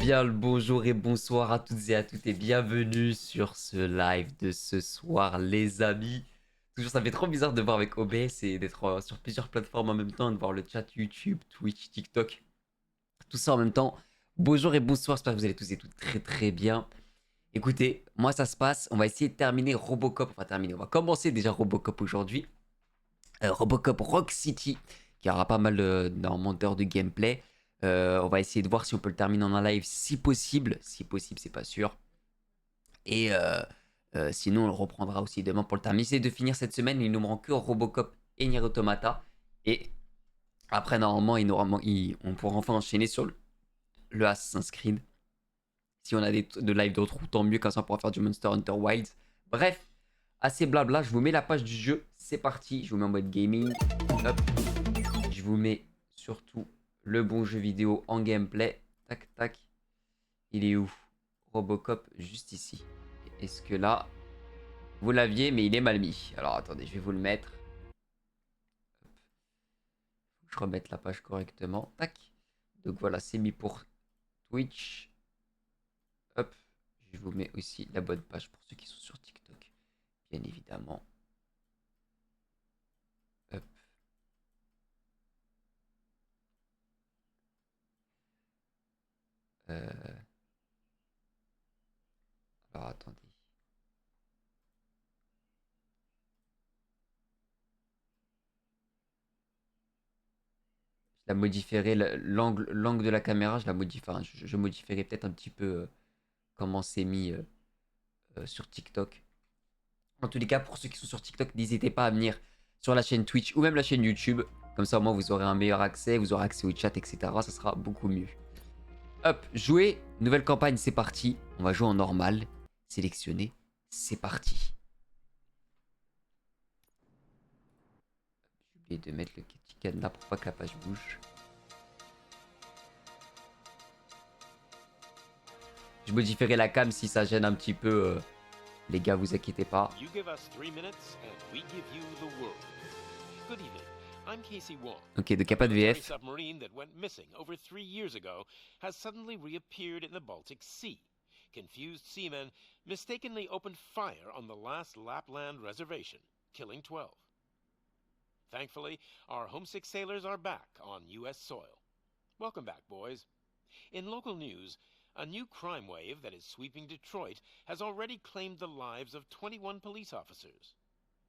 bien le bonjour et bonsoir à toutes et à toutes et bienvenue sur ce live de ce soir les amis. Toujours ça fait trop bizarre de voir avec OBS et d'être sur plusieurs plateformes en même temps, de voir le chat YouTube, Twitch, TikTok, tout ça en même temps. Bonjour et bonsoir, j'espère que vous allez tous et toutes très très bien. Écoutez, moi ça se passe, on va essayer de terminer Robocop, on va commencer déjà Robocop aujourd'hui. Robocop Rock City, qui aura pas mal normalement d'heures de gameplay. On va essayer de voir si on peut le terminer en un live si possible. Si possible, c'est pas sûr. Et sinon, on le reprendra aussi demain pour le terminer. J'essaie de finir cette semaine. Il nous manque que Robocop et Nier Automata. Et après, normalement, on pourra enfin enchaîner sur le Assassin's Creed. Si on a de live d'autres, tant mieux. Comme ça, on pourra faire du Monster Hunter Wilds. Bref, assez blabla. Je vous mets la page du jeu. C'est parti. Je vous mets en mode gaming. Hop. Je vous mets surtout le bon jeu vidéo en gameplay. Tac, tac. Il est où? Robocop, juste ici. Est-ce que là, vous l'aviez, mais il est mal mis. Alors attendez, je vais vous le mettre. Hop. Faut que je remette la page correctement. Tac. Donc voilà, c'est mis pour Twitch. Hop. Je vous mets aussi la bonne page pour ceux qui sont sur TikTok. Bien évidemment. Hop. Alors attendez. Je la modifierai, l'angle de la caméra, je la modifie. Enfin, je modifierai peut-être un petit peu comment c'est mis sur TikTok. En tous les cas, pour ceux qui sont sur TikTok, n'hésitez pas à venir sur la chaîne Twitch ou même la chaîne YouTube. Comme ça, au moins, vous aurez un meilleur accès, vous aurez accès au chat, etc. Ça sera beaucoup mieux. Hop, jouer. Nouvelle campagne, c'est parti. On va jouer en normal. Sélectionner. C'est parti. J'ai oublié de mettre le petit cadenas pour pas que la page bouge. Je modifierai la cam si ça gêne un petit peu. Les gars, vous inquiétez pas. Ok, donc y a pas de VF. Submarine that went missing over 3 years ago has suddenly reappeared in the Baltic Sea. Confused seamen mistakenly opened fire on the last Lapland reservation, killing 12. Thankfully, our homesick sailors are back on U.S. soil. Welcome back, boys. In local news, a new crime wave that is sweeping Detroit has already claimed the lives of 21 police officers.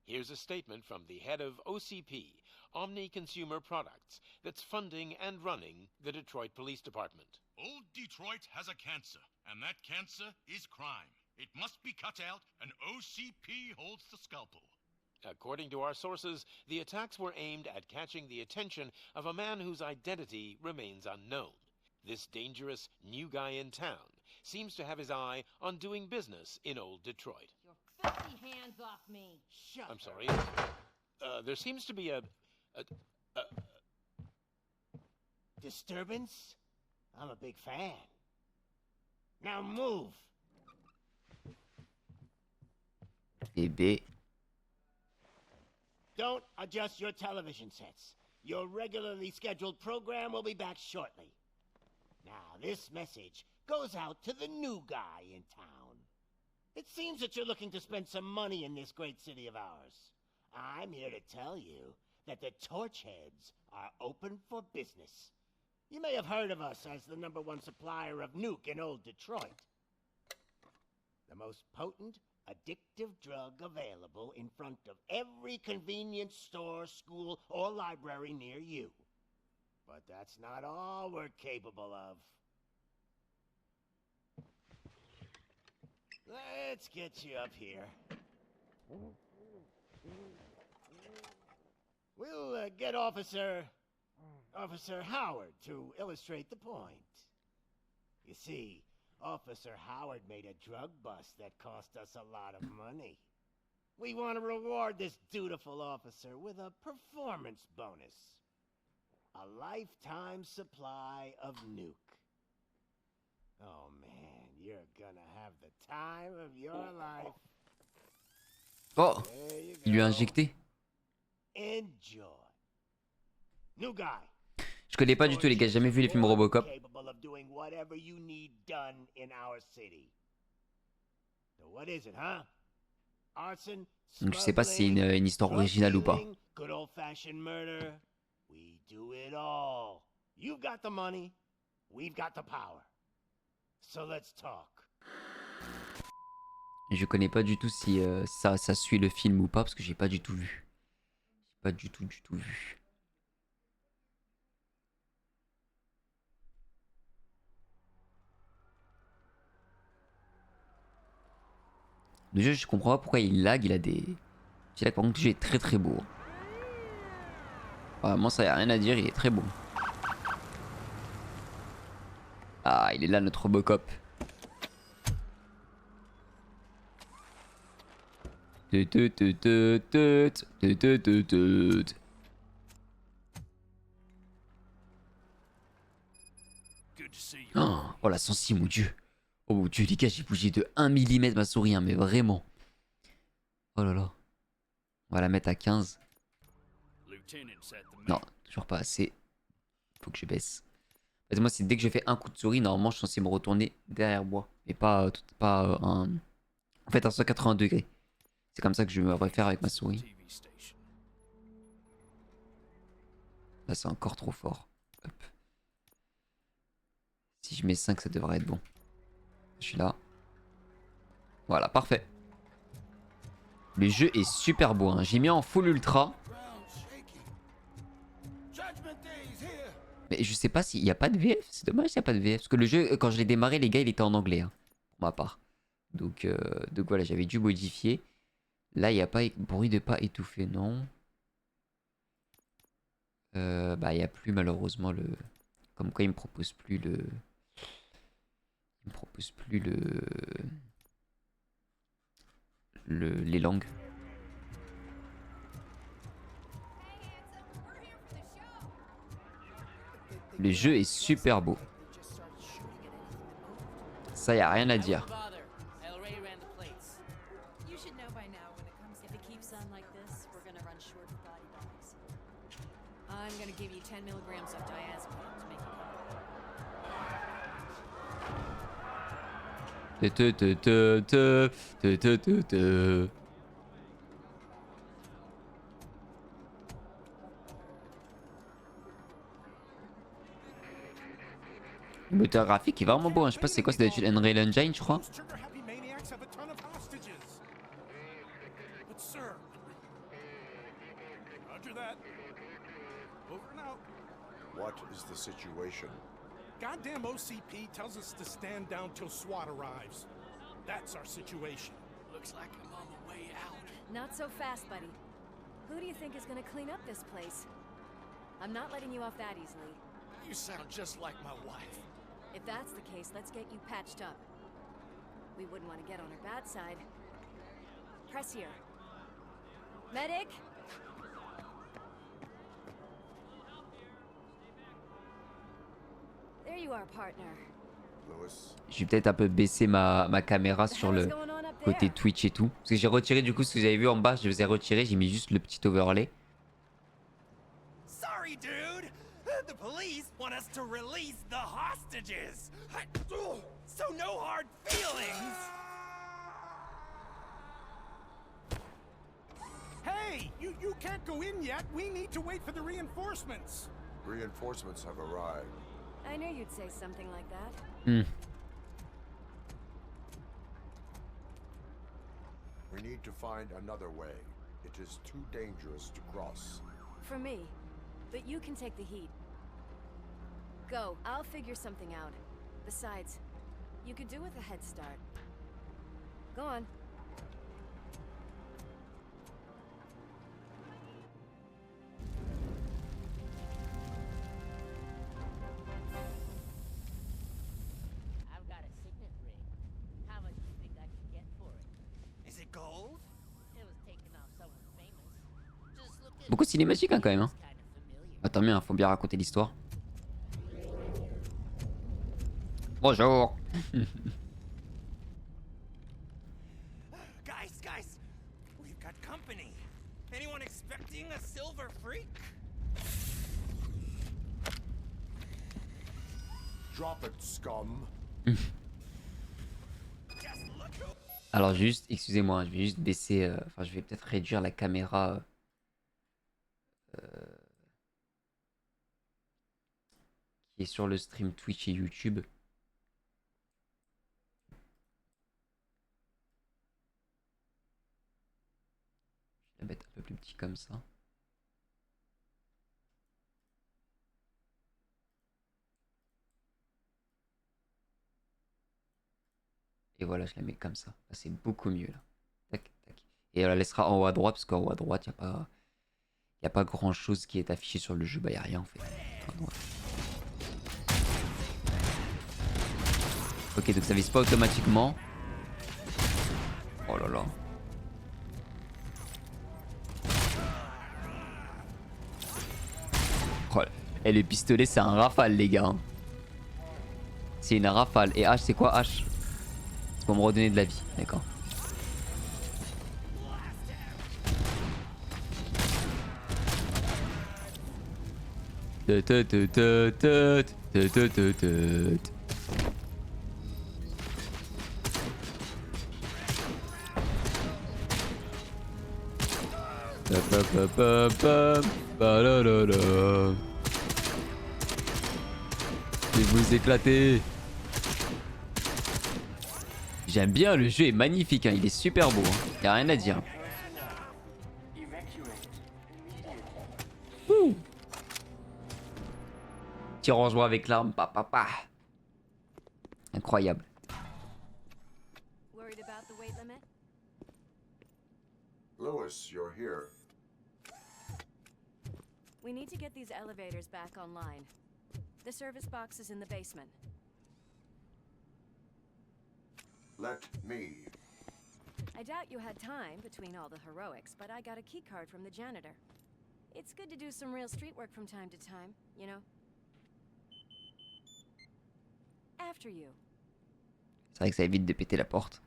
Here's a statement from the head of OCP, Omni Consumer Products, that's funding and running the Detroit Police Department. Old Detroit has a cancer, and that cancer is crime. It must be cut out, and OCP holds the scalpel. According to our sources, the attacks were aimed at catching the attention of a man whose identity remains unknown. This dangerous new guy in town seems to have his eye on doing business in old Detroit. Your filthy hands off me. Shut I'm sorry. There seems to be a disturbance? I'm a big fan. Now move. Bébé. Don't adjust your television sets. Your regularly scheduled program will be back shortly. Now, this message goes out to the new guy in town. It seems that you're looking to spend some money in this great city of ours. I'm here to tell you that the Torchheads are open for business. You may have heard of us as the #1 supplier of nuke in old Detroit. The most potent, addictive drug available in front of every convenience store, school, or library near you. But that's not all we're capable of. Let's get you up here. We'll get Officer Howard to illustrate the point. You see, Officer Howard made a drug bust that cost us a lot of money. We want to reward this dutiful officer with a performance bonus. A lifetime supply of nuke. Oh man, you're gonna have the time of your life. Oh, il lui a injecté. Enjoy. New guy. Je connais pas du tout les gars, j'ai jamais vu les films Robocop. doing whatever you need done in our city. So what is it, huh? Arson, Donc je sais pas si c'est smuggling, une histoire drug originale ou pas. dealing, good old-fashioned murder. We do it all. You've got the money, we've got the power. So let's talk. Je connais pas du tout si ça suit le film ou pas parce que j'ai pas du tout vu. J'ai pas du tout vu. Le jeu, je comprends pas pourquoi il lag, il a des... C'est là par contre le jeu est très beau. Moi ça y a rien à dire, il est très beau. Ah, il est là notre Robocop. Oh la sensi, mon dieu. Oh mon dieu les gars, j'ai bougé de 1 mm ma souris, hein, mais vraiment. Oh là là. On va la mettre à 15. Non, toujours pas assez. Faut que je baisse. En fait, moi, c'est dès que je fais un coup de souris, normalement, je suis censé me retourner derrière moi. Et pas, un... En fait, à 180 degrés. C'est comme ça que je devrais faire avec ma souris. Là, c'est encore trop fort. Hop. Si je mets 5, ça devrait être bon. Je suis là. Voilà, parfait. Le jeu est super beau, hein. J'ai mis en full ultra. Mais je sais pas s'il n'y a pas de VF. C'est dommage s'il n'y a pas de VF. Parce que le jeu, quand je l'ai démarré, les gars, il était en anglais. Hein, pour ma part. Donc voilà, j'avais dû modifier. Là, il n'y a pas bruit de pas étouffé, non. Bah, il n'y a plus malheureusement le... Comme quoi, il me propose plus le... Il me propose plus les langues. Le jeu est super beau. Ça, y a rien à dire. Le moteur graphique est vraiment beau, hein. Je sais pas c'est quoi, c'est d'habitude Unreal Engine je crois. What is the situation? Goddamn OCP tells us to stand down till SWAT arrives. That's our situation. Looks like I'm on the way out. Not so fast, buddy. Who do you think is gonna clean up this place? I'm not letting you off that easily. You sound just like my wife. If that's the case, let's get you patched up. We wouldn't want to get on her bad side. Press here. Medic? There you are, partner. Lewis? Je vais peut-être un peu baisser ma caméra sur le côté Twitch et tout. Parce que j'ai retiré du coup ce que vous avez vu en bas, je les ai retirés, j'ai mis juste le petit overlay. Sorry, dude. The police want us to release the hostages. So no hard feelings. Hey, you can't go in yet. We need to wait for the reinforcements. Reinforcements have arrived. I knew you'd say something like that. We need to find another way. It is too dangerous to cross. For me. But you can take the heat. Go, I'll figure something out. Besides, you could do with a head start. Go on. I've got a signet ring. How much do you think I can get for it? Is it gold? It was taken off someone famous. Just look at Beaucoup cinématique hein, quand même. Hein. it's kind of familiar. Attends bien, faut bien raconter l'histoire. Bonjour. Guys, we've got company. Anyone expecting a silver freak? Drop it, scum. Alors juste, excusez-moi, je vais juste baisser... Enfin, je vais peut-être réduire la caméra... qui est sur le stream Twitch et YouTube. Je vais la mettre un peu plus petit comme ça. Et voilà, je la mets comme ça. Là, c'est beaucoup mieux là. Tac, tac. Et on la laissera en haut à droite, parce qu'en haut à droite, y a pas grand chose qui est affiché sur le jeu. Bah, y a rien en fait. À droite. Ok, donc ça vise pas automatiquement. Oh là là. Oh, et le pistolet, c'est un rafale, les gars. C'est une rafale. Et H, c'est quoi H? C'est pour me redonner de la vie. D'accord. Je vais vous éclater. J'aime bien, le jeu est magnifique, hein. Il est super beau, hein. Y a rien à dire. Ouh. Petit rangement avec l'arme, pa. Incroyable. Worried about the weight limit? Lewis, you're here. We need to get these elevators back online. The service box is in the basement. Let me. I doubt you had time between all the heroics, but I got a keycard from the janitor. It's good to do some real street work from time to time, you know? After you. C'est vrai que ça évite de péter la porte.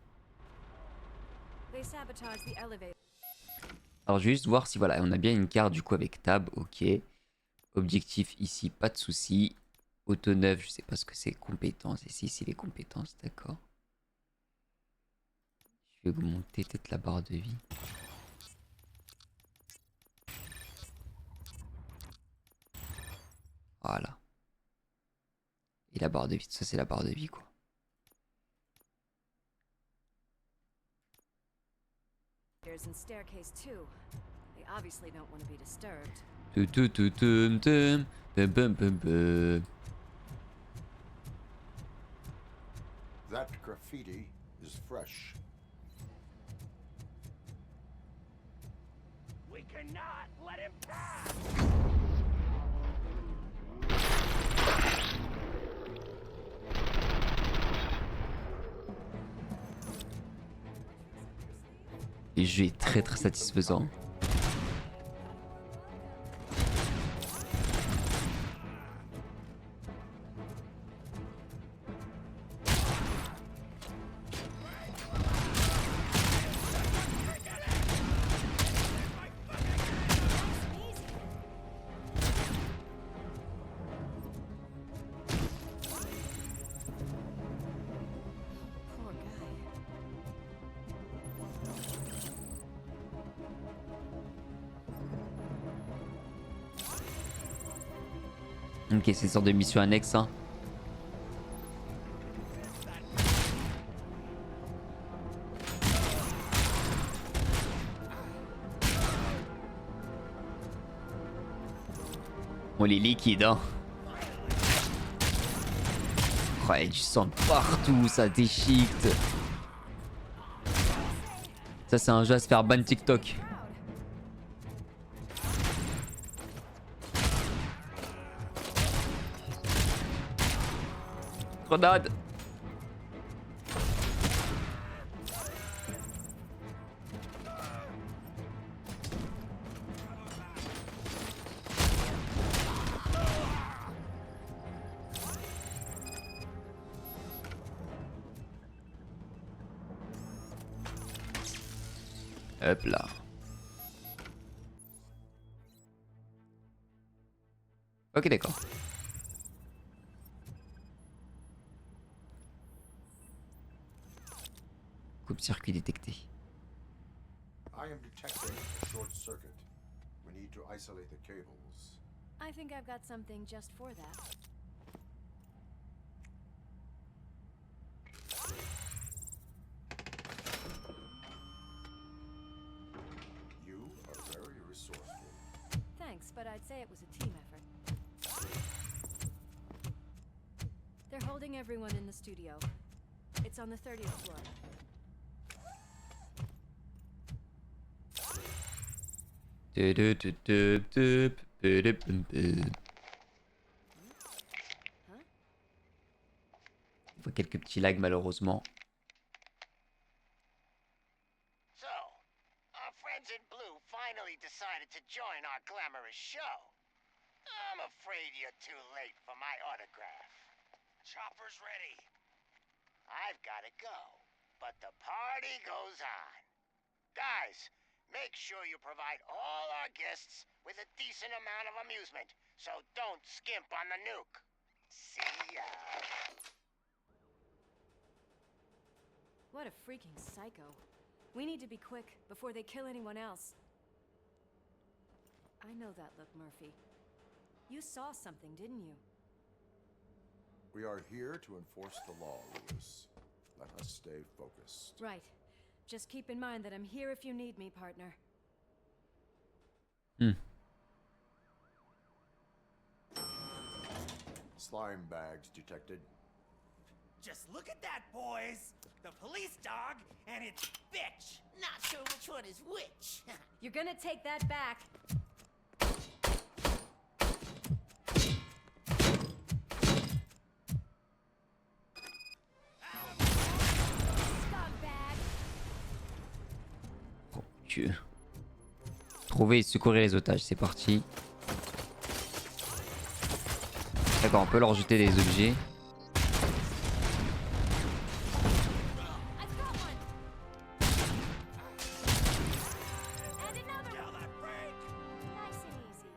They sabotage the elevator. Alors je vais juste voir si voilà, on a bien une carte du coup avec tab, ok. Objectif ici, pas de souci. Auto 9, je sais pas ce que c'est. Compétences, ici les compétences, d'accord. Je vais augmenter peut-être la barre de vie. Voilà. Et la barre de vie, ça c'est la barre de vie quoi. And staircase too. They obviously don't want to be disturbed. That graffiti is fresh. We cannot let him pass! Le jeu est très satisfaisant. Poor guy. Ok, c'est une sorte de mission annexe, hein. On les liquide, hein. Oh, il y a du sang partout, ça déchiquette. Ça, c'est un jeu à se faire ban TikTok. Grenade. Hop là. Ok, d'accord. Coupe-circuit détecté. I am detecting a short circuit. We need to isolate the cables. I think I've got something just for that. You are very resourceful. Thanks, but I'd say it was a team effort. They're holding everyone in the studio. It's on the 30th floor. On voit quelques petits lags malheureusement. So, our friends in blue finally decided to join our glamorous show. I'm afraid you're too late for my autograph. Chopper's ready. I've got to go, but the party goes on. Guys, make sure you provide all our guests with a decent amount of amusement, so don't skimp on the nuke. See ya. What a freaking psycho. We need to be quick before they kill anyone else. I know that look, Murphy. You saw something, didn't you? We are here to enforce the law, Lewis. Let us stay focused. Right. Just keep in mind that I'm here if you need me, partner. Slime bags detected. Just look at that, boys! The police dog and its bitch! Not sure which one is which. You're gonna take that back. Scumbag! Oh Dieu. Trouver et secourir les otages, c'est parti. D'accord, on peut leur jeter des objets. I've got one! And another one! Nice and easy.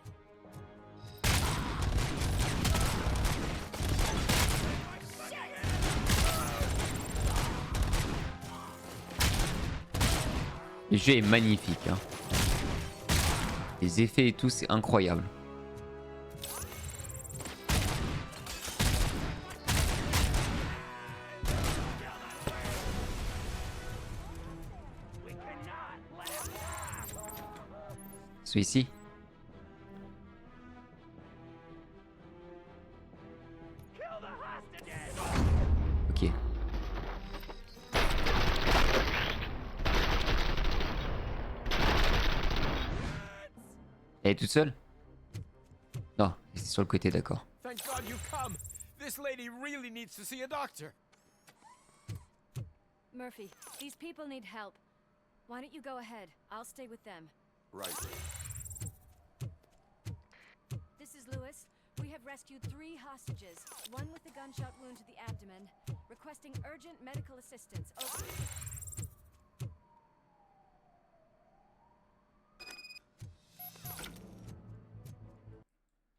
Le jeu est magnifique. Hein. Les effets et tout, c'est incroyable. Celui-ci. Ok. Elle est toute seule? Non, c'est sur le côté, d'accord. Thank God you come! This lady really needs to see a doctor! Murphy, these people need help. Why don't you go ahead? I'll stay with them. Right. This is Lewis. We have rescued 3 hostages, one with a gunshot wound to the abdomen, requesting urgent medical assistance. Over.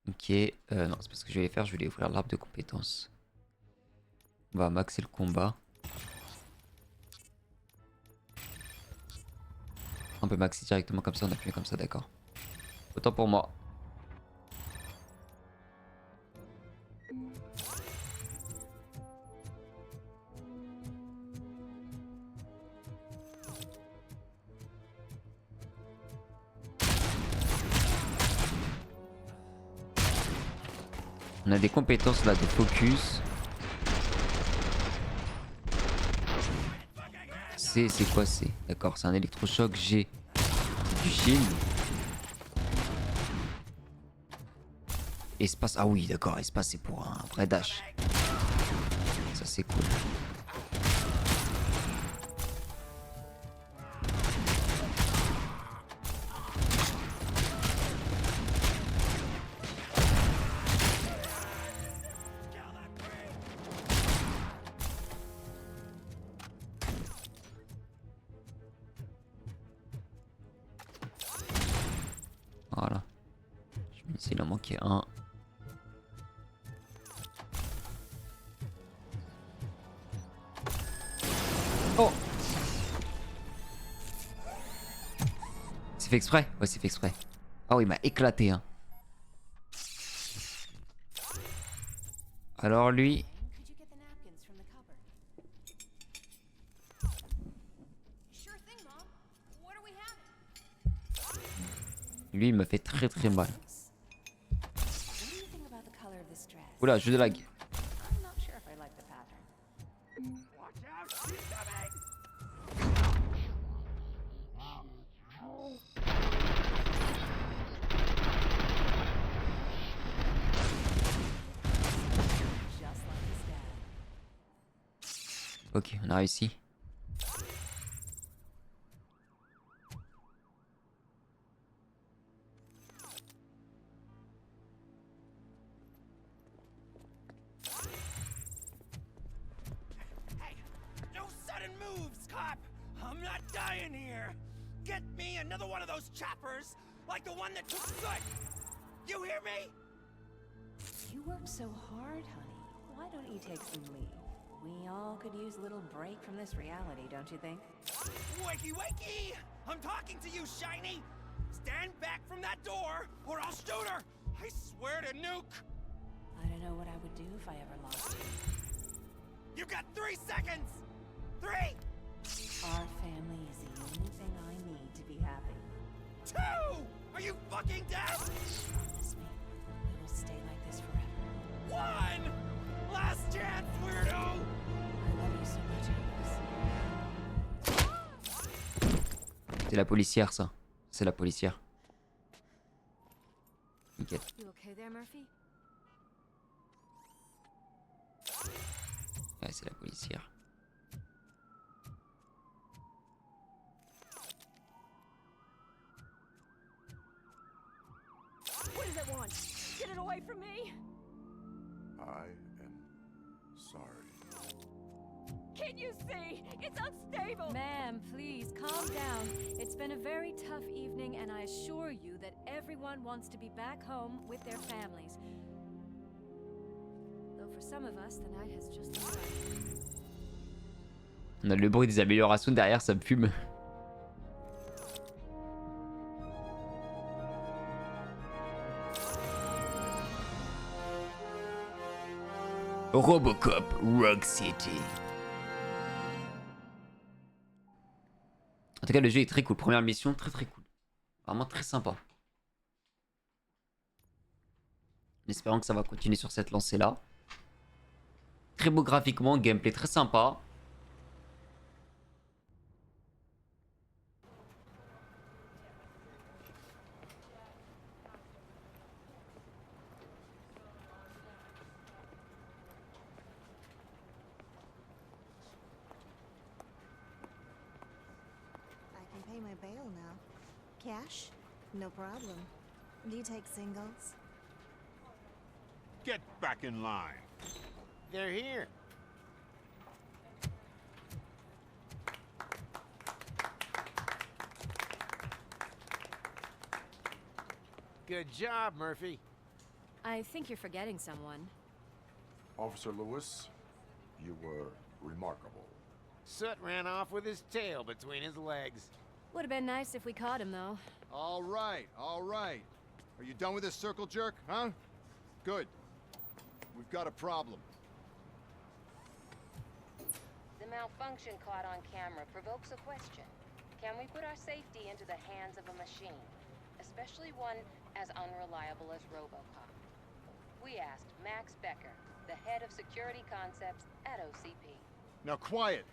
Ok, non, c'est pas ce que je vais faire, je vais ouvrir l'arbre de compétences. On va maxer le combat. On peut maxer directement comme ça, on appuie comme ça, d'accord. Autant pour moi. On a des compétences là de focus. C'est quoi c'est? D'accord, c'est un électrochoc. G. Du shield. Espace. Ah oui, d'accord, espace c'est pour un vrai dash. Ça c'est cool. Voilà. Je me disais, il en manquait un. Oh! fait exprès? Ouais, c'est fait exprès. Ah oui, il m'a éclaté, hein. Alors lui... Could you get the napkins from the cupboard? Sure thing, Mom. What are we having? Lui, il me fait très très mal. What do you think about the color of this dress? Oula, jeu de lag. I'm not sure if I like the pattern. Watch out! She's coming! Just like his dad. Ok, on a réussi. Hey! No sudden moves, cop! I'm not dying here! Get me another one of those choppers, like the one that took Soot! You hear me? You work so hard, honey. Why don't you take some leave? We all could use a little break from this reality, don't you think? Wakey, wakey! I'm talking to you, Shiny! Stand back from that door, or I'll shoot her! I swear to nuke! I don't know what I would do if I ever lost you. You got 3 seconds! 3! Our family is the only thing I need to be happy. 2! Are you fucking dead? Promise me, we will stay like this forever. 1! Last chance, weirdo! I love you so much, Amos. C'est la policière, ça. C'est la policière. Nickel. You okay there, Murphy? Ouais, c'est la policière. What does it want? Get it away from me! I am sorry. Can't you see? It's unstable! Ma'am, please, calm down. It's been a very tough evening, and I assure you that everyone wants to be back home with their families. Though for some of us, the night has just begun. On a le bruit des améliorations derrière, ça me fume. Robocop, Rogue City. En tout cas, le jeu est très cool. Première mission, très très cool. Vraiment très sympa. En espérant que ça va continuer sur cette lancée-là. Très beau graphiquement, gameplay très sympa. I can pay my bail now. Cash? No problem. Do you take singles? Get back in line. They're here. Good job, Murphy. I think you're forgetting someone. Officer Lewis, you were remarkable. Soot ran off with his tail between his legs. Would have been nice if we caught him, though. All right, all right. Are you done with this circle jerk, huh? Good. We've got a problem. The malfunction caught on camera provokes a question. Can we put our safety into the hands of a machine, especially one as unreliable as Robocop? We asked Max Becker, the head of security concepts at OCP. Now quiet!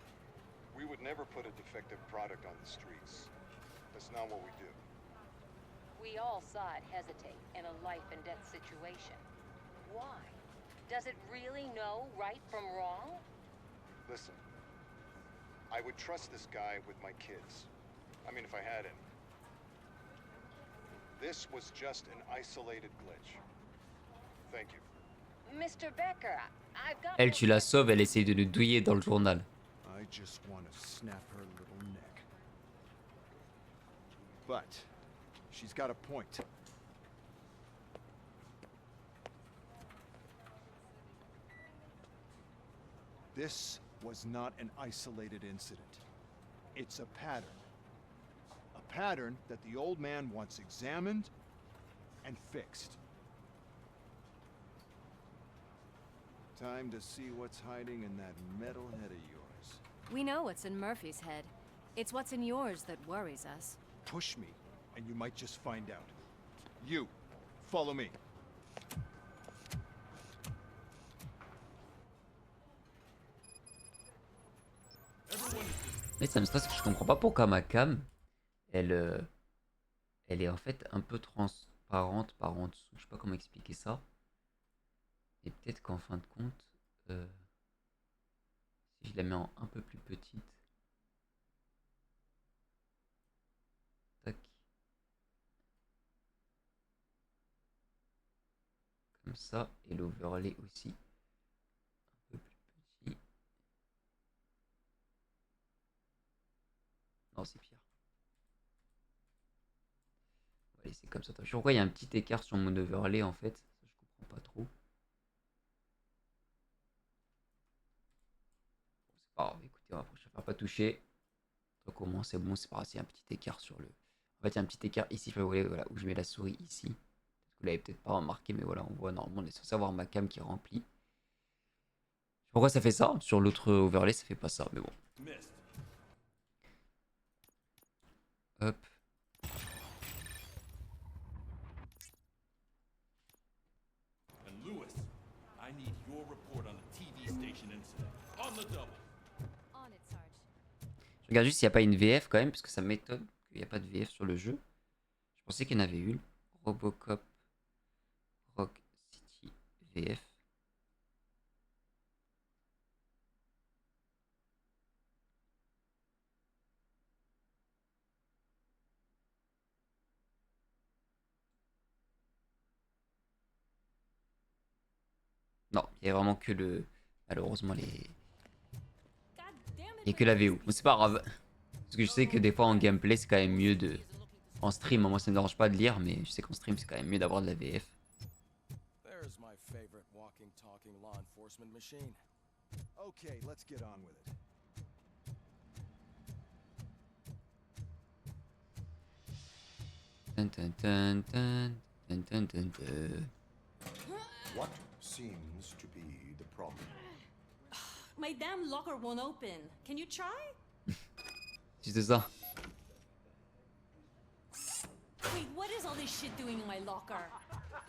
We would never put a defective product on the streets. That's not what we do. We all saw it hesitate in a life-and-death situation. Why? Does it really know right from wrong? Listen, I would trust this guy with my kids. I mean, if I had any. This was just an isolated glitch. Thank you. Mr. Becker, I've got... Elle, tu la sauves, elle essaye de nous douiller dans le journal. I just want to snap her little neck. But she's got a point. This was not an isolated incident. It's a pattern. A pattern that the old man wants examined and fixed. Time to see what's hiding in that metal head of yours. We know what's in Murphy's head. It's what's in yours that worries us. Push me, and you might just find out. You, follow me. Mais ça me stresse que je comprends pas pourquoi ma cam, elle, elle est en fait un peu transparente par en dessous. Je sais pas comment expliquer ça. Et peut-être qu'en fin de compte, si je la mets en un peu plus petite. Tac. Comme ça. Et l'overlay aussi. Un peu plus petit. Non, c'est pire. On va laisser comme ça. Je sais pourquoi il y a un petit écart sur mon overlay en fait. Ça, je comprends pas trop. C'est pas grave, écoutez, je vais pas toucher. Donc au moins c'est bon, c'est pas grave, il y a un petit écart sur le. En fait, il y a un petit écart ici, vous voyez, voilà, où je mets la souris ici. Vous l'avez peut-être pas remarqué, mais voilà, on voit normalement, on est censé avoir ma cam qui remplit. Pourquoi ça fait ça? Sur l'autre overlay, ça fait pas ça, mais bon. Hop. Je regarde juste s'il n'y a pas une VF quand même, parce que ça m'étonne qu'il n'y a pas de VF sur le jeu. Je pensais qu'il y en avait une. Robocop Rock City VF. Non, il y a vraiment que le... Malheureusement, les... Il n'y a que la VO. Mais c'est pas grave. Parce que je sais que des fois en gameplay, c'est quand même mieux de... En stream, moi ça me dérange pas de lire, mais je sais qu'en stream, c'est quand même mieux d'avoir de la VF. Okay, let's get on with it. Dun, dun, dun, dun, dun, dun, dun, dun. What seems to be the problem? My damn locker won't open. Can you try? C'est ça. Wait, what is all this shit doing in my locker?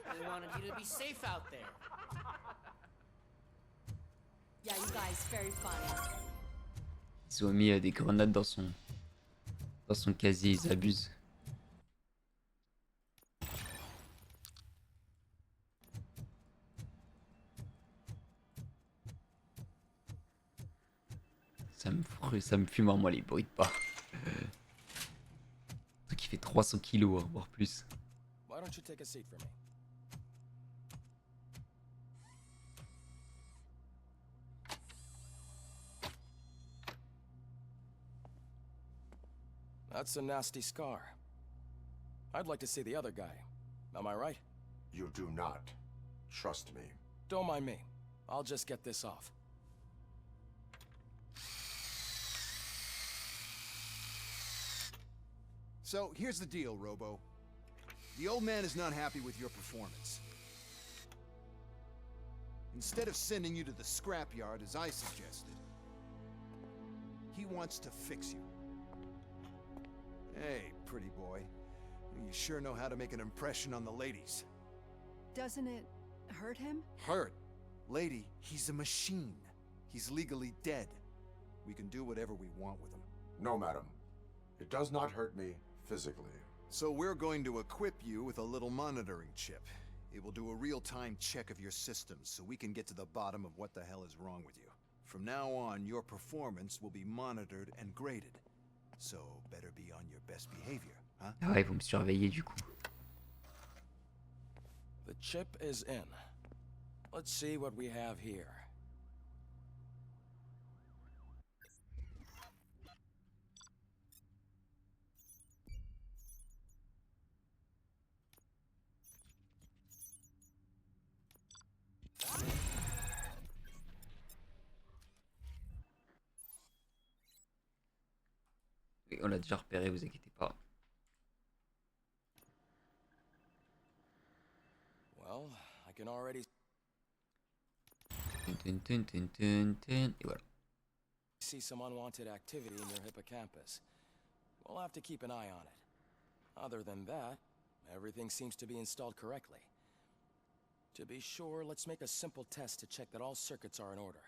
They wanted you to be safe out there. Yeah, you guys, very funny. Ils ont mis des grenades dans son casier, ils abusent. Ça me fume, moi les bruits de pas. Un truc qui fait 300 kilos, hein, voire plus. Why don't you take a seat for me? That's a nasty scar. I'd like to see the other guy. Am I right? You do not. Trust me. Don't mind me. I'll just get this off. So, here's the deal, Robo. The old man is not happy with your performance. Instead of sending you to the scrapyard as I suggested, he wants to fix you. Hey, pretty boy. You sure know how to make an impression on the ladies. Doesn't it hurt him? Hurt? Lady, he's a machine. He's legally dead. We can do whatever we want with him. No, madam. It does not hurt me physically. So we're going to equip you with a little monitoring chip. It will do a real-time check of your systems so we can get to the bottom of what the hell is wrong with you. From now on, your performance will be monitored and graded. So better be on your best behavior, huh? Ah ouais, ils vont me surveiller du coup. The chip is in. Let's see what we have here. Oui, on l'a déjà repéré, vous inquiétez pas. can already Et voilà. see some unwanted activity in your hippocampus. We'll have to keep an eye on it. Other than that, everything seems to be installed correctly. To be sure, let's make a simple test to check that all circuits are in order.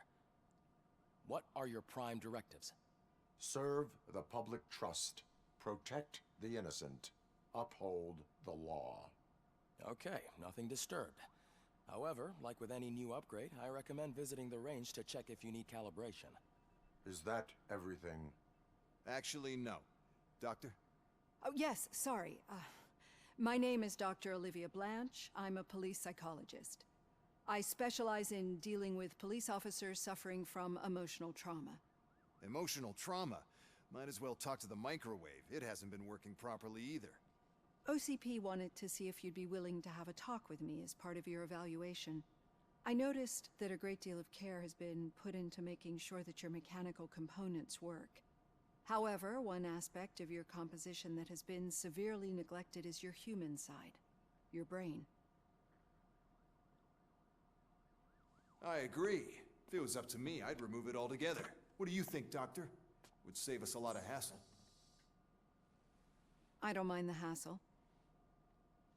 What are your prime directives? Serve the public trust. Protect the innocent. Uphold the law. Okay, nothing disturbed. However, like with any new upgrade, I recommend visiting the range to check if you need calibration. Is that everything? Actually, no. Doctor? Oh, yes, sorry. My name is Dr. Olivia Blanche. I'm a police psychologist. I specialize in dealing with police officers suffering from emotional trauma. Emotional trauma? Might as well talk to the microwave. It hasn't been working properly either. OCP wanted to see if you'd be willing to have a talk with me as part of your evaluation. I noticed that a great deal of care has been put into making sure that your mechanical components work. However, one aspect of your composition that has been severely neglected is your human side, your brain. I agree. If it was up to me, I'd remove it altogether. What do you think, Doctor? Would save us a lot of hassle. I don't mind the hassle.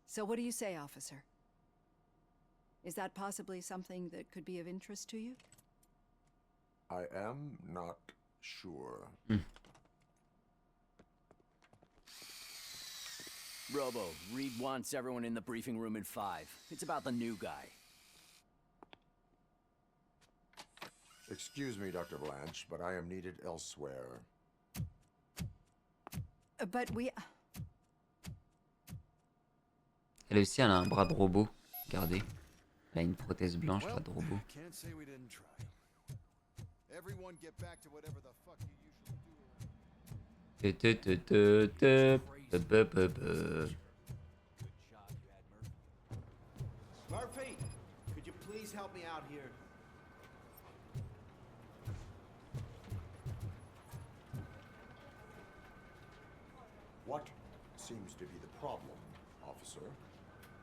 So what do you say, officer? Is that possibly something that could be of interest to you? I am not sure. Robo, Reed wants everyone in the briefing room in 5. It's about the new guy. Excuse me, Dr. Blanche, but I am needed elsewhere. But we... Elle aussi, elle a un bras de robot. Regardez. Elle a une prothèse blanche, bras de robot. Can't say we didn't try. Everyone get back to whatever the fuck you usually do. Murphy, could you please help me out here? What seems to be the problem, officer?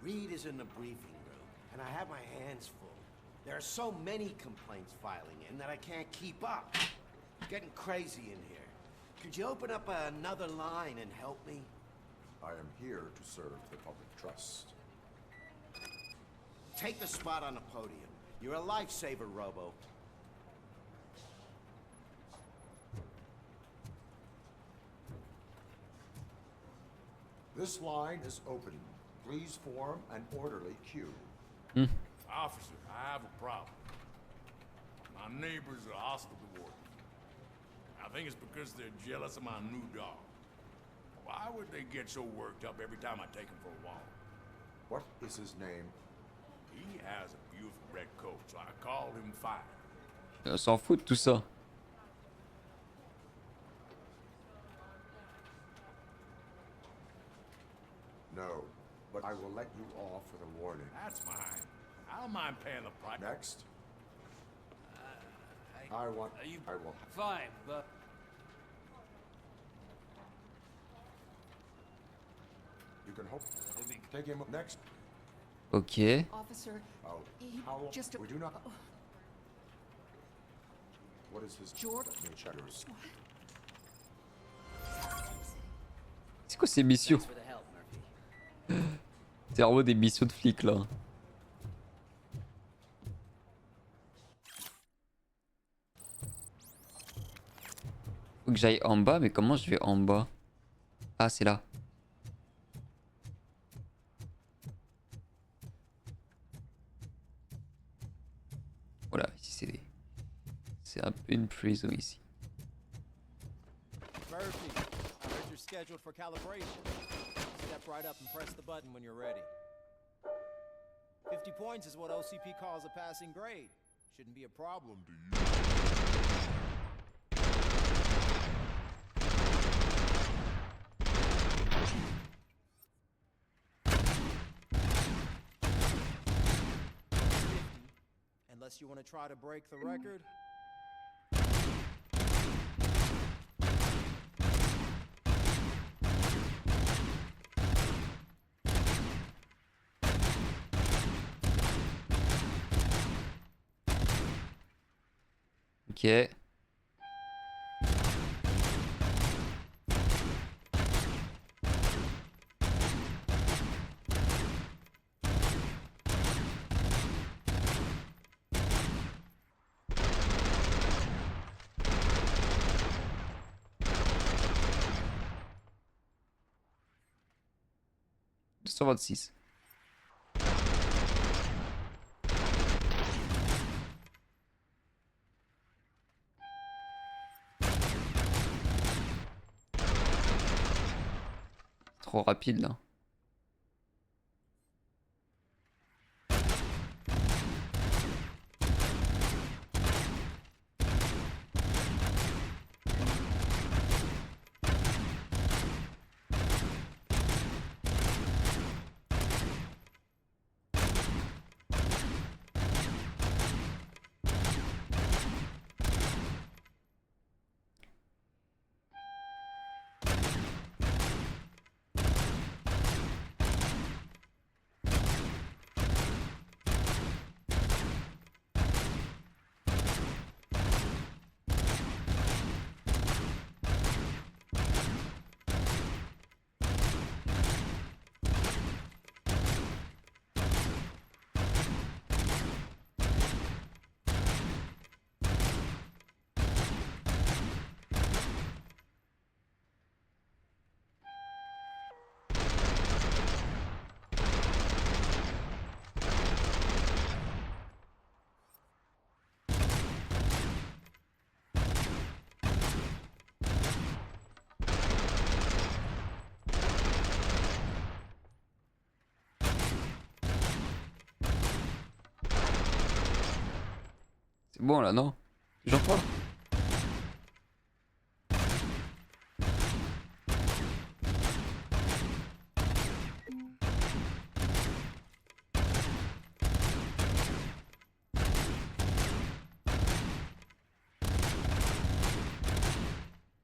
Reed is in the briefing room, and I have my hands full. There are so many complaints filing in that I can't keep up. It's getting crazy in here. Could you open up another line and help me? I am here to serve the public trust. Take the spot on the podium. You're a lifesaver, Robo. This line is open. Please form an orderly queue. Officer, I have a problem. My neighbors are hostile towards me. I think it's because they're jealous of my new dog. Why would they get so worked up every time I take him for a walk? What is his name? He has a beautiful red coat, so I call him Fire. On s'en fout de tout ça. No, but I will let you off with a warning. That's fine. I don't mind paying the price. Next. I will. Fine, but... You can hope. Take him up next. Ok. Officer, How just we do not. What is his Jordan. Shadows. C'est quoi ces missions? Thanks for the help, Murphy. C'est vraiment des missions de flics là. Faut que j'aille en bas, mais comment je vais en bas? Ah, c'est là. Voilà, ici c'est un peu une prison ici. Murphy, I heard you're scheduled for calibration. Step right up and press the button when you're ready. 50 points is what OCP calls a passing grade. Shouldn't be a problem to you. Unless you want to try to break the record. Ok. ...226. Trop rapide là. C'est bon là, non? Toujours pas?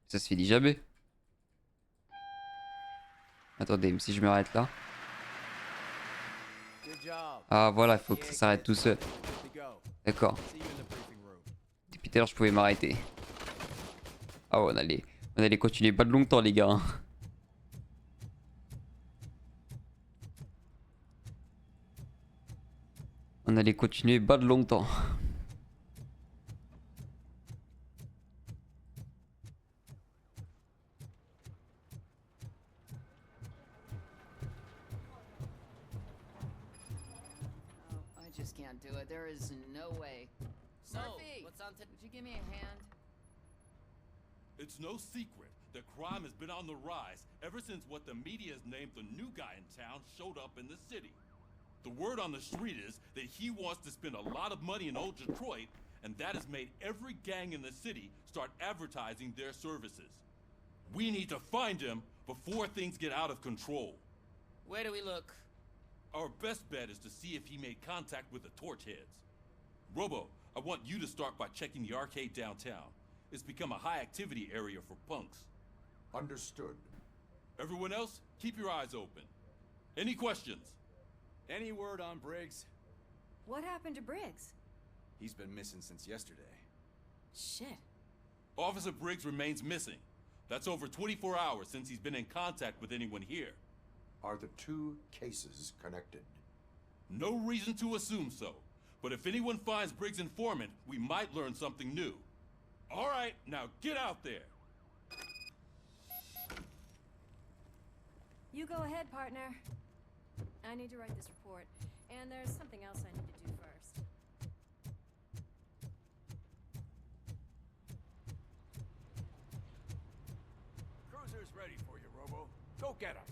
Ça se finit jamais. Attendez, mais si je m'arrête là. Ah voilà, il faut que ça s'arrête tout seul. D'accord. Depuis tout à l'heure, je pouvais m'arrêter. Ah ouais, on allait continuer pas de longtemps, les gars. On allait continuer pas de longtemps. I just can't do it. There is no way. Murphy, what's on? Would you give me a hand? It's no secret that crime has been on the rise ever since what the media has named the new guy in town showed up in the city. The word on the street is that he wants to spend a lot of money in old Detroit, and that has made every gang in the city start advertising their services. We need to find him before things get out of control. Where do we look? Our best bet is to see if he made contact with the torch heads. Robo, I want you to start by checking the arcade downtown. It's become a high activity area for punks. Understood. Everyone else, keep your eyes open. Any questions? Any word on Briggs? What happened to Briggs? He's been missing since yesterday. Shit. Officer Briggs remains missing. That's over 24 hours since he's been in contact with anyone here. Are the two cases connected? No reason to assume so. But if anyone finds Briggs' informant, we might learn something new. All right, now get out there. You go ahead, partner. I need to write this report, and there's something else I need to do first. Cruiser's ready for you, Robo. Go get him.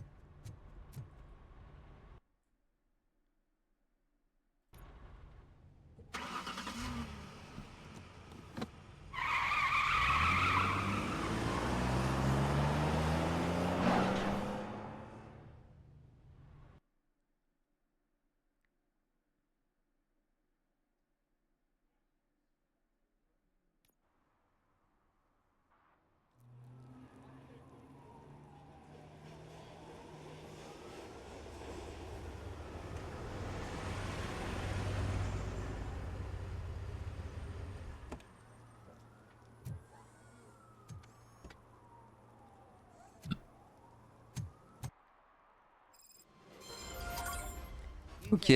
Ok.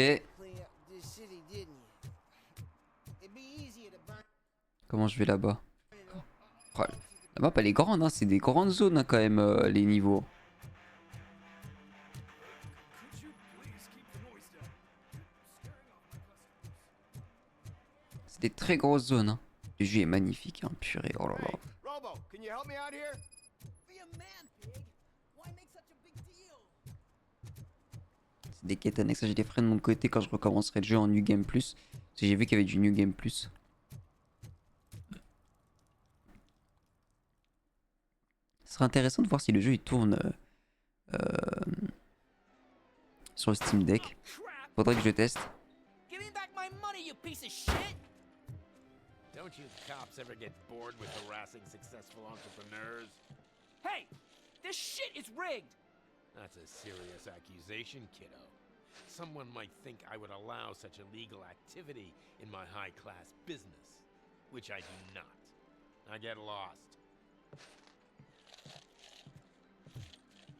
Comment je vais là-bas? Oh, la map elle est grande, hein. C'est des grandes zones hein, quand même les niveaux. C'est des très grosses zones. Hein. Le jeu est magnifique, hein. Purée, oh là là. Robo, can you help me out here? C'est des quêtes annexes, j'ai des frais de mon côté quand je recommencerai le jeu en New Game Plus. Parce que j'ai vu qu'il y avait du New Game Plus. Ce serait intéressant de voir si le jeu il tourne sur le Steam Deck. Faudrait que je teste. Give me back my money, you piece of shit! Don't you cops ever get bored with harassing successful entrepreneurs? Hey! This shit is rigged! That's a serious accusation, kiddo. Someone might think I would allow such illegal activity in my high-class business, which I do not. I get lost.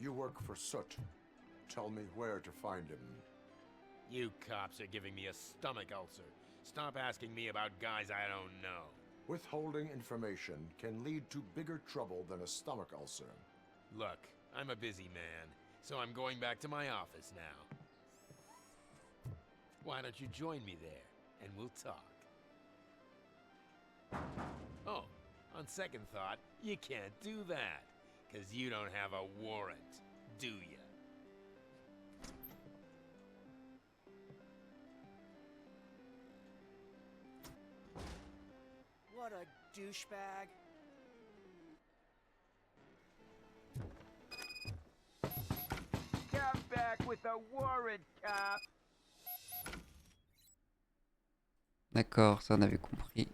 You work for Soot. Tell me where to find him. You cops are giving me a stomach ulcer. Stop asking me about guys I don't know. Withholding information can lead to bigger trouble than a stomach ulcer. Look, I'm a busy man, so I'm going back to my office now. Why don't you join me there, and we'll talk. Oh, on second thought, you can't do that, 'cause you don't have a warrant, do ya? What a douchebag. Come back with a warrant, cop. D'accord, ça on avait compris.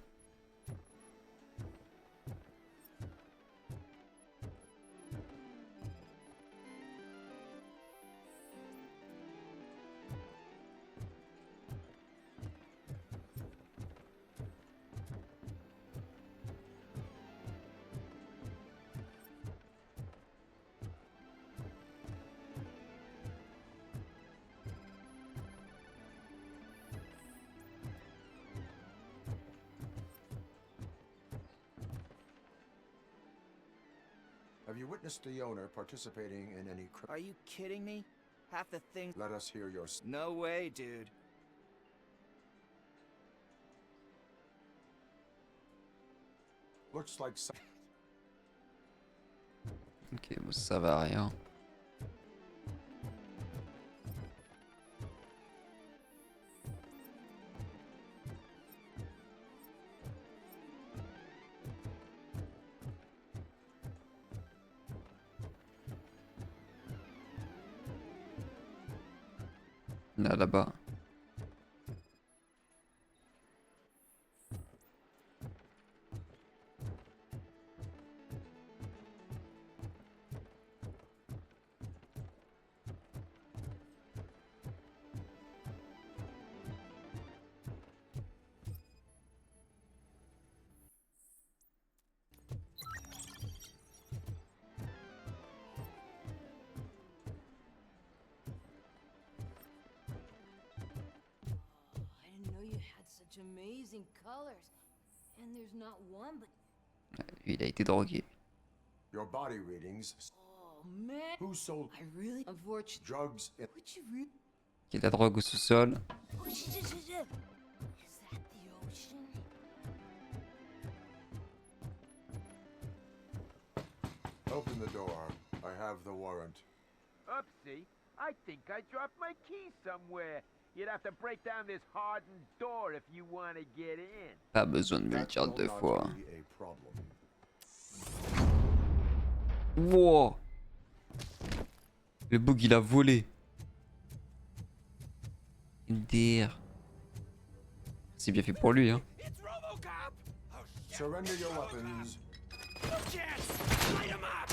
Have you witnessed the owner participating in any Are you kidding me? Half the things. Let us hear your... No way, dude. Looks like... Ok, bon, ça va rien. Là-bas. Amazing colors. And there's not one but Lui, il a été drogué. Your body readings... oh man. Who sold... I really unfortunate drugs in... Would you really Il y a de la drogue au sous-sol. Is that the ocean? Open the door. I have the warrant. Oopsie. I think I dropped my key somewhere. You'd have to break down this hardened door if you want to get in. Pas besoin de me le dire deux fois. Wow. Le bug il a volé. MDR. C'est bien fait pour lui hein. It's Robocop. Surrender your weapons. No chance. Light him up.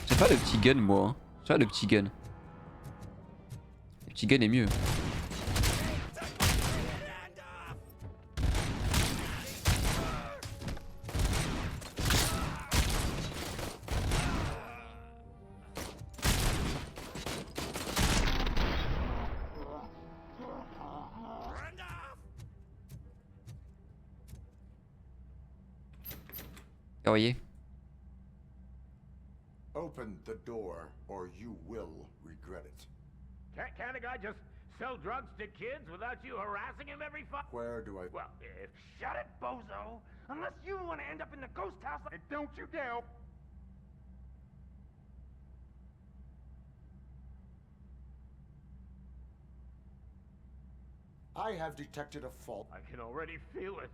J'ai pas le petit gun moi. Hein. J'ai pas le petit gun. Le petit gun est mieux. Verrouillé. Open the door, or you will regret it. Can't a guy just sell drugs to kids without you harassing him every Where do I... Well, shut it, bozo! Unless you want to end up in the ghost house, and don't you dare... I have detected a fault. I can already feel it.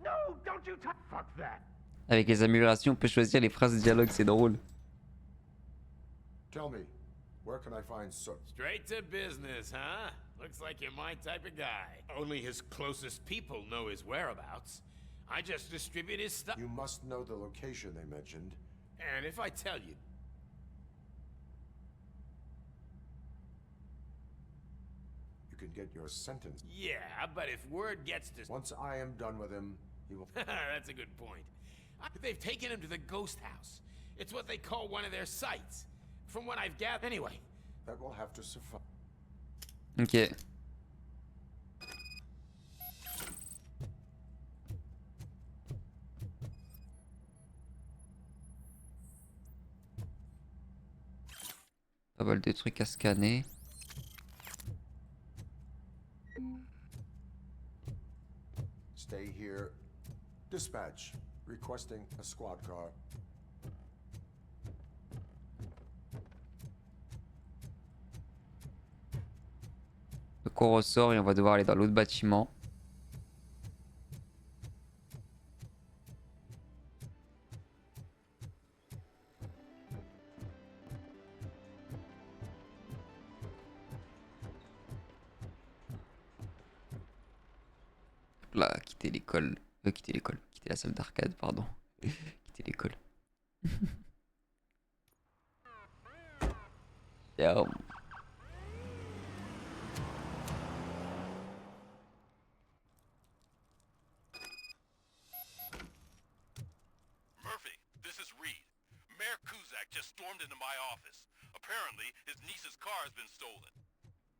No, don't you fuck that. Avec les améliorations, on peut choisir les phrases de dialogue, c'est drôle. Tell me, where can I find Straight to business, huh? Looks like you're my type of guy. Only his closest people know his whereabouts. I just distribute his stuff. You must know the location they mentioned. And if I tell you... You can get your sentence. Yeah, but if word gets to... Once I am done with him, he will... That's a good point. They've taken him to the ghost house. It's what they call one of their sites. From what I've gathered... Anyway. That will have to suffice. Ok. Pas mal de trucs à scanner. Stay here. Dispatch. Requesting a squad car. Donc on ressort et on va devoir aller dans l'autre bâtiment. Là, quitter l'école. Quitter l'école. Quitter la salle d'arcade, pardon. Quitter l'école. Yo. Murphy, this is Reed. Mayor Kuzak just stormed into my office. Apparently, his niece's car has been stolen.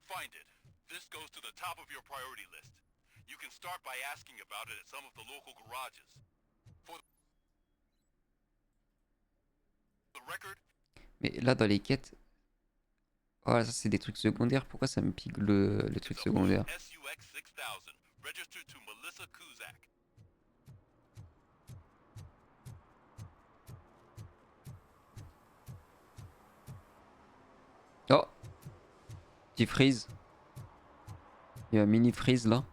Find it. This goes to the top of your priority list. You can start by asking about it at some of the local garages. For the record... Mais là, dans les quêtes... Oh, ça c'est des trucs secondaires. Pourquoi ça me pique le truc secondaire? SUX 6000, registered to Melissa Kuzak. Oh! Petit freeze. Il y a un mini freeze là.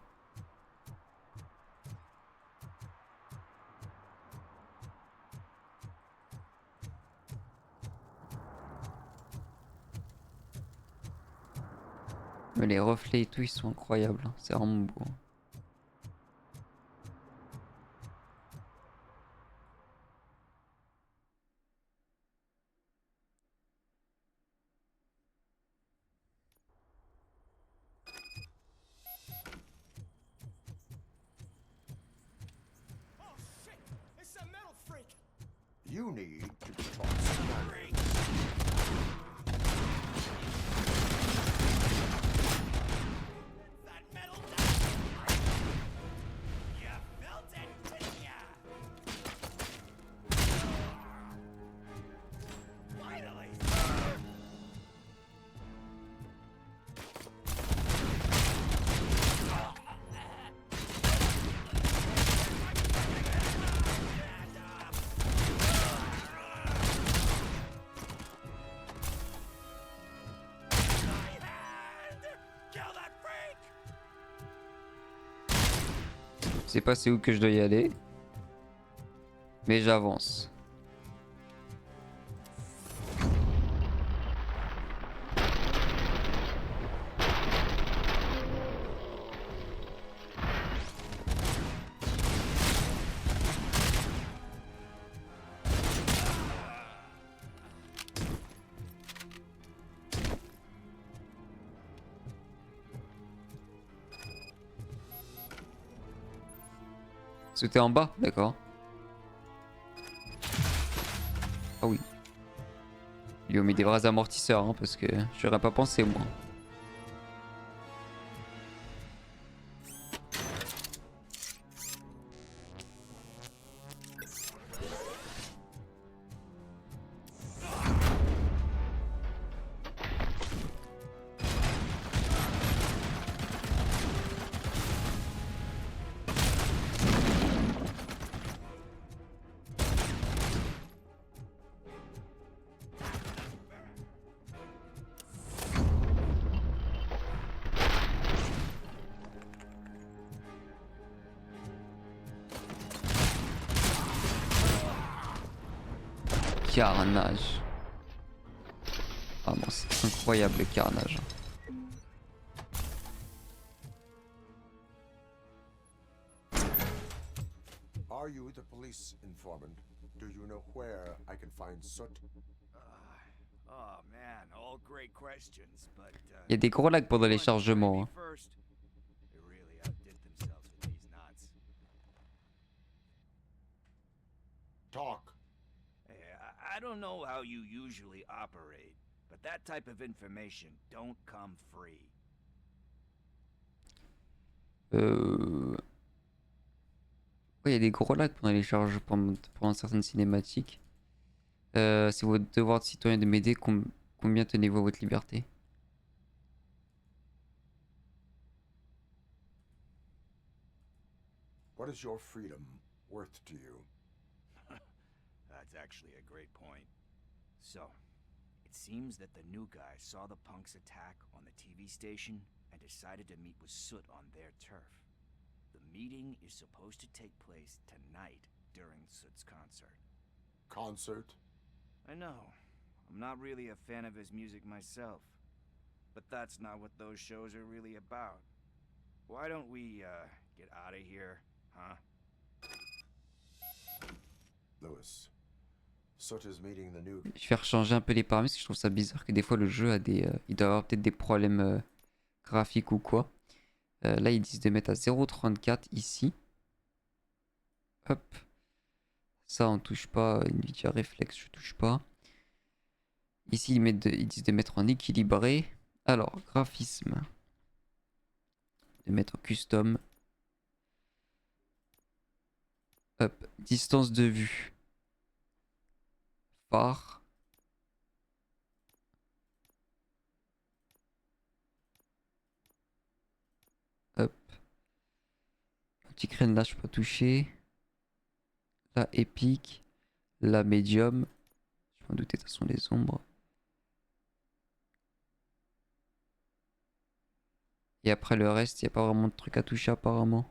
Mais les reflets et tout, ils sont incroyables. Hein. C'est vraiment beau. You need to be taught some Je sais pas c'est où que je dois y aller. Mais j'avance. Sauter en bas, d'accord. Ah oui. Il lui a mis des vrais amortisseurs, hein, parce que j'aurais pas pensé moi. carnage. Ah non, c'est incroyable le carnage. Are you the police informant? Do you know where I can find Soot? Oh man, all great questions, but Il y a des gros lags pendant les chargements. Hein. first, they really outdid themselves with these knots. Talk. Hey, I don't know how you usually operate, but that type of information don't come free. Ouais, il y a des gros lags pendant les charges pendant certaines cinématiques. C'est votre devoir de citoyen de m'aider. Combien tenez-vous à votre liberté? What is your freedom worth to you? That's actually a great point. So, it seems that the new guy saw the punks attack on the TV station and decided to meet with Soot on their turf. The meeting is supposed to take place tonight during Soot's concert. Concert? I know. I'm not really a fan of his music myself. But that's not what those shows are really about. Why don't we, get out of here, huh? Lewis. Soot is meeting the new... Je vais rechanger un peu les paramètres parce que je trouve ça bizarre que des fois le jeu a des... il doit avoir peut-être des problèmes graphiques ou quoi. Là ils disent de mettre à 0.34 ici. Hop. Ça on touche pas. Nvidia Reflex je touche pas. Ici ils disent de mettre en équilibré. Alors graphisme. De mettre en custom. Hop. Distance de vue. Phare. Hop. Petit crâne là je peux pas toucher. Là épique. Là médium. Je m'en doutais de toute façon les ombres. Et après le reste, il n'y a pas vraiment de truc à toucher apparemment.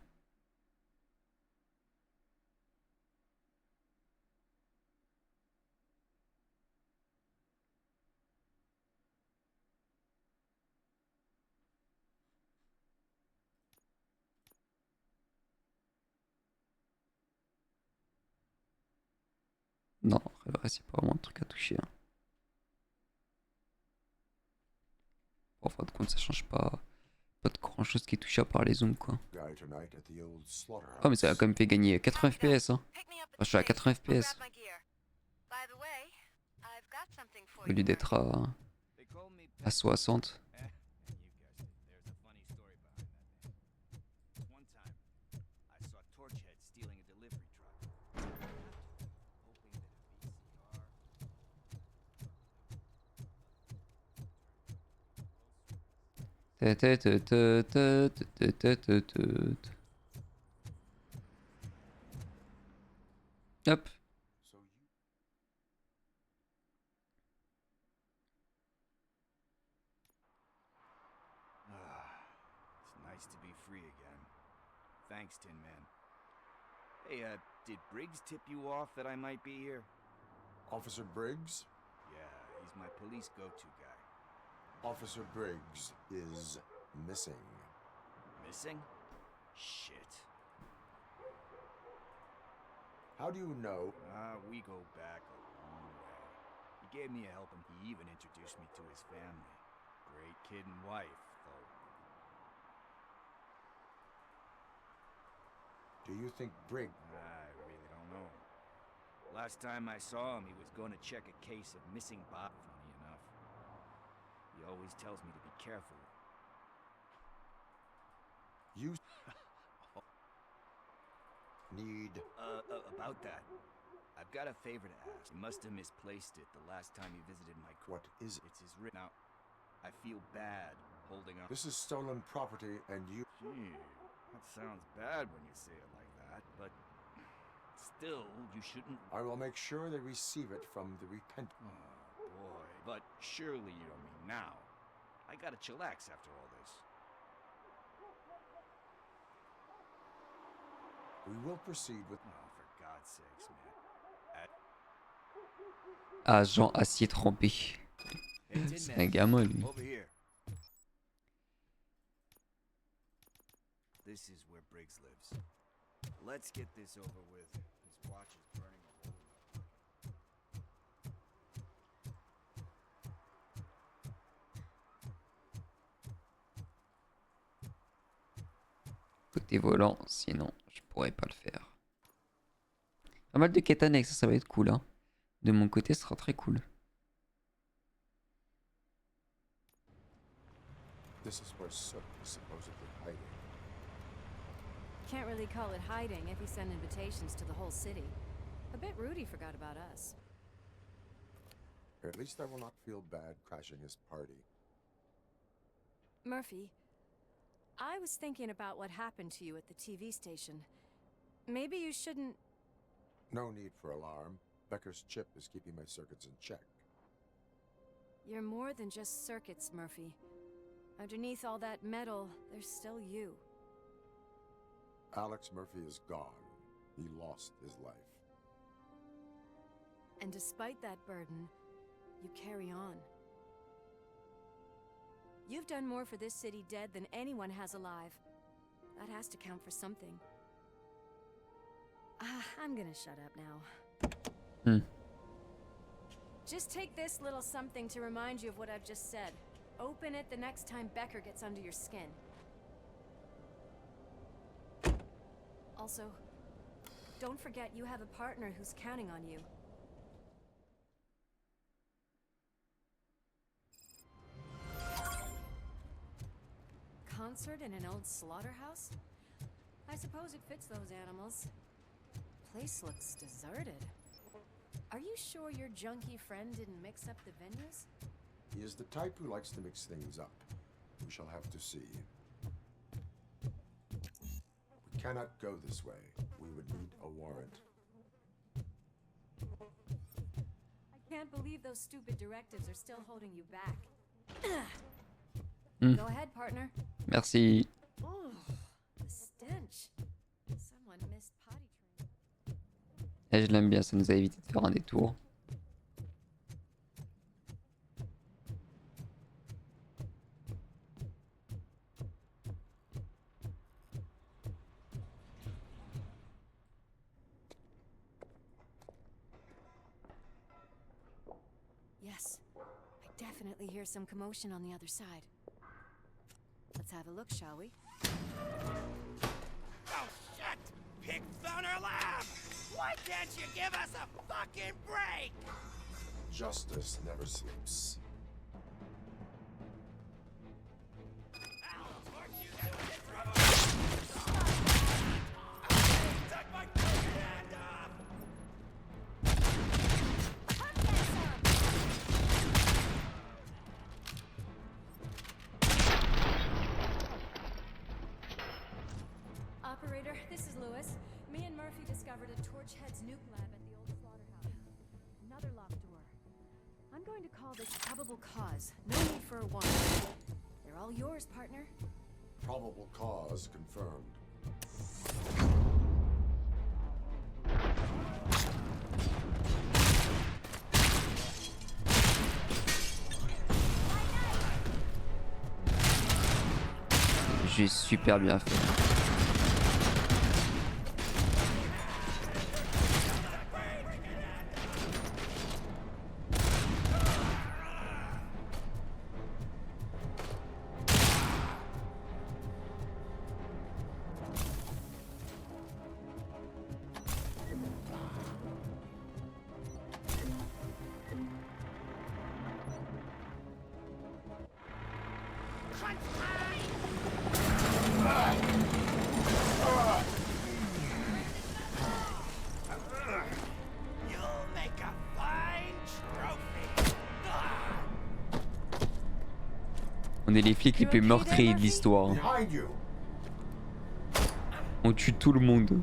Non, après le reste, il n'y a pas vraiment de truc à toucher. Hein. Bon, en fin de compte, ça change pas de grand chose qui est touché à part les zooms quoi. Oh mais ça a quand même fait gagner 80 fps hein. Enfin, je suis à 80 fps. Au lieu d'être à 60. Hop. It's nice to be free again. Thanks, Tin Man. Hey, did Briggs tip you off that I might be here? Officer Briggs? Yeah, he's my police go-to guy. Officer Briggs is missing. Missing? Shit. How do you know? We go back a long way. He gave me a helping. He even introduced me to his family. Great kid and wife, though. Do you think Briggs... I really don't know. Last time I saw him, he was going to check a case of missing Bob, funny enough. He always tells me to be careful. You... need... About that. I've got a favor to ask. He must have misplaced it the last time he visited my... What is it? It's his written out. I feel bad holding up... This is stolen property and you... Gee, that sounds bad when you say it like that, but... Still, you shouldn't... I will make sure they receive it from the repentant... Oh, boy. But surely you don't mean now. I gotta chillax after all this. We will proceed with... Oh, for God's sakes, man. Agent acier trempé. C'est un gamin lui. Over here. This is where Briggs lives. Let's get this over with. His watch is burning a hole in Côté volant, sinon je pourrais pas le faire. Pas mal de quêtes annexes, ça va être cool. Hein. De mon côté, ce sera très cool. This is where Soot is supposedly hiding. Can't really call it hiding if he sent invitations to the whole city. A bit rude he forgot about us. At least I will not feel bad crashing his party. Murphy, I was thinking about what happened to you at the TV station. Maybe you shouldn't... No need for alarm. Becker's chip is keeping my circuits in check. You're more than just circuits, Murphy. Underneath all that metal, there's still you. Alex Murphy is gone. He lost his life. And despite that burden, you carry on. You've done more for this city dead than anyone has alive. That has to count for something. I'm gonna shut up now. Just take this little something to remind you of what I've just said. Open it the next time Becker gets under your skin. Also, don't forget you have a partner who's counting on you. Concert in an old slaughterhouse? I suppose it fits those animals. Place looks deserted. Are you sure your junkie friend didn't mix up the venues? He is the type who likes to mix things up. We shall have to see. We cannot go this way. We would need a warrant. I can't believe those stupid directives are still holding you back. Go ahead, partner. Merci. Oh, the stench. Someone missed potty training. Et je l'aime bien, ça nous a évité de faire un détour. Yes, I definitely hear some commotion on the other side. Let's have a look, shall we? Oh, shit! Pig Thunder Lab! Why can't you give us a fucking break? Justice never sleeps. Operator, this is Lewis. Me and Murphy discovered a Torchhead's nuke lab at the old slaughterhouse. Another locked door. I'm going to call this probable cause. No need for a warrant. They're all yours, partner. Probable cause confirmed. J'ai super bien fait. On est les flics les plus meurtriers de l'histoire. On tue tout le monde.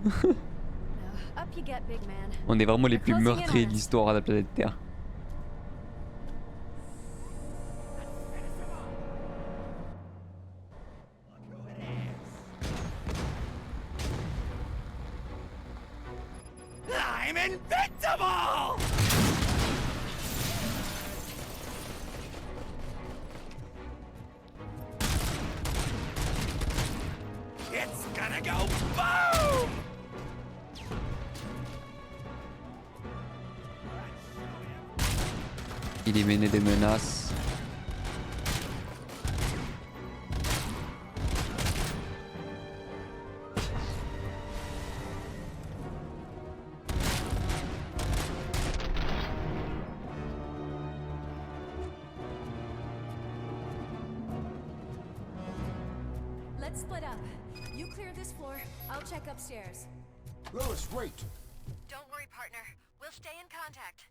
On est vraiment les plus meurtriers de l'histoire à la planète Terre. I'm invincible! go boom! Éliminer des menaces. Let's split up. You clear this floor, I'll check upstairs. Lewis, wait! Don't worry, partner. We'll stay in contact.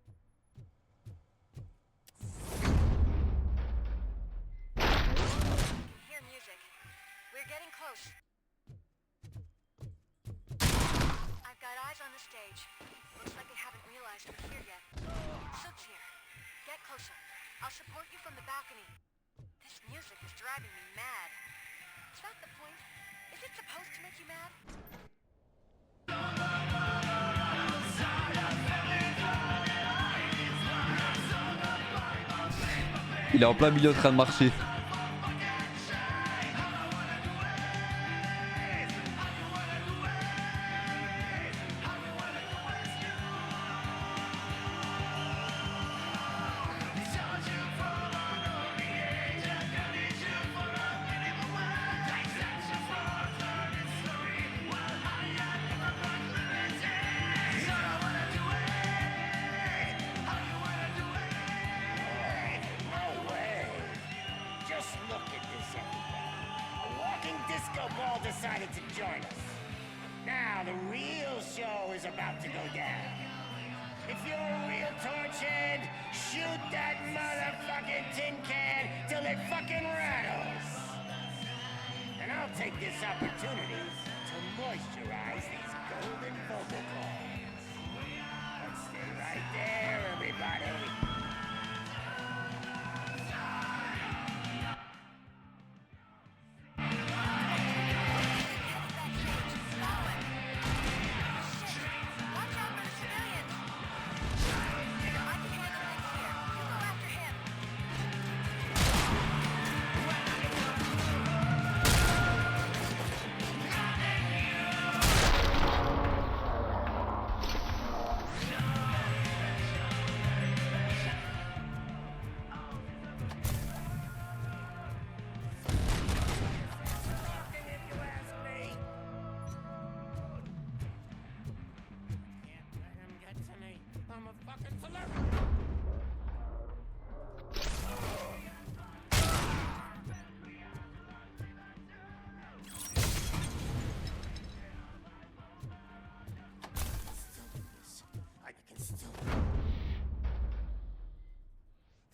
Hear music. We're getting close. I've got eyes on the stage. Looks like they haven't realized we're here yet. Sook's here. Get closer. I'll support you from the balcony. This music is driving me mad. Is that the point? Is it supposed to make you mad? Il est en plein milieu en train de marcher. No way! Just look at this, everybody. A walking disco ball decided to join us. Now the real show is about to go down. If you're a real torchhead, shoot that motherfucking tin can till it fucking rattles. And I'll take this opportunity to moisturize these golden vocal cords. But stay right there, everybody.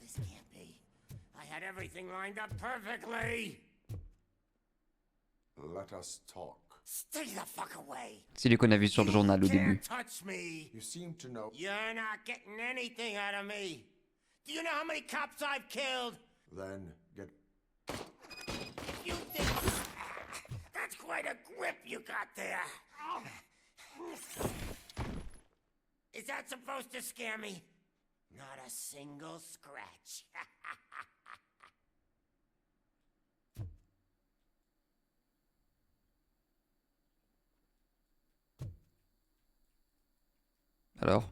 This can't be. I had everything lined up perfectly. Let us talk. Stay the fuck away. C'est lui qu'on a vu sur le journal au début. Touch me. You seem to know. You're not getting anything out of me. Do you know how many cops I've killed? Then get. You think that's quite a grip you got there? Is that supposed to scare me? Not a single scratch. Alors?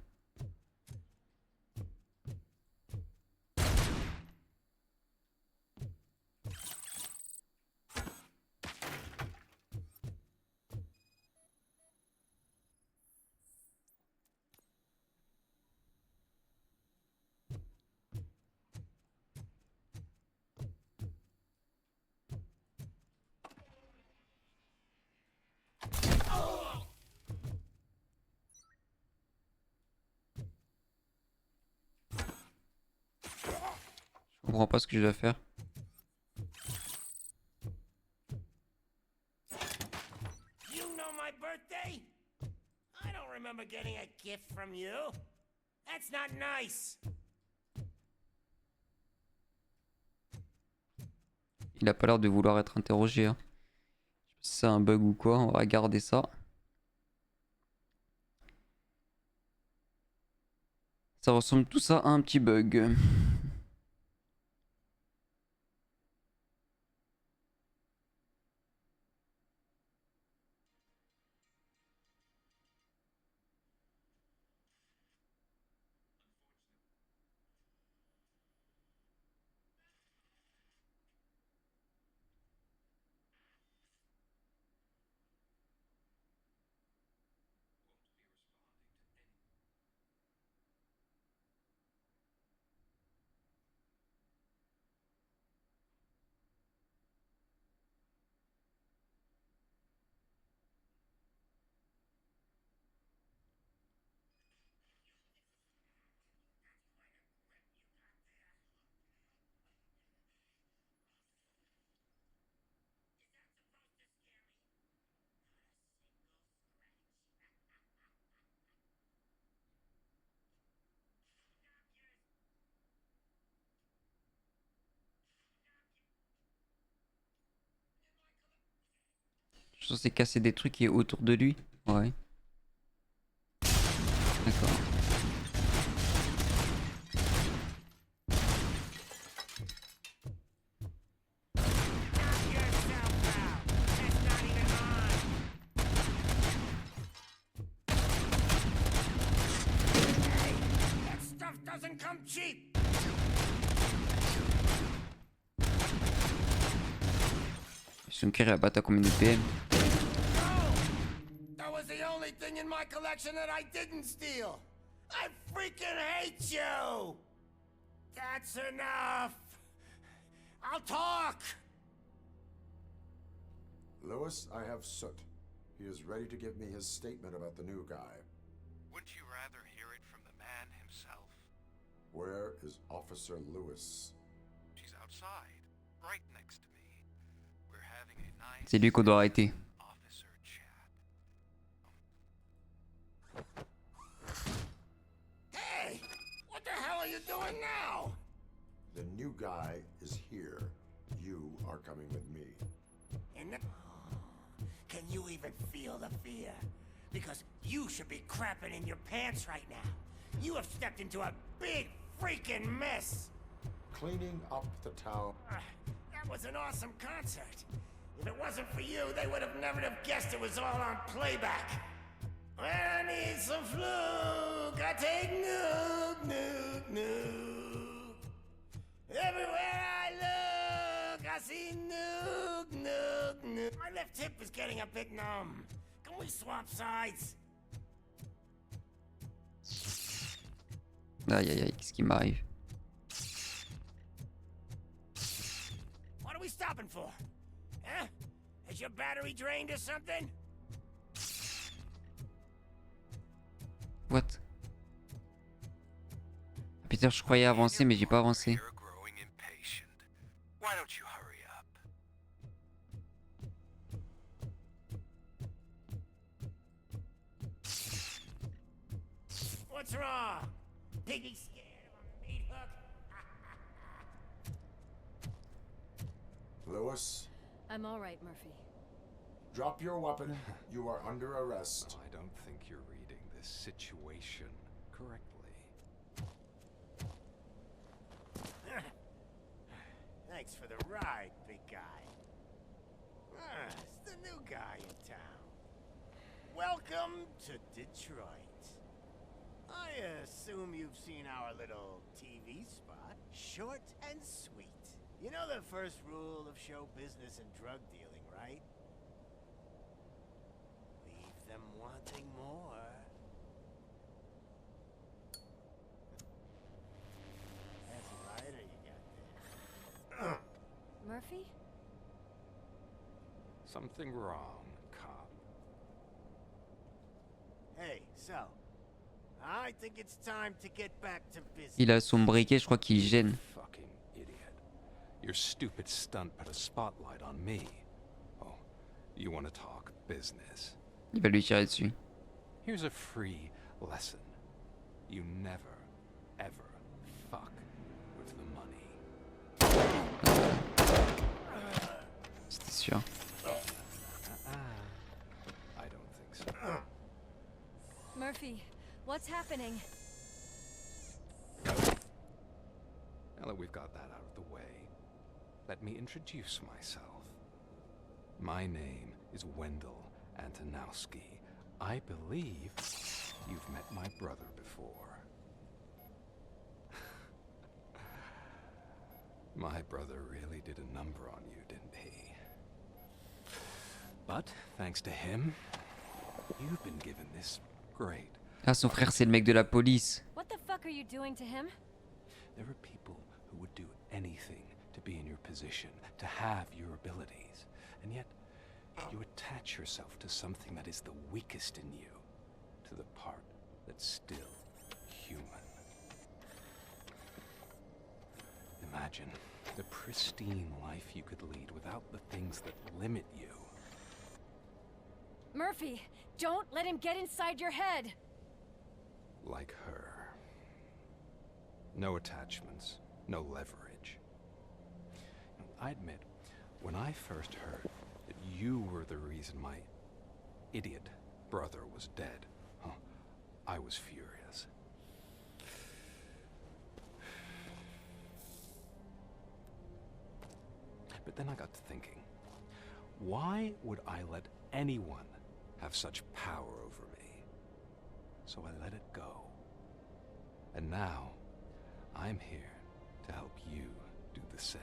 Je comprends pas ce que je dois faire. You know my birthday? I don't remember getting a gift from you. That's not nice. Il a pas l'air de vouloir être interrogé. Hein. Je sais pas si c'est un bug ou quoi, on va regarder ça. Ça ressemble tout ça à un petit bug. Je suis censé casser des trucs qui est autour de lui. Ouais. D'accord. That stuff doesn't come cheap. Son cœur est abattu à combien de PM? That was the only thing in my collection that I didn't steal. I freaking hate you. That's enough. I'll talk. Lewis, I have Soot. He is ready to give me his statement about the new guy. Wouldn't you rather hear it from the man himself? Where is Officer Lewis? She's outside, right next to me. We're having a nice C'est lui qu'on doit arrêter. officer chat. Hey, what the hell are you doing now? The new guy is here. You are coming with me. Can you even feel the fear? Because you should be crapping in your pants right now. You have stepped into a big freaking mess. Cleaning up the town. That was an awesome concert. If it wasn't for you, they would have never have guessed it was all on playback. When I need some fluke, I take nuke, nuke, nuke. Everywhere I look, I see nuke, nuke, nuke. My left hip is getting a bit numb. Can we swap sides? Aïe aïe aïe, qu'est-ce qui m'arrive? What are we stopping for? Huh? Is your battery drained or something? What? Peter, je croyais avancer, mais j'ai pas avancé. You're growing impatient. Why don't you hurry up? What's wrong? Piggy scared of a meat hook? Lewis, I'm all right, Murphy. drop your weapon. You are under arrest. I don't think you're reading this situation correctly. Thanks for the ride, big guy. It's the new guy in town. Welcome to Detroit. I assume you've seen our little TV spot. Short and sweet. You know the first rule of show business and drug dealing, right? Leave them wanting more. That's a lighter you got there. Murphy? Something wrong, cop. Hey, so, I think it's time to get back to business. Il a son briquet, je crois qu'il gêne. Fucking idiot. Your stupid stunt put a spotlight on me. Oh, you want to talk business? Il va lui tirer dessus. Here's a free lesson. You never, ever fuck with the money. C'était sûr. I don't think so. Murphy, what's happening? Now that we've got that out of the way, let me introduce myself. My name is Wendell Antonowski. I believe you've met my brother before. My brother really did a number on you, didn't he? But, thanks to him, you've been given this great. Ah, son frère, c'est le mec de la police. What the fuck are you doing to him? There are people who would do anything to be in your position, to have your abilities, and yet you attach yourself to something that is the weakest in you, to the part that's still human. Imagine the pristine life you could lead without the things that limit you. Murphy, don't let him get inside your head. Like her. No attachments, no leverage. I admit, when I first heard that you were the reason my idiot brother was dead. Huh. I was furious. But then I got to thinking, why would I let anyone have such power over me? So I let it go. And now, I'm here to help you do the same.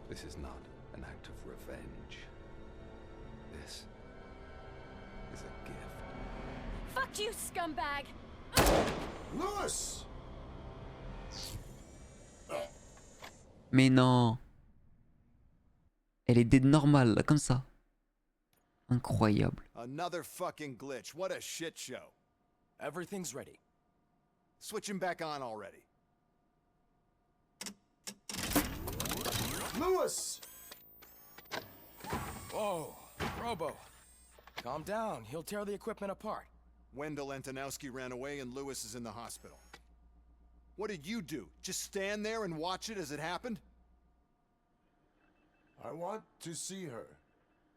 This is not an act of revenge. This is a gift. Fuck you, scumbag! Lewis! Mais non. Elle est dead normale, là, comme ça. Incroyable. Another fucking glitch. What a shit show. Everything's ready. Switch him back on already. Lewis! Whoa, Robo. Calm down. He'll tear the equipment apart. Wendell Antonowski ran away and Lewis is in the hospital. What did you do? Just stand there and watch it as it happened? I want to see her.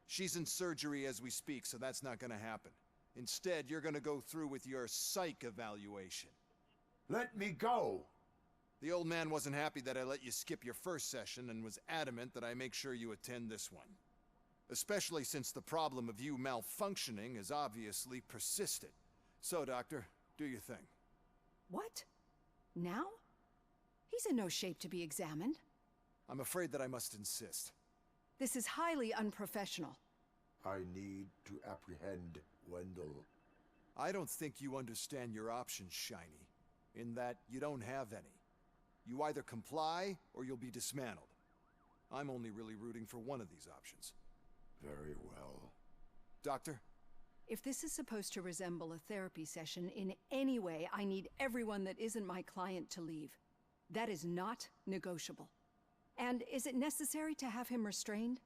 She's in surgery as we speak, so that's not gonna happen. Instead, you're gonna go through with your psych evaluation. Let me go! The old man wasn't happy that I let you skip your first session and was adamant that I make sure you attend this one. Especially since the problem of you malfunctioning has obviously persisted. So, Doctor, do your thing. What? Now? He's in no shape to be examined. I'm afraid that I must insist. This is highly unprofessional. I need to apprehend Wendell. I don't think you understand your options, Shiny. In that you don't have any. You either comply or you'll be dismantled. I'm only really rooting for one of these options. Very well. Doctor? If this is supposed to resemble a therapy session in any way, I need everyone that isn't my client to leave. That is not negotiable. And is it necessary to have him restrained?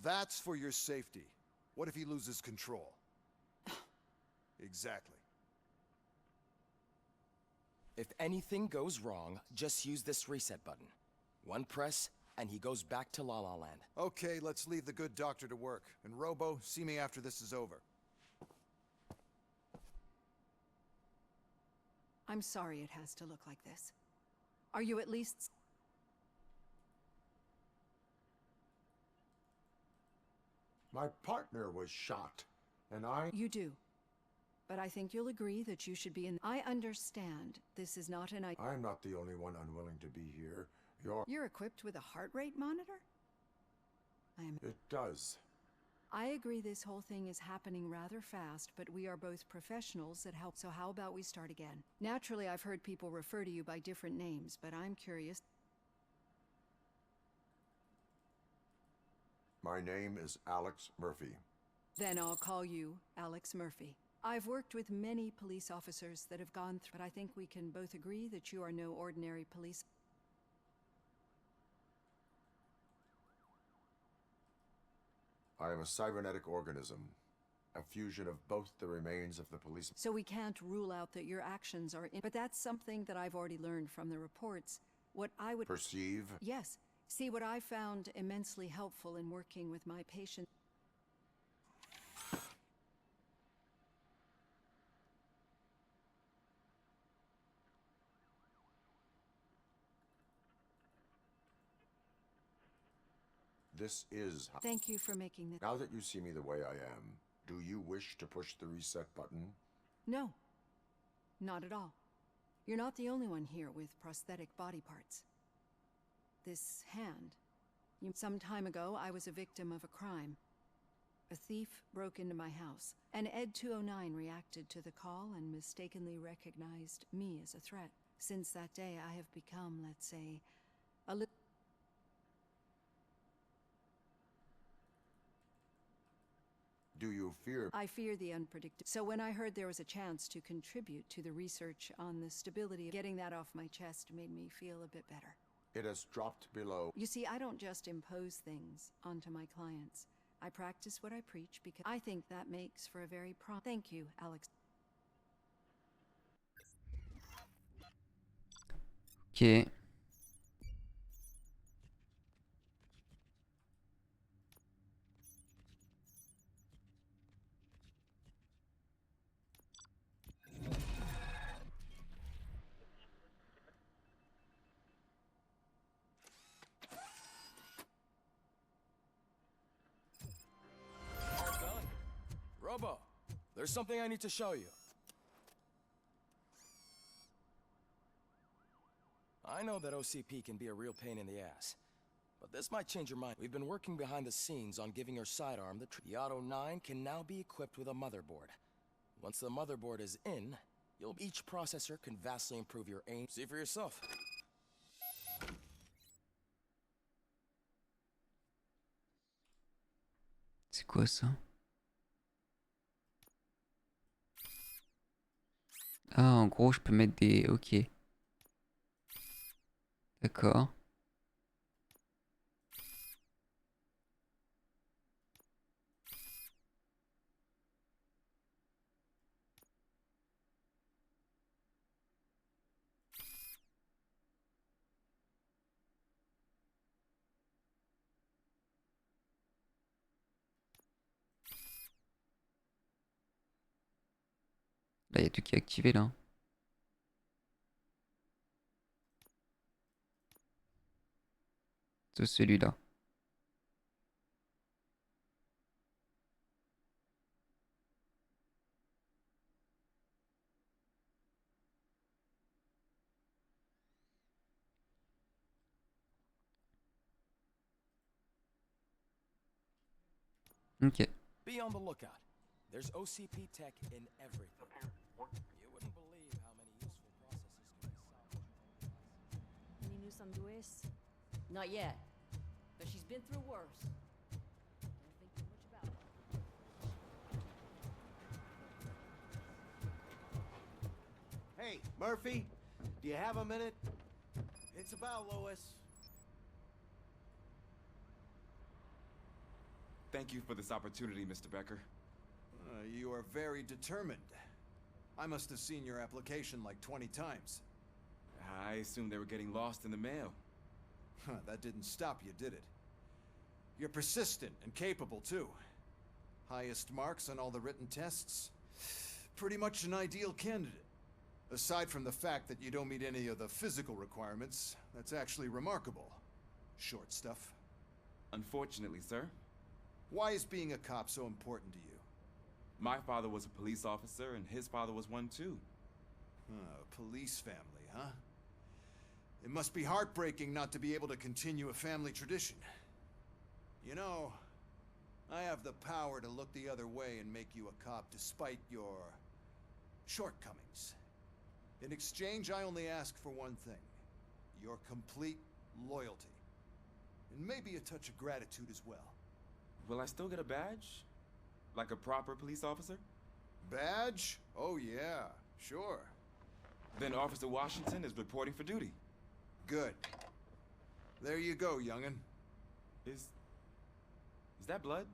That's for your safety. What if he loses control? Exactly. If anything goes wrong, just use this reset button. One press, and he goes back to La La Land. Okay, let's leave the good doctor to work. And Robo, see me after this is over. I'm sorry it has to look like this. Are you at least... My partner was shot, and I... You do. But I think you'll agree that you should be in... I understand this is not an... I'm not the only one unwilling to be here. You're equipped with a heart rate monitor? It does. I agree this whole thing is happening rather fast, but we are both professionals that help, so how about we start again? Naturally, I've heard people refer to you by different names, but I'm curious. My name is Alex Murphy. Then I'll call you Alex Murphy. I've worked with many police officers that have gone through, but I think we can both agree that you are no ordinary police. I am a cybernetic organism, a fusion of both the remains of the police... So we can't rule out that your actions are but that's something that I've already learned from the reports. What I would... Perceive? Yes. See, what I found immensely helpful in working with my patients... This is... Thank you for making this... Now that you see me the way I am, do you wish to push the reset button? No. Not at all. You're not the only one here with prosthetic body parts. This hand... Some time ago, I was a victim of a crime. A thief broke into my house, and Ed 209 reacted to the call and mistakenly recognized me as a threat. Since that day, I have become, let's say, a little... Do you fear... I fear the unpredictable. So when I heard there was a chance to contribute to the research on the stability, getting that off my chest made me feel a bit better. It has dropped below... You see, I don't just impose things onto my clients. I practice what I preach because I think that makes for a very Thank you, Alex. Ok. There's something I need to show you. I know that OCP can be a real pain in the ass, but this might change your mind. We've been working behind the scenes on giving your sidearm the Auto 9 can now be equipped with a motherboard. Once the motherboard is in, each processor can vastly improve your aim. See for yourself. C'est quoi ça? Ah, en gros, je peux mettre des... Ok. D'accord. Là, il y a tout qui est activé là. C'est celui-là. Ok. Be on the lookout. There's OCP tech in everything. You wouldn't believe how many useful processes can be solved. Any news on Luis? Not yet, but she's been through worse. Don't think too much about it. Hey, Murphy, do you have a minute? It's about Lois. Thank you for this opportunity, Mr. Becker. You are very determined. I must have seen your application like 20 times. I assumed they were getting lost in the mail. That didn't stop you, did it? You're persistent and capable, too. Highest marks on all the written tests. Pretty much an ideal candidate. Aside from the fact that you don't meet any of the physical requirements, that's actually remarkable. Short stuff. Unfortunately, sir. Why is being a cop so important to you? My father was a police officer, and his father was one too. Police family, huh? It must be heartbreaking not to be able to continue a family tradition. You know, I have the power to look the other way and make you a cop despite your shortcomings. In exchange, I only ask for one thing. Your complete loyalty. And maybe a touch of gratitude as well. Will I still get a badge? Like a proper police officer? Badge? Oh yeah, sure. Then Officer Washington is reporting for duty. Good. There you go, young'un. Is that blood?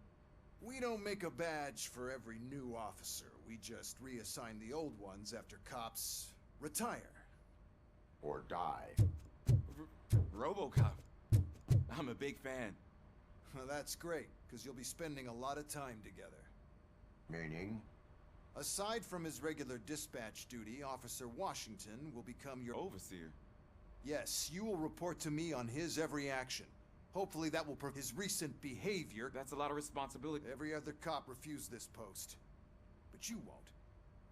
We don't make a badge for every new officer. We just reassign the old ones after cops retire. Or die. Robocop. I'm a big fan. Well, that's great, because you'll be spending a lot of time together. Meaning? Aside from his regular dispatch duty, Officer Washington will become your overseer. Yes, you will report to me on his every action. Hopefully that will prevent his recent behavior. That's a lot of responsibility. Every other cop refused this post. But you won't.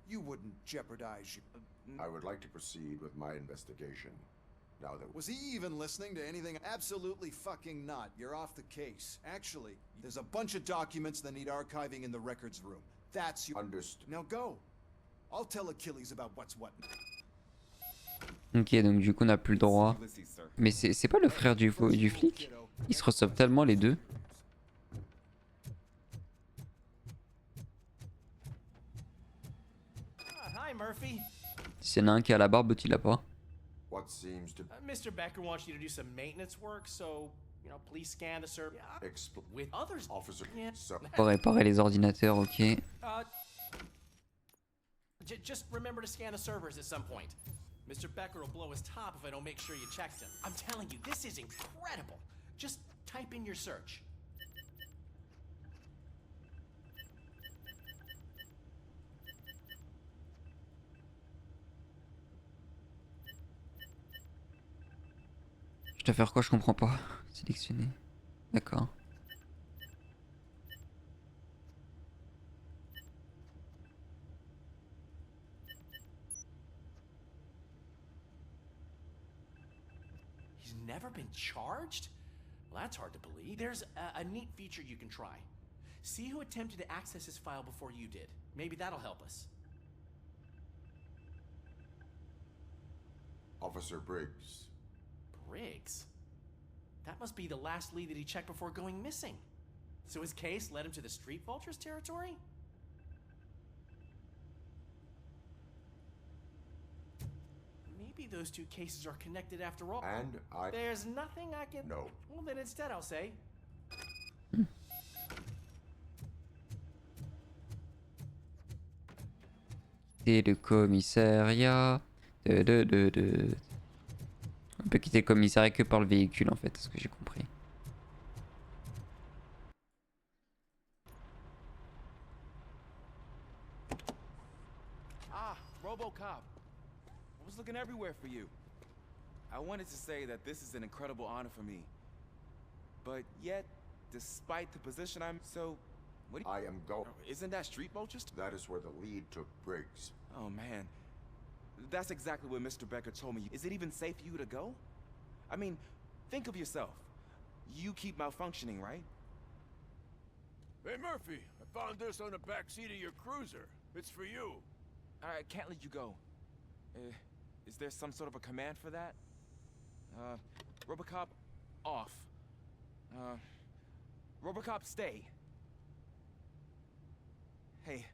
You wouldn't jeopardize your... I would like to proceed with my investigation. Now that... Was he even listening to anything? Absolutely fucking not. You're off the case. Actually, there's a bunch of documents that need archiving in the records room. That's your... Understood. Now go. I'll tell Achilles about what's what. Ok, donc du coup on n'a plus le droit. Mais c'est pas le frère du flic? Ils se ressemblent tellement les deux. Hi, Murphy. S'il y en a un qui a la barbe, l'autre il l'a pas. What seems to... Mr. Becker wants you to do some maintenance work, so, you know, please scan the server. With others. Officer. Yeah. Pour réparer les ordinateurs, ok. Just remember to scan the servers at some point. Mr. Becker will blow his top if I don't make sure you checked him. I'm telling you, this is incredible. Just type in your search. Je dois faire quoi? Je comprends pas. Sélectionner. D'accord. never been charged? Well, that's hard to believe. There's a neat feature you can try. See who attempted to access his file before you did. Maybe that'll help us. Officer Briggs. Briggs? That must be the last lead that he checked before going missing. So his case led him to the Street Vultures territory? Maybe those two cases are connected after all. And I... There's nothing I can... No. Well, then instead I'll say... Quitter le commissariat. On peut quitter le commissariat que par le véhicule en fait, c'est ce que j'ai compris. Ah, Robocop. I was looking everywhere for you. I wanted to say that this is an incredible honor for me. But yet, despite the position I'm so... What do you... I am going. Isn't that Street Vultures? That is where the lead took Briggs. Oh, man. That's exactly what Mr. Becker told me. Is it even safe for you to go? I mean, think of yourself. You keep malfunctioning, right? Hey, Murphy, I found this on the back seat of your cruiser. It's for you. I can't let you go. Is there some sort of a command for that? Robocop, off. Robocop, stay. Hey,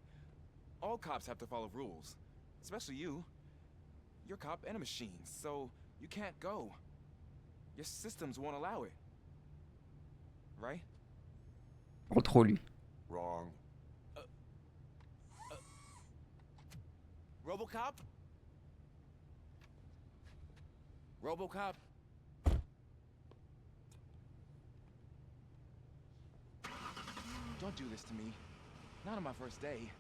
all cops have to follow rules. Especially you. You're a cop and a machine, so you can't go. Your systems won't allow it. Right? Parle trop lui. Wrong. Robocop? Robocop? Don't do this to me. Not on my first day.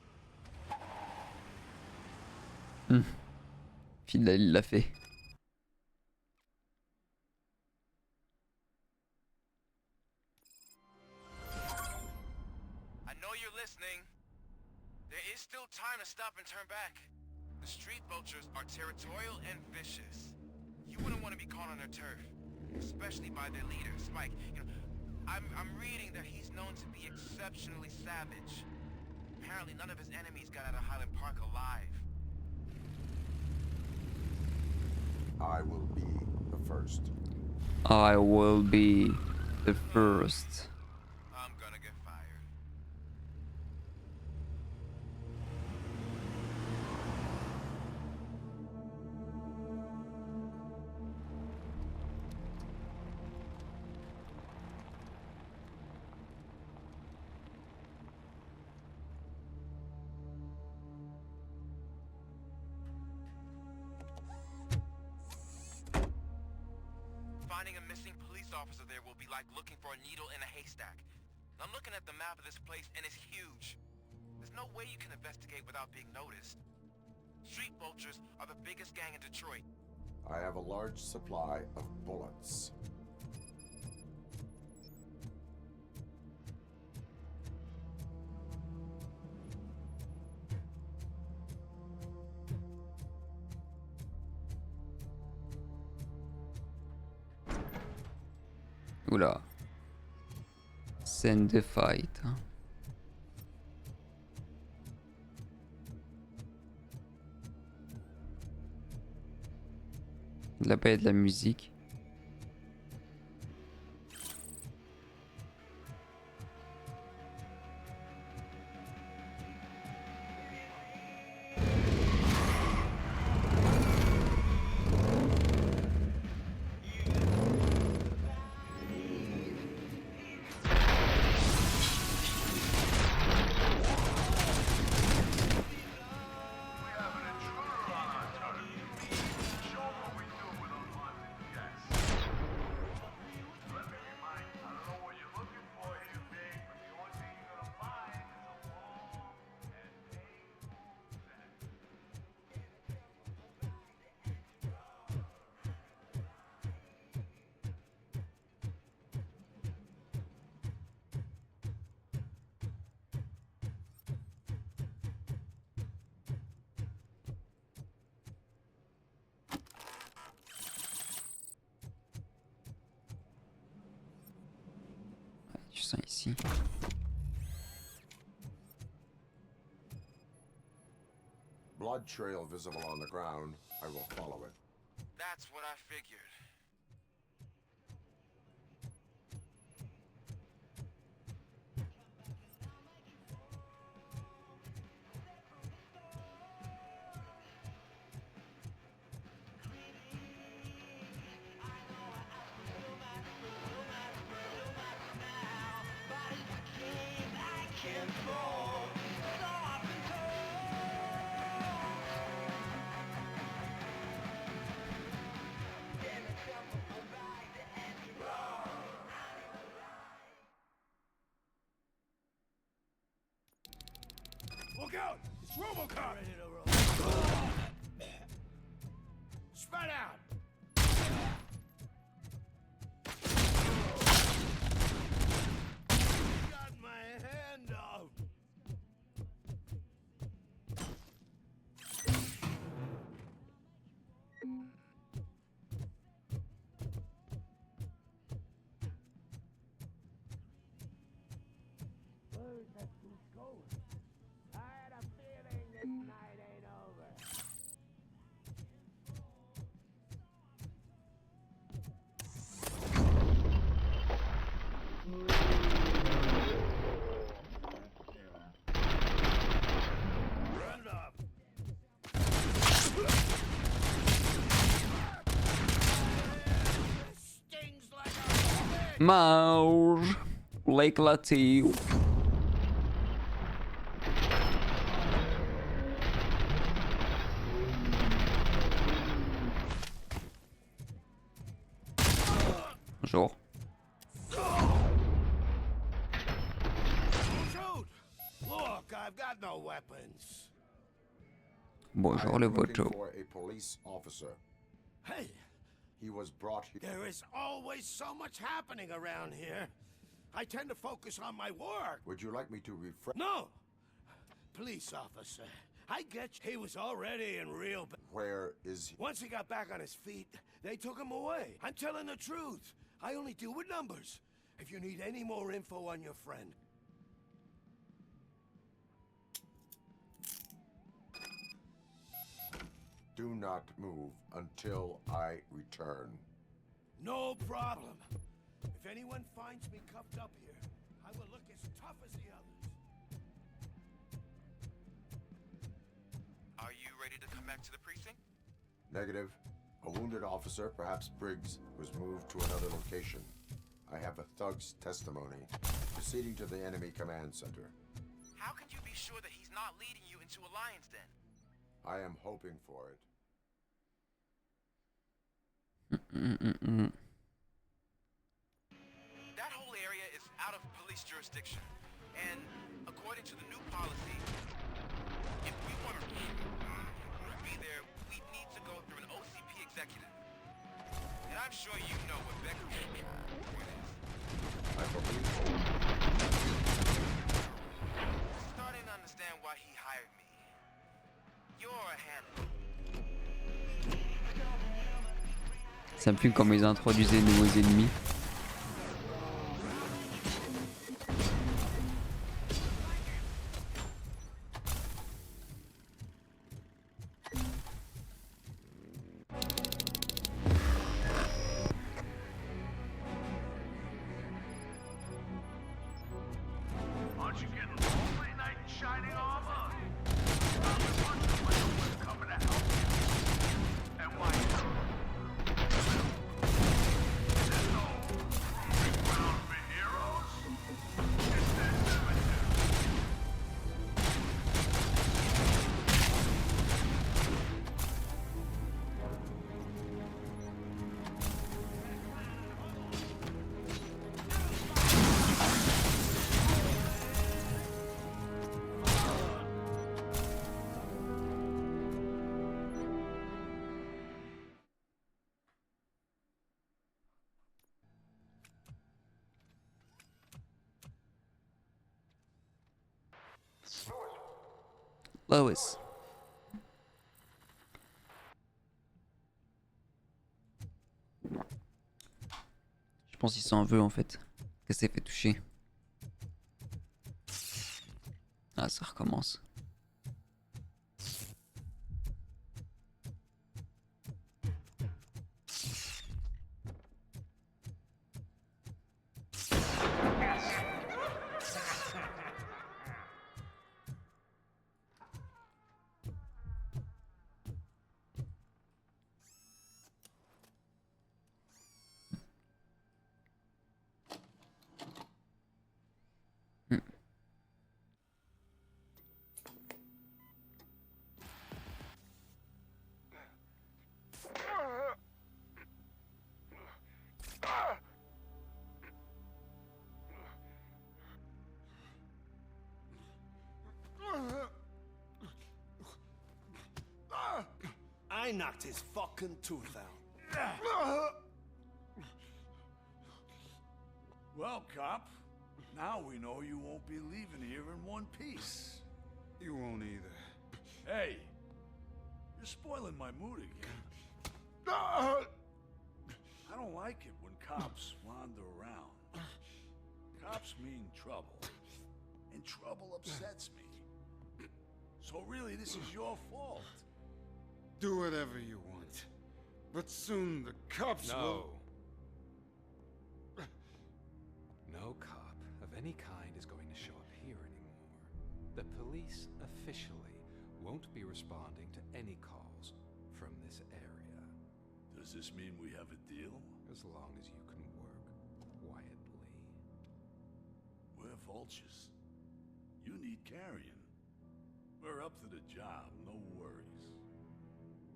Final, il l'a fait. I know you're listening. There is still time to stop and turn back. The Street Vultures are territorial and vicious. You wouldn't want to be caught on their turf, especially by their leader, Spike. You know, I'm reading that he's known to be exceptionally savage. Apparently none of his enemies got out of Highland Park alive. I will be the first. I will be the first. I'm gonna get fired. Finding a missing police officer there will be like looking for a needle in a haystack. I'm looking at the map of this place and it's huge. There's no way you can investigate without being noticed. Street Vultures are the biggest gang in Detroit. I have a large supply of bullets. Oula. Scène de fight. Hein. Là-bas, il y a de la musique. Du sang ici. Blood trail visible on the ground. I will follow it. That's what I figured. Look out! It's Robocop! Ready to roll. Spread out! Got my hand up! Where's that goose going? I had a feeling this night ain't over. Run up. Stings like a Mauge. Lake Latif. Bonjour. shoot! Look, I've got no weapons. Bonjour le voto. For a police officer. Hey, He was brought here. there is always so much happening around here. I tend to focus on my work. Would you like me to refresh? No! Police officer. I get you. He was already in real Where is he? Once he got back on his feet, they took him away. I'm telling the truth. I only deal with numbers. If you need any more info on your friend. Do not move until I return. No problem. If anyone finds me cuffed up here, I will look as tough as the others. Are you ready to come back to the precinct? Negative. A wounded officer, perhaps Briggs, was moved to another location. I have a thug's testimony. Proceeding to the enemy command center. How can you be sure that he's not leading you into a lion's den? I am hoping for it. That whole area is out of police jurisdiction. And according to the new policy, if we want to be there, we need to go through an OCP executive. And I'm sure you know what Becker is. I believe. Starting to understand why he hired me. You're a handler. Ça me fume comme ils introduisaient de nouveaux ennemis. Aren't you getting lonely, knight in shining armor? I'm the one who's coming to help you. And why? There's no proving ground for heroes. It's their cemetery. Lois. Je pense qu'il s'en veut en fait. Qu'elle s'est fait toucher. Ah, ça recommence. I knocked his fucking tooth out. Well, cop, now we know you won't be leaving here in one piece. You won't either. Hey, you're spoiling my mood again. I don't like it when cops wander around. Cops mean trouble, and trouble upsets me. So really, this is your fault. Do whatever you want. But soon the cops will... No cop of any kind is going to show up here anymore. The police officially won't be responding to any calls from this area. Does this mean we have a deal? As long as you can work quietly. We're vultures. You need carrion. We're up to the job, no worries.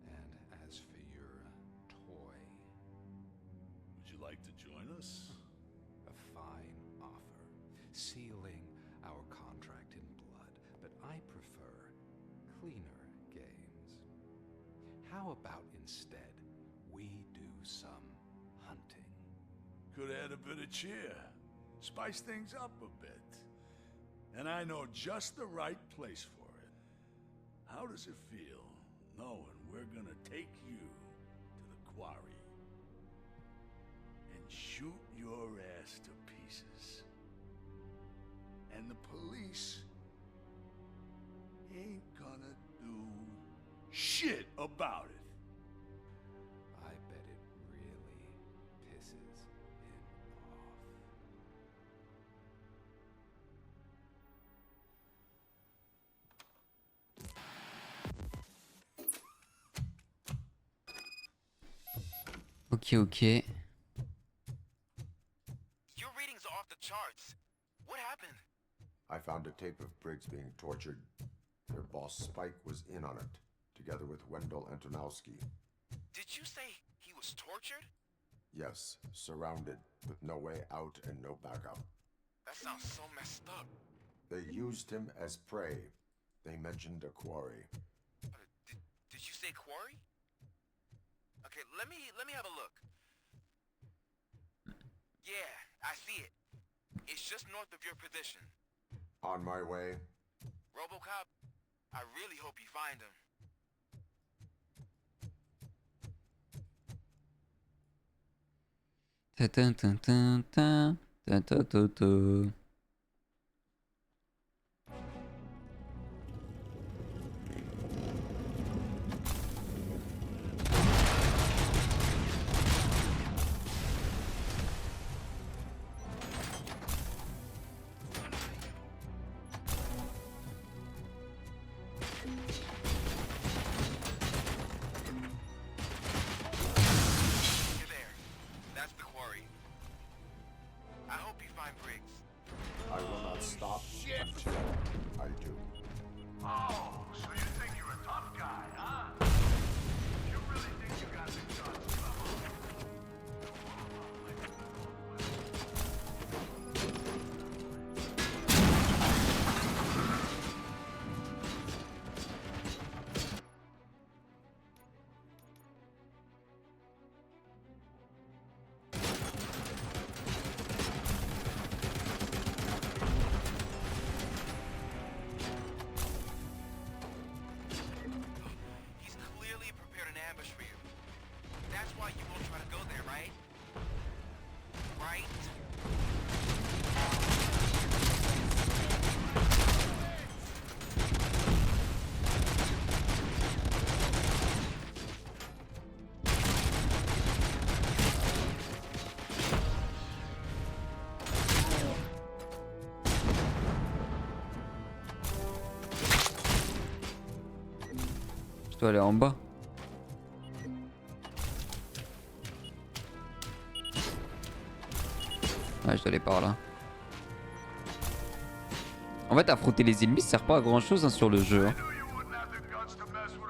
And as for your toy... Would you like to join us? A fine offer, sealing our contract in blood, but I prefer cleaner games. How about instead we do some hunting? Could add a bit of cheer. Spice things up a bit. And I know just the right place for it. How does it feel knowing we're gonna take you to the quarry and shoot your ass to pieces? And the police ain't gonna do shit about it. I bet it really pisses him off. Ok, ok. Your readings are off the charts. What happened? I found a tape of Briggs being tortured. Their boss Spike was in on it, together with Wendell Antonowski. Did you say he was tortured? Yes, surrounded, with no way out and no backup. That sounds so messed up. They used him as prey. They mentioned a quarry. Did you say quarry? Okay, let me have a look. Yeah, I see it. It's just north of your position. On my way. Robocop, I really hope you find him. Ta ta ta ta ta ta ta ta ta. You're there. That's the quarry. I hope you find Briggs. I will not stop until I do. Oh, so you think you're a tough guy, huh? You really think you got the guts, Je dois aller en bas. Ouais, je dois aller par là. En fait, affronter les ennemis, ça sert pas à grand chose hein, sur le jeu. Hein.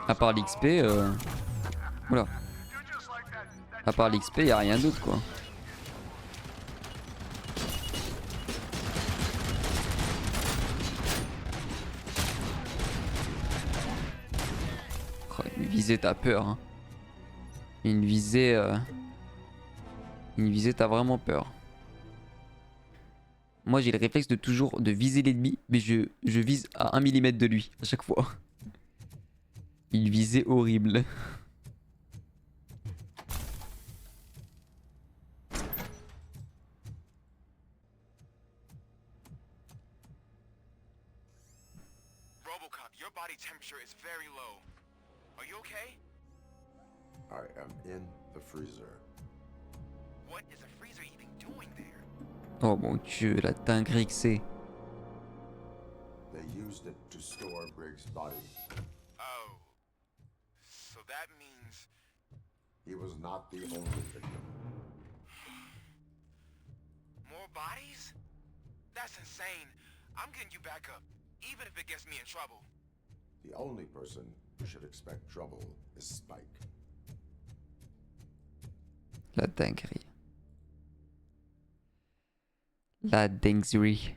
À part l'XP, Oula. À part l'XP, y a rien d'autre quoi. Oh, une visée, t'as peur. Hein. Une visée, t'as vraiment peur. Moi, j'ai le réflexe de toujours de viser l'ennemi, mais je vise à 1 mm de lui à chaque fois. Une visée horrible. Robocop, your body temperature is very low. Are you okay? I am in the freezer. What is a freezer even doing there? Oh mon dieu, la dinguerie que c'est. They used it to store Briggs' body. Oh. So that means... He was not the only victim. More bodies? That's insane. I'm getting you back up, even if it gets me in trouble. The only person who should expect trouble is Spike. La dinguerie. La dinguerie.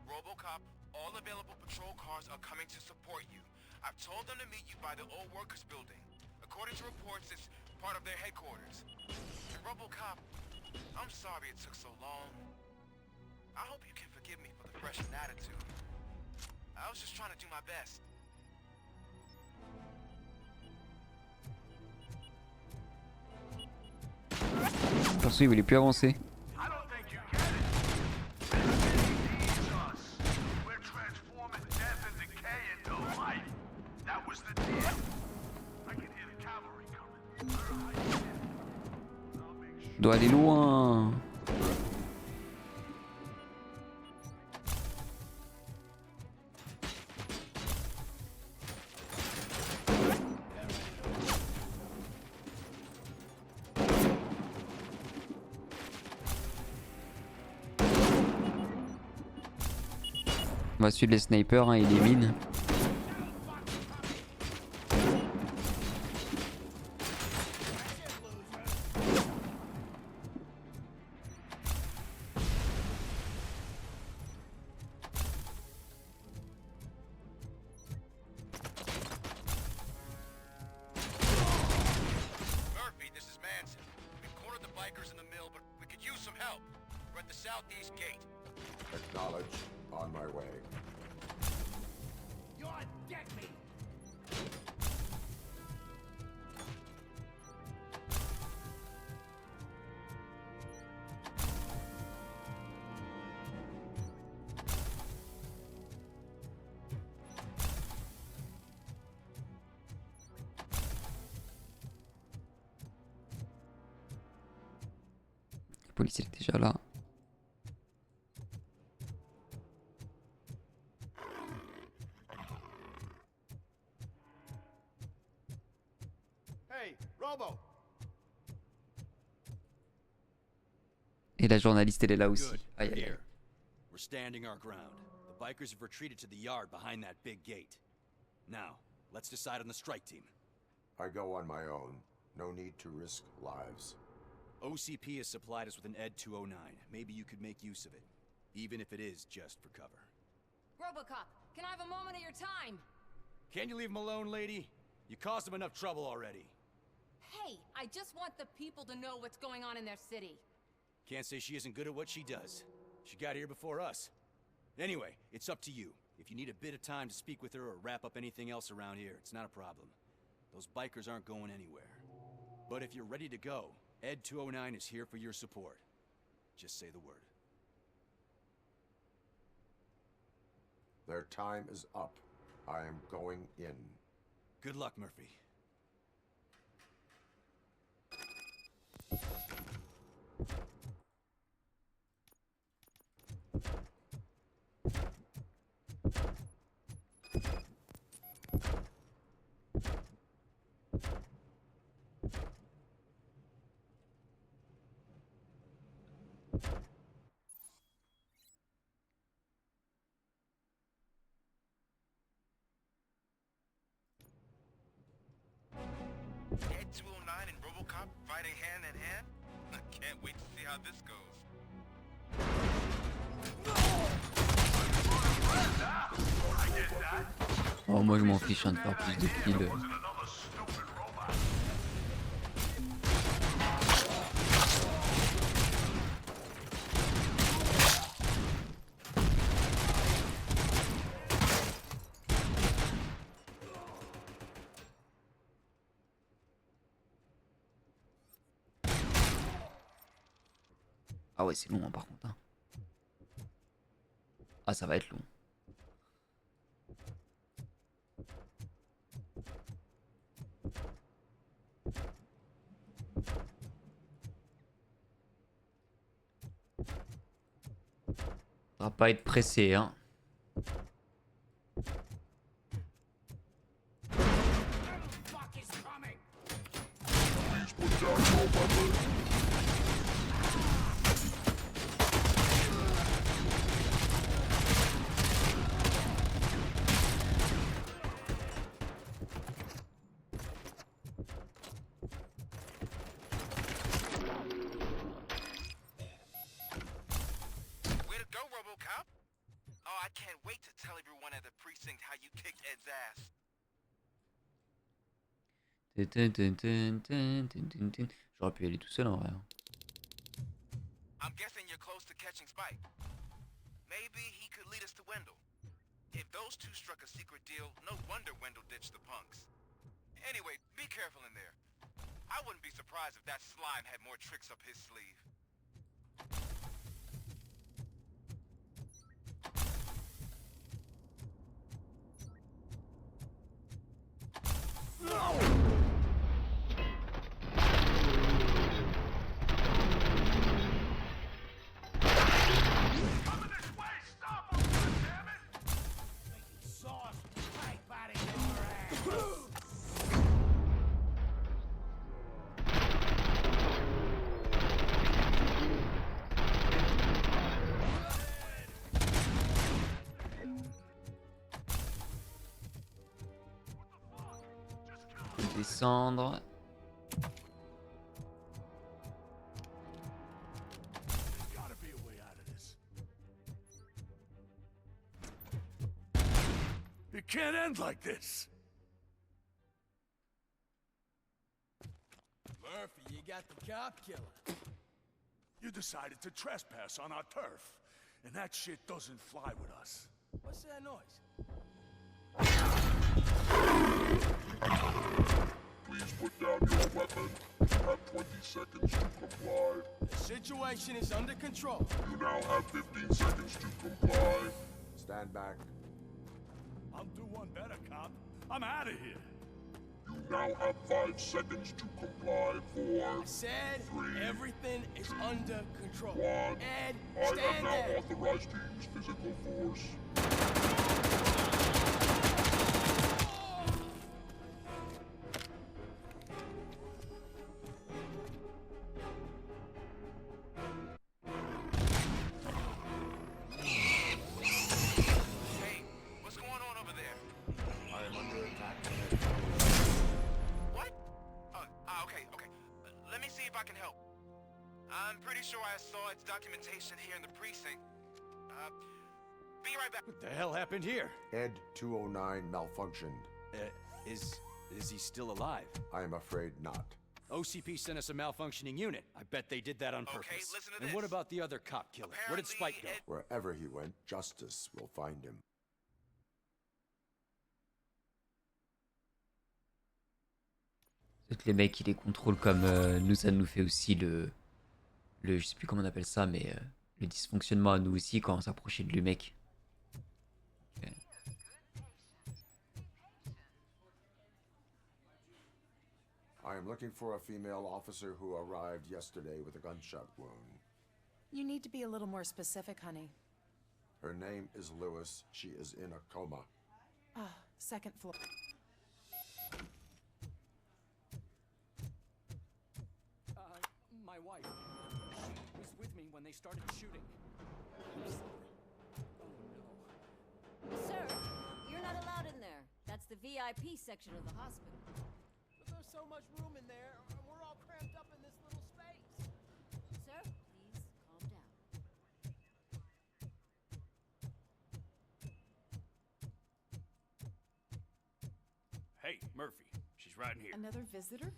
Robocop, all available patrol cars are coming to support you. I've told them to meet you by the old workers building. According to reports, it's part of their headquarters. And Robocop, I'm sorry it took so long. I hope you can forgive me for the fresh attitude. I was just trying to do my best. Perso, il voulait plus avancer. Il doit aller loin. On va suivre les snipers hein, et les mines. Murphy, this is Manson. We cornered the bikers in the mill, but we could use some help. We're at the southeast gate. Acknowledge. On my way. You're dead meat! Le policier est déjà là. Hey, Robo! Et la journaliste elle est là aussi. Good. Aïe We're aïe aïe. here. We're standing our ground. The bikers have retreated to the yard behind that big gate. Now, let's decide on the strike team. I go on my own. No need to risk lives. OCP has supplied us with an ED 209. Maybe you could make use of it, even if it is just for cover. Robocop, can I have a moment of your time? Can you leave him alone, lady? You caused him enough trouble already. Hey, I just want the people to know what's going on in their city. Can't say she isn't good at what she does. She got here before us. Anyway, it's up to you. If you need a bit of time to speak with her or wrap up anything else around here, it's not a problem. Those bikers aren't going anywhere. But if you're ready to go, ED 209 is here for your support. Just say the word. Their time is up. I am going in. Good luck, Murphy. Ed 209 and Robocop fighting hand in hand? I can't wait to see how this goes. Oh, moi je m'en fiche hein, de faire plus de kills. Ah ouais, c'est long hein, par contre. Hein. Ah, ça va être long. Ça va pas être pressé, hein. Way to go, Robocop! Oh, I can't wait to tell everyone at the precinct how you kicked Ed's ass. J'aurais pu y aller tout seul en vrai. Hein. I'm guessing you're close to catching Spike. Maybe he could lead us to Wendell. If those two struck a secret deal, no wonder Wendell ditched the punks. Anyway, be careful in there. I wouldn't be surprised if that slime had more tricks up his sleeve. Descendre. It can't end like this. Murphy, you got the cop killer. You decided to trespass on our turf, and that shit doesn't fly with us. What's that noise? Please put down your weapon. You have 20 seconds to comply. The situation is under control. You now have 15 seconds to comply. Stand back. I'll do one better, cop. I'm out of here. You now have 5 seconds to comply. 4, I said 3, everything is under control. 1. Ed, I am stand now there. authorized to use physical force. Hey, what's going on over there? I am under attack. What? Okay. Let me see if I can help. I'm pretty sure I saw its documentation here in the precinct. Be right back. What the hell happened here? Ed 209 malfunctioned. Is he still alive? I am afraid not. OCP sent us a malfunctioning unit. I bet they did that on purpose. listen to and this. what about the other cop killer? Where did Spike go? Wherever he went, justice will find him. Peut-être les mecs, ils les contrôlent comme nous, ça nous fait aussi le je sais plus comment on appelle ça, mais le dysfonctionnement à nous aussi quand on s'approchait de lui, mec. Okay. I am looking for a female officer who arrived yesterday with a gunshot wound. You need to be a little more specific, honey. Her name is Lewis. She is in a coma. Ah, second floor. My wife. She's with me when they started shooting. Sir, you're not allowed in there. That's the VIP section of the hospital. But there's so much room in there, and we're all cramped up in this little space. Sir, please calm down. Hey, Murphy. She's right in here. Another visitor?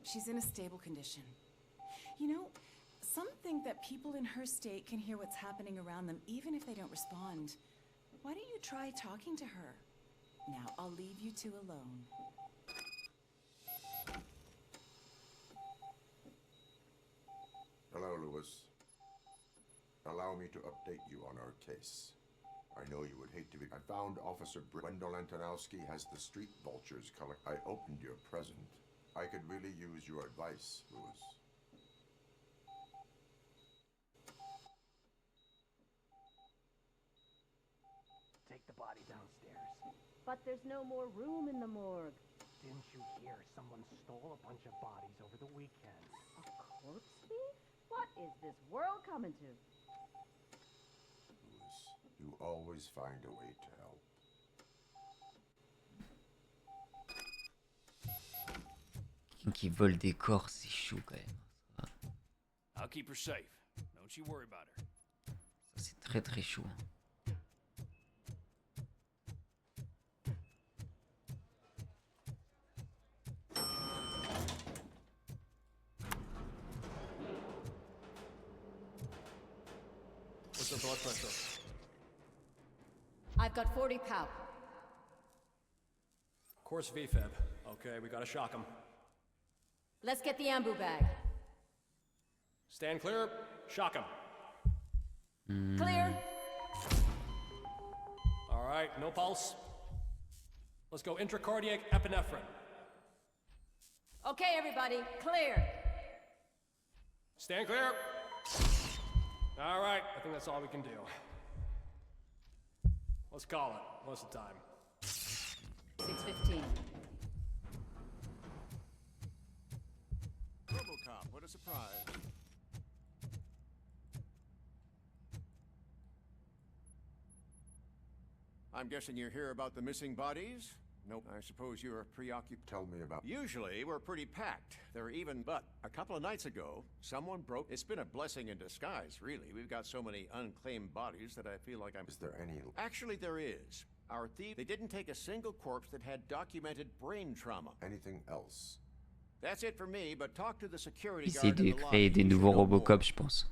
She's in a stable condition. You know, some think that people in her state can hear what's happening around them even if they don't respond. Why don't you try talking to her? Now, I'll leave you two alone. Hello, Lewis. Allow me to update you on our case. I know you would hate to be... I found Officer Wendell Antonowski has the street vultures collect... I opened your present. I could really use your advice, Lewis. Take the body downstairs. But there's no more room in the morgue. Didn't you hear someone stole a bunch of bodies over the weekend? A corpse thief? What is this world coming to? Lewis, you always find a way to help. Quelqu'un qui vole des corps, c'est chaud quand même. I'll keep her safe. Don't you worry about her. Ça, c'est très très chaud. What's her blood pressure? I've got 40 pow. Course VFib. Okay, we gotta shock him. Let's get the ambu bag. Stand clear. Shock him. Clear. All right, no pulse. Let's go intracardiac epinephrine. Okay, everybody, clear. Stand clear. All right, I think that's all we can do. Let's call it. What's the time? 6:15. Robocop, what a surprise. I'm guessing you're here about the missing bodies? Nope, I suppose you're preoccupied. Tell me about... Usually, we're pretty packed. They're even, but a couple of nights ago, someone broke... It's been a blessing in disguise, really. We've got so many unclaimed bodies that I feel like I'm... Is there any... Actually, there is. Our thief, they didn't take a single corpse that had documented brain trauma. Anything else? That's it for me, but talk to the security Essayer guard in de the créer lobby. des You should nouveaux know Robocop, more. je pense.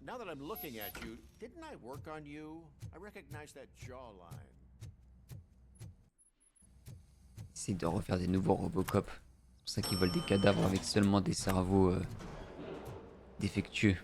Now that I'm looking at you, didn't I work on you? I recognize that jawline. Essayer de refaire des nouveaux Robocop. C'est pour ça qu'ils volent des cadavres avec seulement des cerveaux défectueux.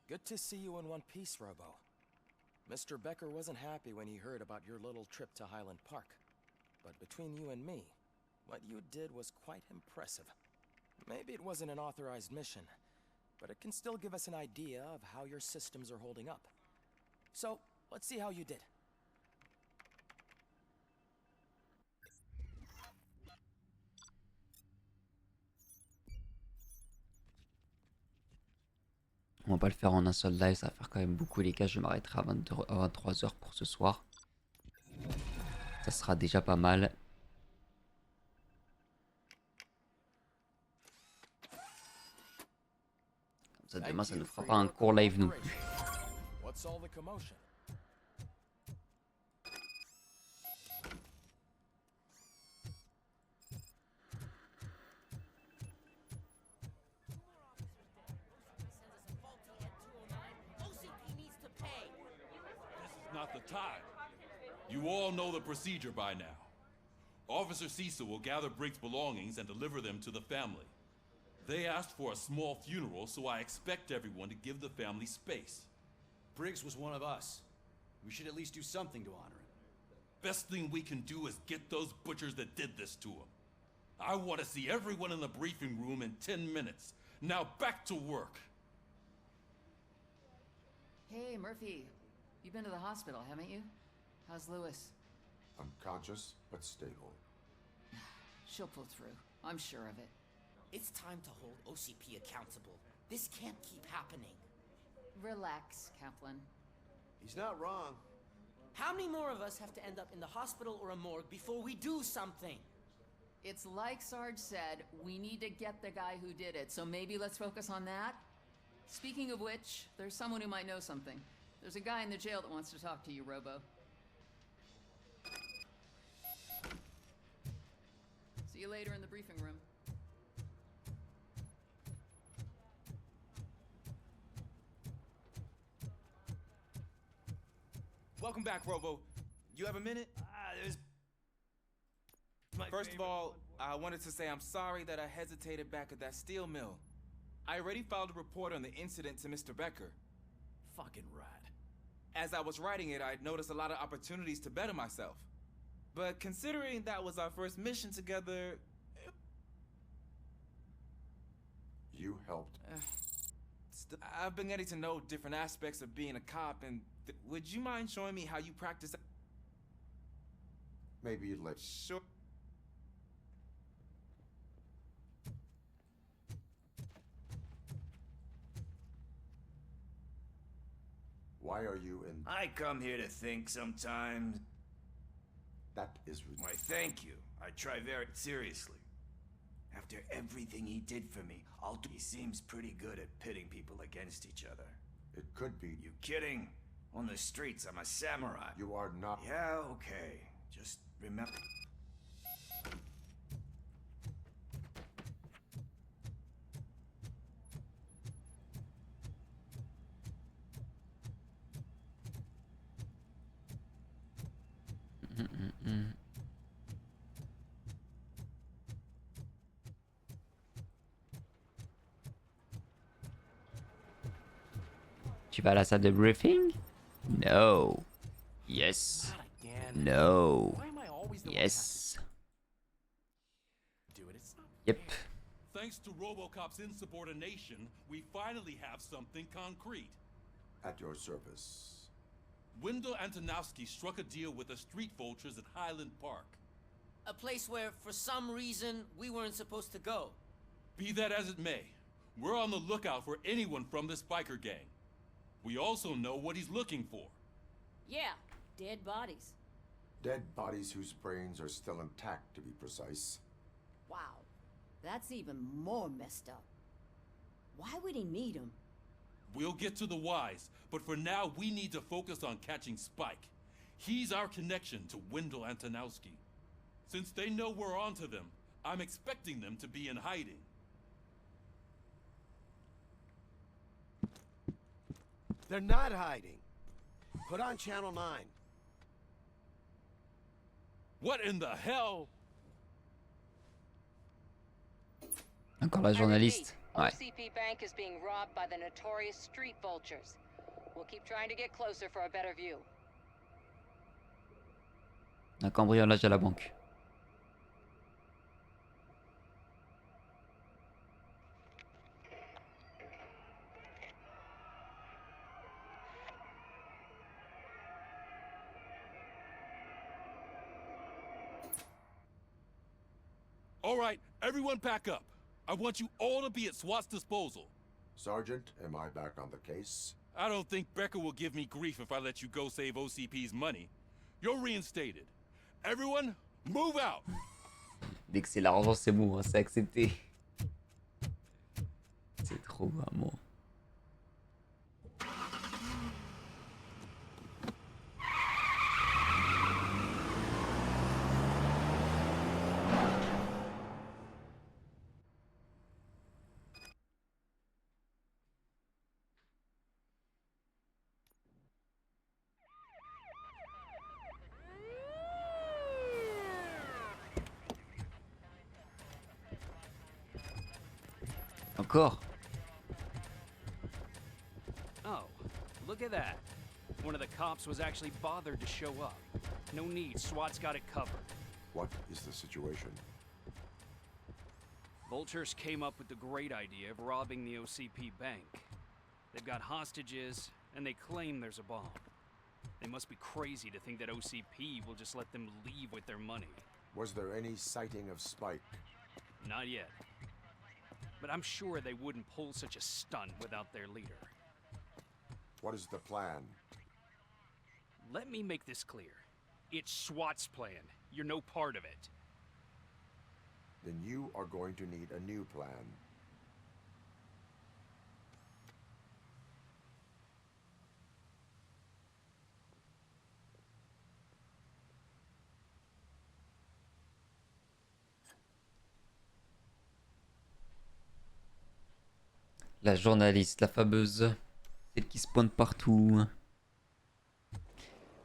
Good to see you in one piece, Robo. Mr. Becker wasn't happy when he heard about your little trip to Highland Park. But between you and me, what you did was quite impressive. Maybe it wasn't an authorized mission, but it can still give us an idea of how your systems are holding up. So, let's see how you did. On va pas le faire en un seul live, ça va faire quand même beaucoup les gars. Je m'arrêterai à 23h pour ce soir. Ça sera déjà pas mal. Comme ça demain ça ne fera pas un court live non plus. What's all the commotion? Not the time. You all know the procedure by now. Officer Cecil will gather Briggs' belongings and deliver them to the family. They asked for a small funeral, so I expect everyone to give the family space. Briggs was one of us. We should at least do something to honor him. Best thing we can do is get those butchers that did this to him. I want to see everyone in the briefing room in 10 minutes. Now back to work. Hey, Murphy. You've been to the hospital, haven't you? How's Lewis? Unconscious, but stable. She'll pull through. I'm sure of it. It's time to hold OCP accountable. This can't keep happening. Relax, Kaplan. He's not wrong. How many more of us have to end up in the hospital or a morgue before we do something? It's like Sarge said, we need to get the guy who did it, so maybe let's focus on that? Speaking of which, there's someone who might know something. There's a guy in the jail that wants to talk to you, Robo. See you later in the briefing room. Welcome back, Robo. You have a minute? First of all, I wanted to say I'm sorry that I hesitated back at that steel mill. I already filed a report on the incident to Mr. Becker. Fucking rad. As I was writing it, I noticed a lot of opportunities to better myself. But considering that was our first mission together... You helped. I've been getting to know different aspects of being a cop, and would you mind showing me how you practice? Maybe later. Sure. Why are you in... I come here to think sometimes. That is... Why, thank you. I try very seriously. After everything he did for me, I'll do... He seems pretty good at pitting people against each other. It could be... You kidding? On the streets, I'm a samurai. You are not... Yeah, okay. Just remember... Tu vas à la salle de briefing? No. Yes. No. Yes. Yep. Thanks to Robocop's insubordination, we finally have something concrete. At your service. Wendell Antonowski struck a deal with the street vultures at Highland Park. A place where, for some reason, we weren't supposed to go. Be that as it may, we're on the lookout for anyone from this biker gang. We also know what he's looking for. Yeah, dead bodies. Dead bodies whose brains are still intact, to be precise. Wow, that's even more messed up. Why would he need them? We'll get to the whys, but for now we need to focus on catching Spike. He's our connection to Wendell Antonowski. Since they know we're onto them, I'm expecting them to be in hiding. They're not hiding. Put on Channel 9. What in the hell? Encore la journaliste. Ouais. OCP Bank is being robbed by the notorious street vultures. We'll keep trying to get closer for a better view. Un cambriolage à la banque. All right, everyone pack up. I want you all to be at SWAT's disposal. Sergeant, am I back on the case? I don't think Becker will give me grief if I let you go save OCP's money. You're reinstated. Everyone, move out! Dès que c'est l'argent, c'est bon, hein, c'est accepté. C'est trop vraiment. Encore. Oh, look at that. One of the cops was actually bothered to show up. No need, SWAT's got it covered. What is the situation? Vultures came up with the great idea of robbing the OCP bank. They've got hostages, and they claim there's a bomb. They must be crazy to think that OCP will just let them leave with their money. Was there any sighting of Spike? Not yet. But I'm sure they wouldn't pull such a stunt without their leader. What is the plan? Let me make this clear. It's SWAT's plan. You're no part of it. Then you are going to need a new plan. La journaliste, la fameuse. Celle qui spawn partout.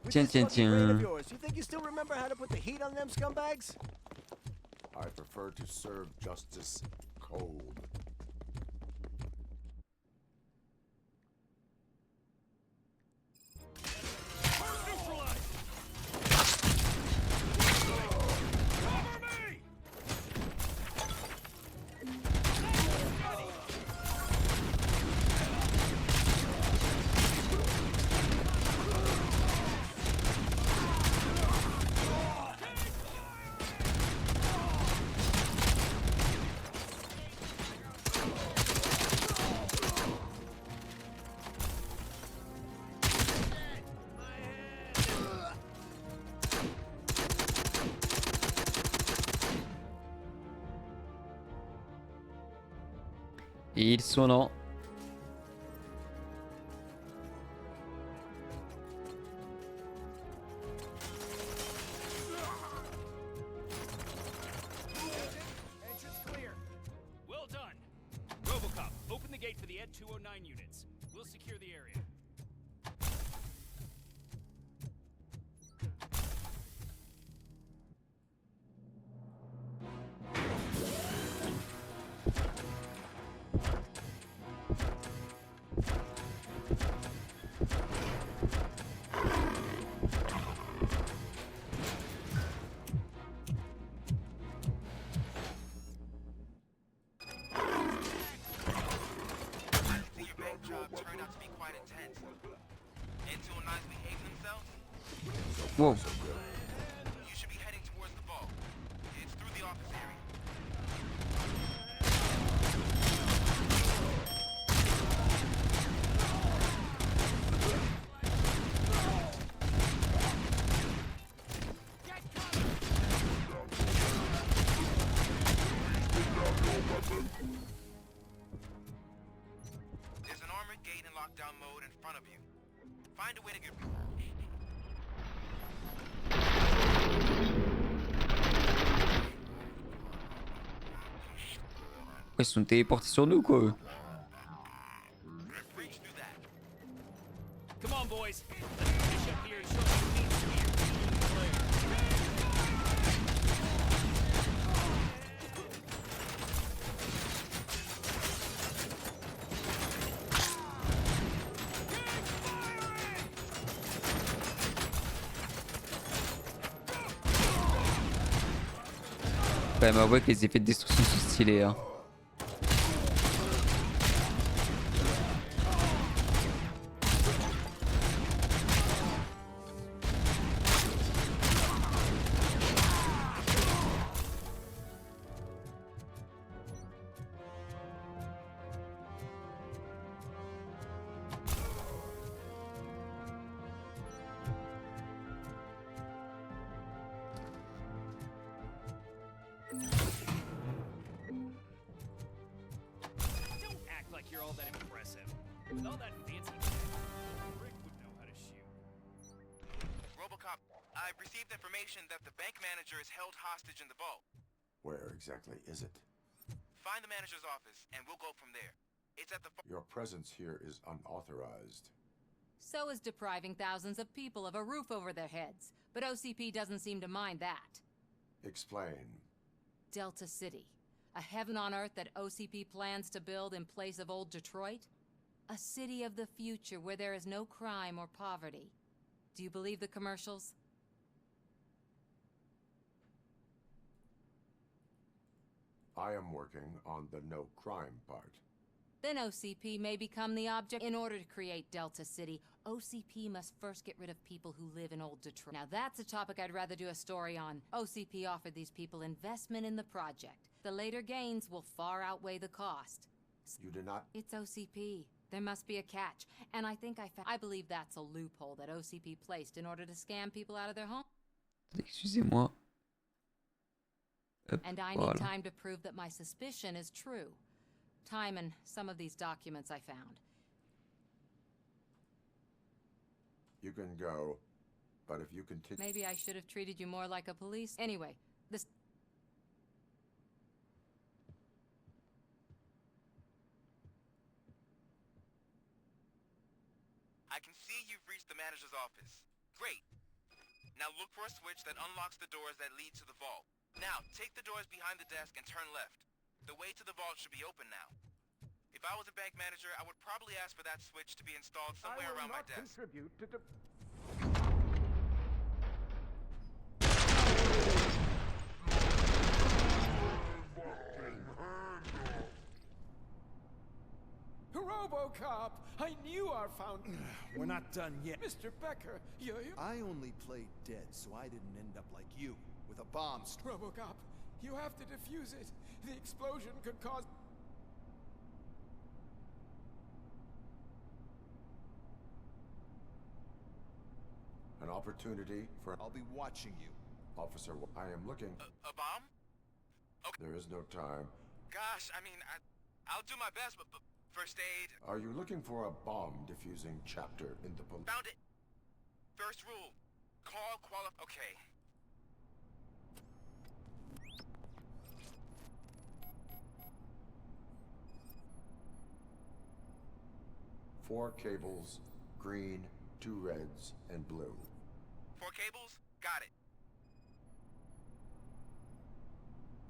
Tiens, tiens, tiens. You think you still remember how to put the heat on them scumbags? I prefer to serve justice cold. Et ils sont là. Entrance clear. Well done. Robocop, open the gate for the Ed 209 units. We'll secure the area. Wow. You should be heading towards the vault. It's through the office area. There's an armored gate in lockdown mode in front of you. Find a way to get... Ils sont téléportés sur nous quoi. Come on, boys. Let's finish up here and show them who needs to be Quand même avouer que les effets de destruction sont stylés hein. Don't act like you're all that impressive. With all that fancy tech, Rick would know how to shoot. Robocop, I've received information that the bank manager is held hostage in the vault. Where exactly is it? Find the manager's office, and we'll go from there. It's at the... Your presence here is unauthorized. So is depriving thousands of people of a roof over their heads. But OCP doesn't seem to mind that. Explain. Delta City. A heaven on earth that OCP plans to build in place of old Detroit? A city of the future where there is no crime or poverty. Do you believe the commercials? I am working on the no crime part. Then OCP may become the object. In order to create Delta City, OCP must first get rid of people who live in old Detroit. Now that's a topic I'd rather do a story on. OCP offered these people investment in the project. The later gains will far outweigh the cost. You did not? It's OCP. There must be a catch. And I believe that's a loophole that OCP placed in order to scam people out of their home. Excusez-moi. Hop, And I voilà. need time to prove that my suspicion is true. Time and some of these documents I found. You can go, but if you continue... Maybe I should have treated you more like a police. Anyway, this... I can see you've reached the manager's office. Great. Now look for a switch that unlocks the doors that lead to the vault. Now, take the doors behind the desk and turn left. The way to the vault should be open now. If I was a bank manager, I would probably ask for that switch to be installed somewhere around my desk. Contribute to the... Robocop! I knew our fountain. We're not done yet. Mr. Becker, you... I only played dead, so I didn't end up like you, with a bomb. Robocop, you have to defuse it. The explosion could cause... An opportunity for... I'll be watching you. Officer, I am looking... A bomb? There is no time. Gosh, I mean, I'll do my best, but first aid... Are you looking for a bomb-diffusing chapter in the police... Found it! First rule. Call Okay. Four cables, green, 2 reds, and blue. 4 cables? Got it.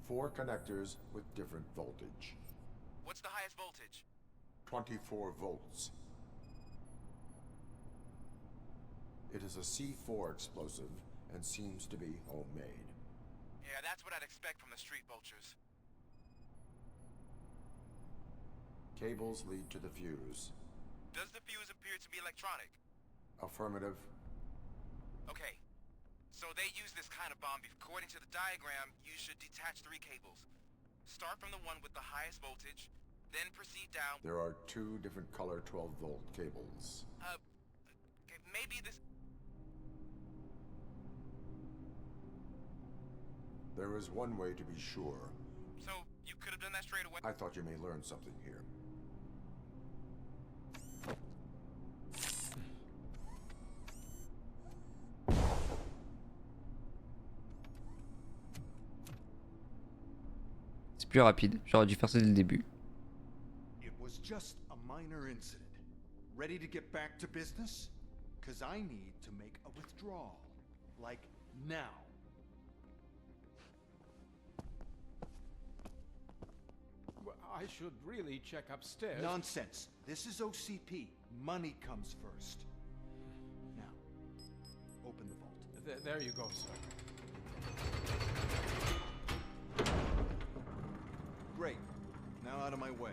4 connectors with different voltage. What's the highest voltage? 24 volts. It is a C4 explosive and seems to be homemade. Yeah, that's what I'd expect from the street vultures. Cables lead to the fuse. Does the fuse appear to be electronic? Affirmative. Okay. So they use this kind of bomb. According to the diagram, you should detach 3 cables. Start from the one with the highest voltage, then proceed down. There are 2 different color 12-volt cables. Okay, maybe this... There is one way to be sure. So, you could have done that straight away? I thought you may learn something here. C'est plus rapide. J'aurais dû faire ça dès le début. It was just a minor incident. Ready to get back to business? Cause I need to make a withdrawal. Like, now. Well, I should really check upstairs. Nonsense. This is OCP. Money comes first. Now, open the vault. There you go, sir. Great. Now out of my way.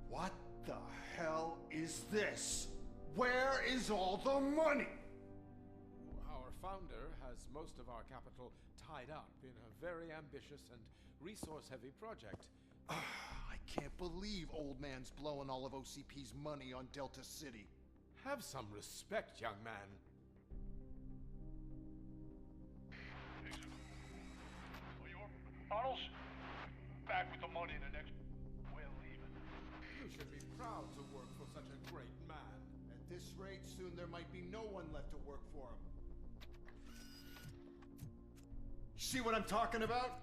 What the hell is this? Where is all the money? Our founder has most of our capital tied up in a very ambitious and resource-heavy project. I can't believe old man's blowing all of OCP's money on Delta City. Have some respect, young man. Tunnels? Back with the money in the next... We're leaving. You should be proud to work for such a great man. At this rate, soon there might be no one left to work for him. See what I'm talking about?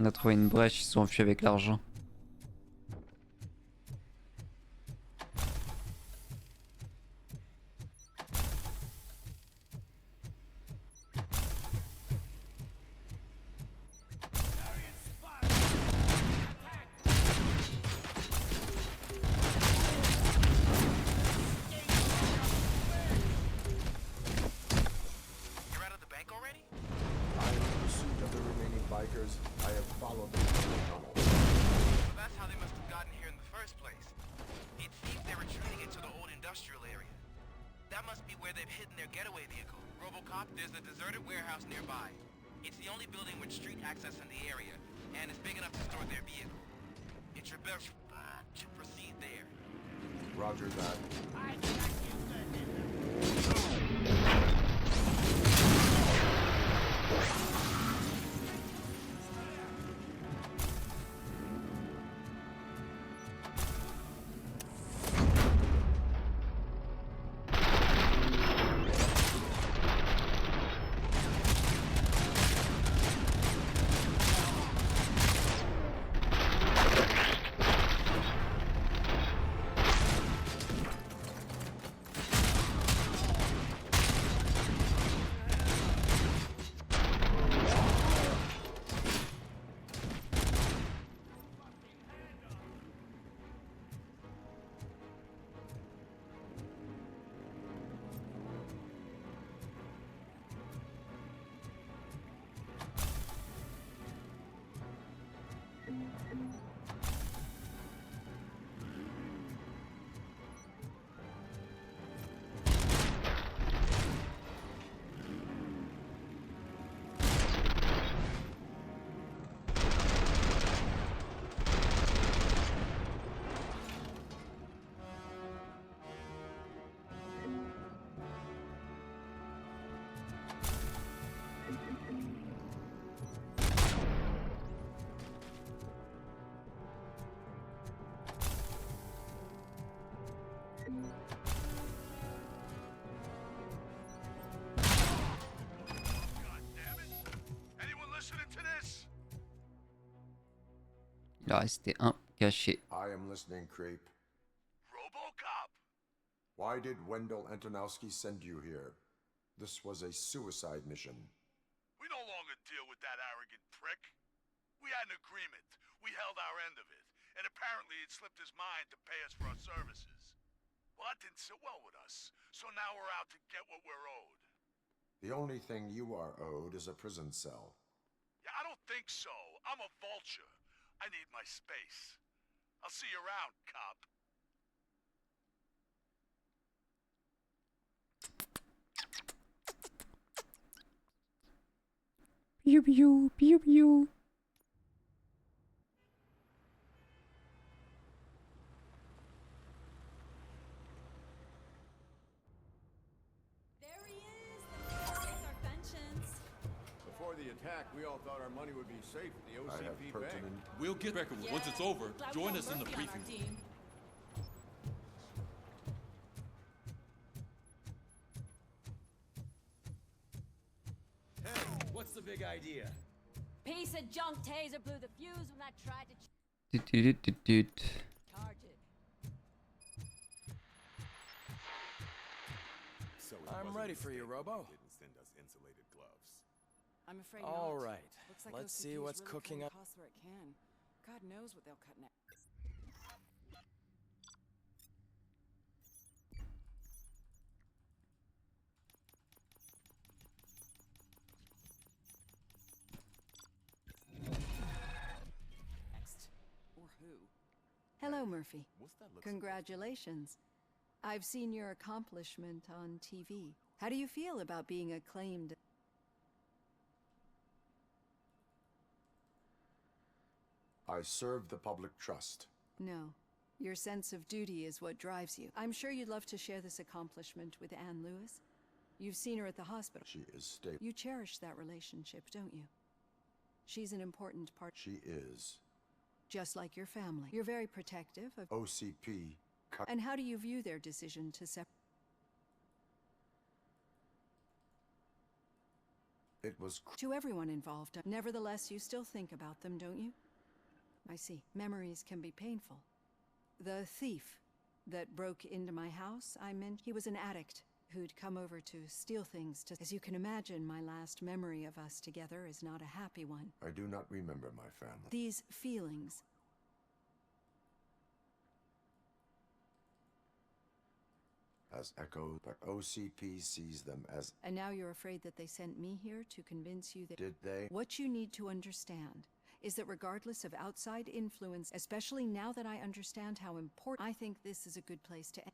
On a trouvé une brèche, ils se sont enfuis avec l'argent. That must be where they've hidden their getaway vehicle. Robocop, there's a deserted warehouse nearby. It's the only building with street access in the area, and it's big enough to store their vehicle. It's your best to proceed there. Roger that. Il en restait un caché. I am listening, creep. Robocop! Why did Wendell Antonowski send you here? This was a suicide mission. We no longer deal with that arrogant prick. We had an agreement. We held our end of it. And apparently it slipped his mind to pay us for our services. Well, that didn't sit well with us. So now we're out to get what we're owed. The only thing you are owed is a prison cell. Yeah, I don't think so. I'm a vulture. I need my space. I'll see you around, cop. Pew pew, pew pew. There he is! Let's take our pensions. Before the attack, we all thought our money would be safe at the I have OCP bank. pertinent. We'll get back once it's over. Glad we Join got us in the Murphy on our briefing. team. Hey, what's the big idea? Piece of junk taser blew the fuse when I tried to Doot, doot, doot, doot. charge it. So it I'm wasn't ready a for you, mistake Robo. they didn't send us insulated gloves. I'm afraid All not. right, Looks like let's OCP see is what's really cooking cutting up. costs where it can. God knows what they'll cut next. Next. Or who? Hello, Murphy. What's that look? Congratulations. I've seen your accomplishment on TV. How do you feel about being acclaimed? I serve the public trust. No. Your sense of duty is what drives you. I'm sure you'd love to share this accomplishment with Anne Lewis. You've seen her at the hospital. She is stable. You cherish that relationship, don't you? She's an important part. She is. Just like your family. You're very protective of... OCP. And how do you view their decision to separate? It was. To everyone involved. Nevertheless, you still think about them, don't you? I see. Memories can be painful. The thief that broke into my house, I meant he was an addict who'd come over to steal things. As you can imagine, my last memory of us together is not a happy one. I do not remember my family. These feelings. As echoed, but OCP sees them as. And now you're afraid that they sent me here to convince you that... Did they? What you need to understand is that regardless of outside influence, especially now that I understand how important... I think this is a good place to end.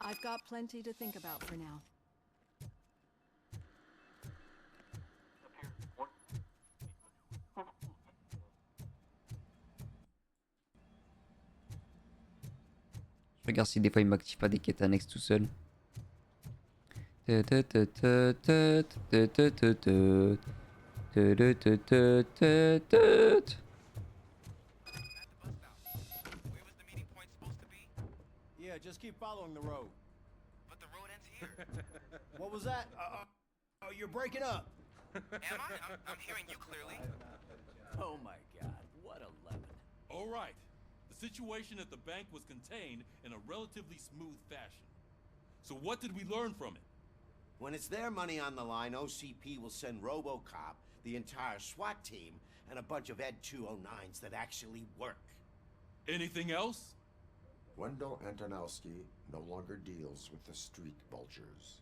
I've got plenty to think about for now. Je regarde si des fois il m'active pas des quêtes annexes tout seul. Yeah, just keep following the road. But the road ends here. What was that? Oh, you're breaking up. Am I? I'm hearing you clearly. Oh my god, what a lemon. All right. The situation at the bank was contained in a relatively smooth fashion. So what did we learn from it? When it's their money on the line, OCP will send Robocop, the entire SWAT team, and a bunch of Ed 209s that actually work. Anything else? Wendell Antonowski no longer deals with the street vultures.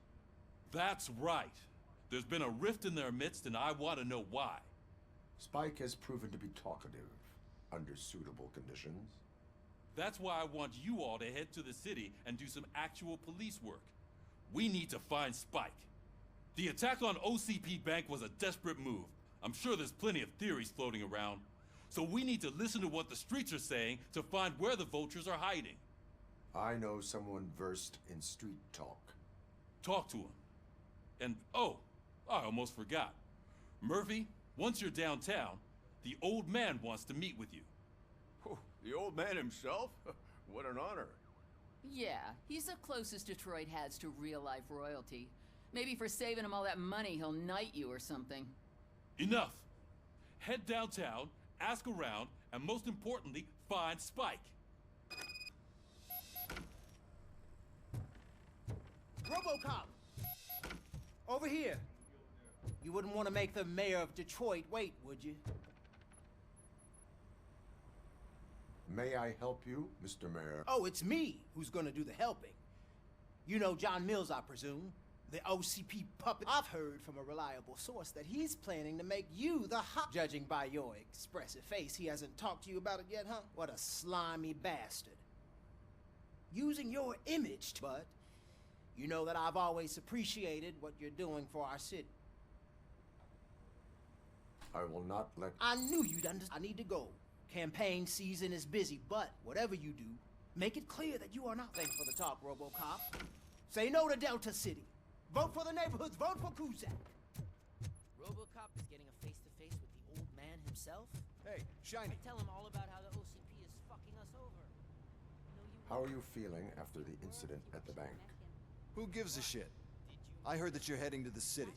That's right. There's been a rift in their midst, and I want to know why. Spike has proven to be talkative under suitable conditions. That's why I want you all to head to the city and do some actual police work. We need to find Spike. The attack on OCP Bank was a desperate move. I'm sure there's plenty of theories floating around. So we need to listen to what the streets are saying to find where the vultures are hiding. I know someone versed in street talk. Talk to him. And oh, I almost forgot. Murphy, once you're downtown, the old man wants to meet with you. Oh, the old man himself? What an honor. Yeah, he's the closest Detroit has to real-life royalty. Maybe for saving him all that money, he'll knight you or something. Enough! Head downtown, ask around, and most importantly, find Spike. Robocop! Over here. You wouldn't want to make the mayor of Detroit wait, would you? May I help you, Mr. Mayor? Oh, it's me who's gonna do the helping. You know John Mills, I presume. The OCP puppet. I've heard from a reliable source that he's planning to make you the hot. Judging by your expressive face, he hasn't talked to you about it yet, huh? What a slimy bastard. Using your image, but you know that I've always appreciated what you're doing for our city. I will not let... I knew you'd understand. I need to go. Campaign season is busy, but whatever you do, make it clear that you are not. Thanks for the talk, Robocop. Say no to Delta City. Vote for the neighborhoods. Vote for Kuzak. Robocop is getting a face-to-face with the old man himself? Hey, Shiny. Tell him all about how the OCP is fucking us over. How are you feeling after the incident at the bank? Who gives a shit? I heard that you're heading to the city.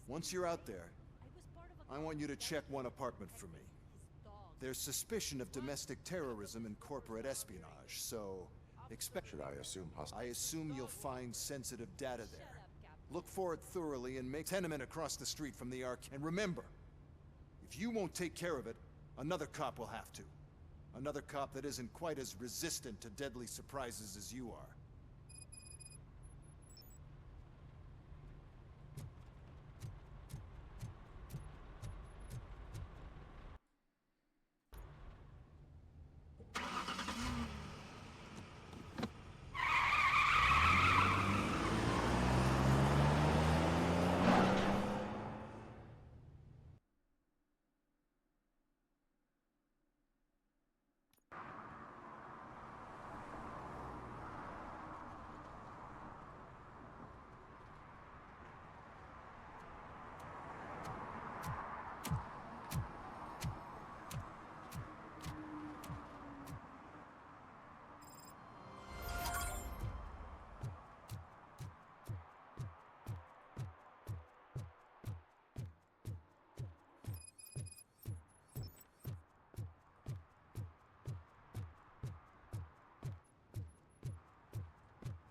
Once you're out there, I want you to check one apartment for me. There's suspicion of domestic terrorism and corporate espionage, so expect... Should I assume I assume you'll find sensitive data there. Look for it thoroughly and make tenement across the street from the arc. And remember, if you won't take care of it, another cop will have to. Another cop that isn't quite as resistant to deadly surprises as you are.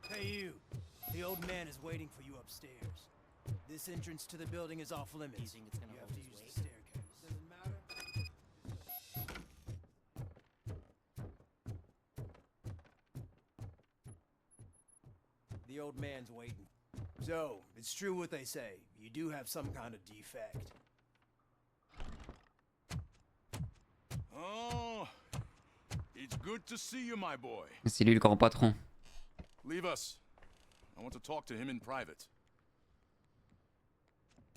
Hey, you. The old man is waiting for you upstairs. This entrance to the building is off limits. You think it's gonna You have hold to his use weight? the staircase. Doesn't matter. The old man's waiting. So, it's true what they say. You do have some kind of defect. Oh, it's good to see you, my boy. C'est lui le grand patron. Leave us. I want to talk to him in private.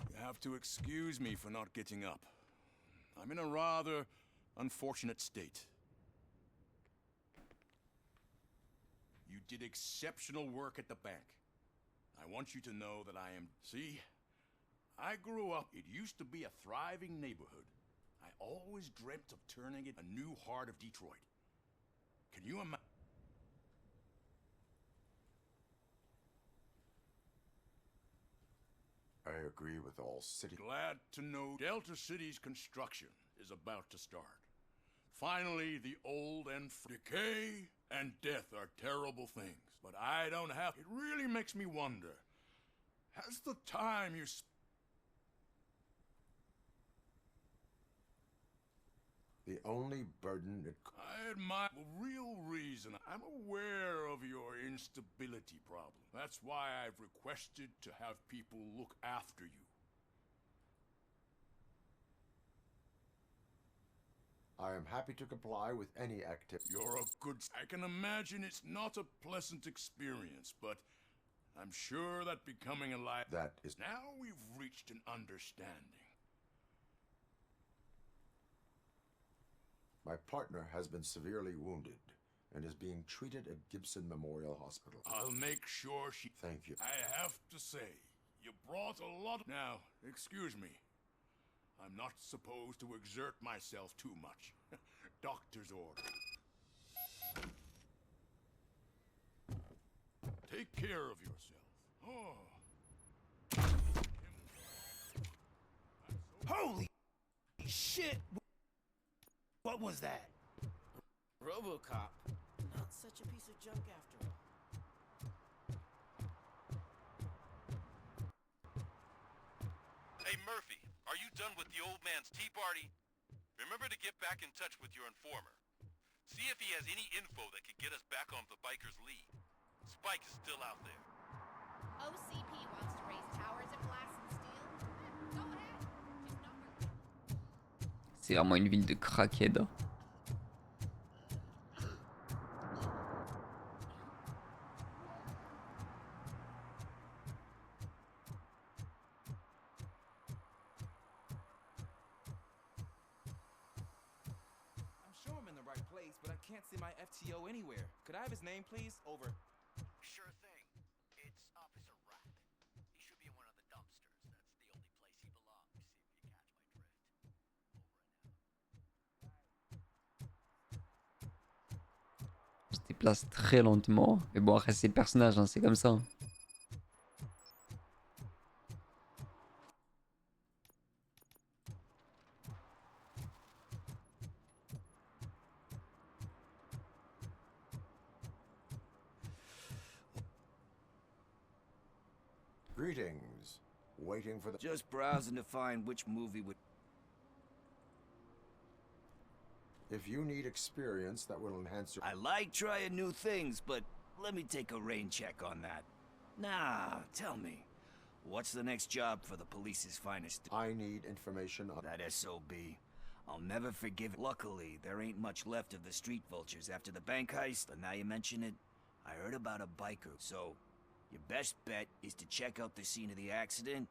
You have to excuse me for not getting up. I'm in a rather unfortunate state. You did exceptional work at the bank. I want you to know that I am... See, I grew up... It used to be a thriving neighborhood. I always dreamt of turning it a new heart of Detroit. Can you imagine? I agree with all city. Glad to know Delta City's construction is about to start. Finally, the old and decay and death are terrible things, but I don't have... It really makes me wonder, has the time you... The only burden it... I admire the real reason. I'm aware of your instability problem. That's why I've requested to have people look after you. I am happy to comply with any activity. You're a good... I can imagine it's not a pleasant experience, but I'm sure that becoming alive... That is... Now we've reached an understanding. My partner has been severely wounded and is being treated at Gibson Memorial Hospital. I'll make sure she... Thank you. I have to say, you brought a lot... Now, excuse me. I'm not supposed to exert myself too much. Doctor's order. Take care of yourself. Oh. Holy shit! What was that? Robocop. Not such a piece of junk after all. Hey Murphy, are you done with the old man's tea party? Remember to get back in touch with your informer. See if he has any info that could get us back on the biker's lead. Spike is still out there. OCP wants to raise towers of glass and steel. Go ahead. Just not... C'est vraiment une ville de crackheads. But I can't see my FTO anywhere. Could I have his name, please? Over. Sure thing. It's Officer Rat. He should be in one of the dumpsters. That's the only place he belongs, if you catch my drift. Il se déplace très lentement. Mais bon, après, c'est le personnage, hein, c'est comme ça. Hein. Greetings. Waiting for the... Just browsing to find which movie would... If you need experience that will enhance your... I like trying new things, but let me take a rain check on that. Nah, tell me. What's the next job for the police's finest? I need information on... That SOB. I'll never forgive it. Luckily, there ain't much left of the street vultures after the bank heist, but now you mention it, I heard about a biker, so... Your best bet is to check out the scene of the accident.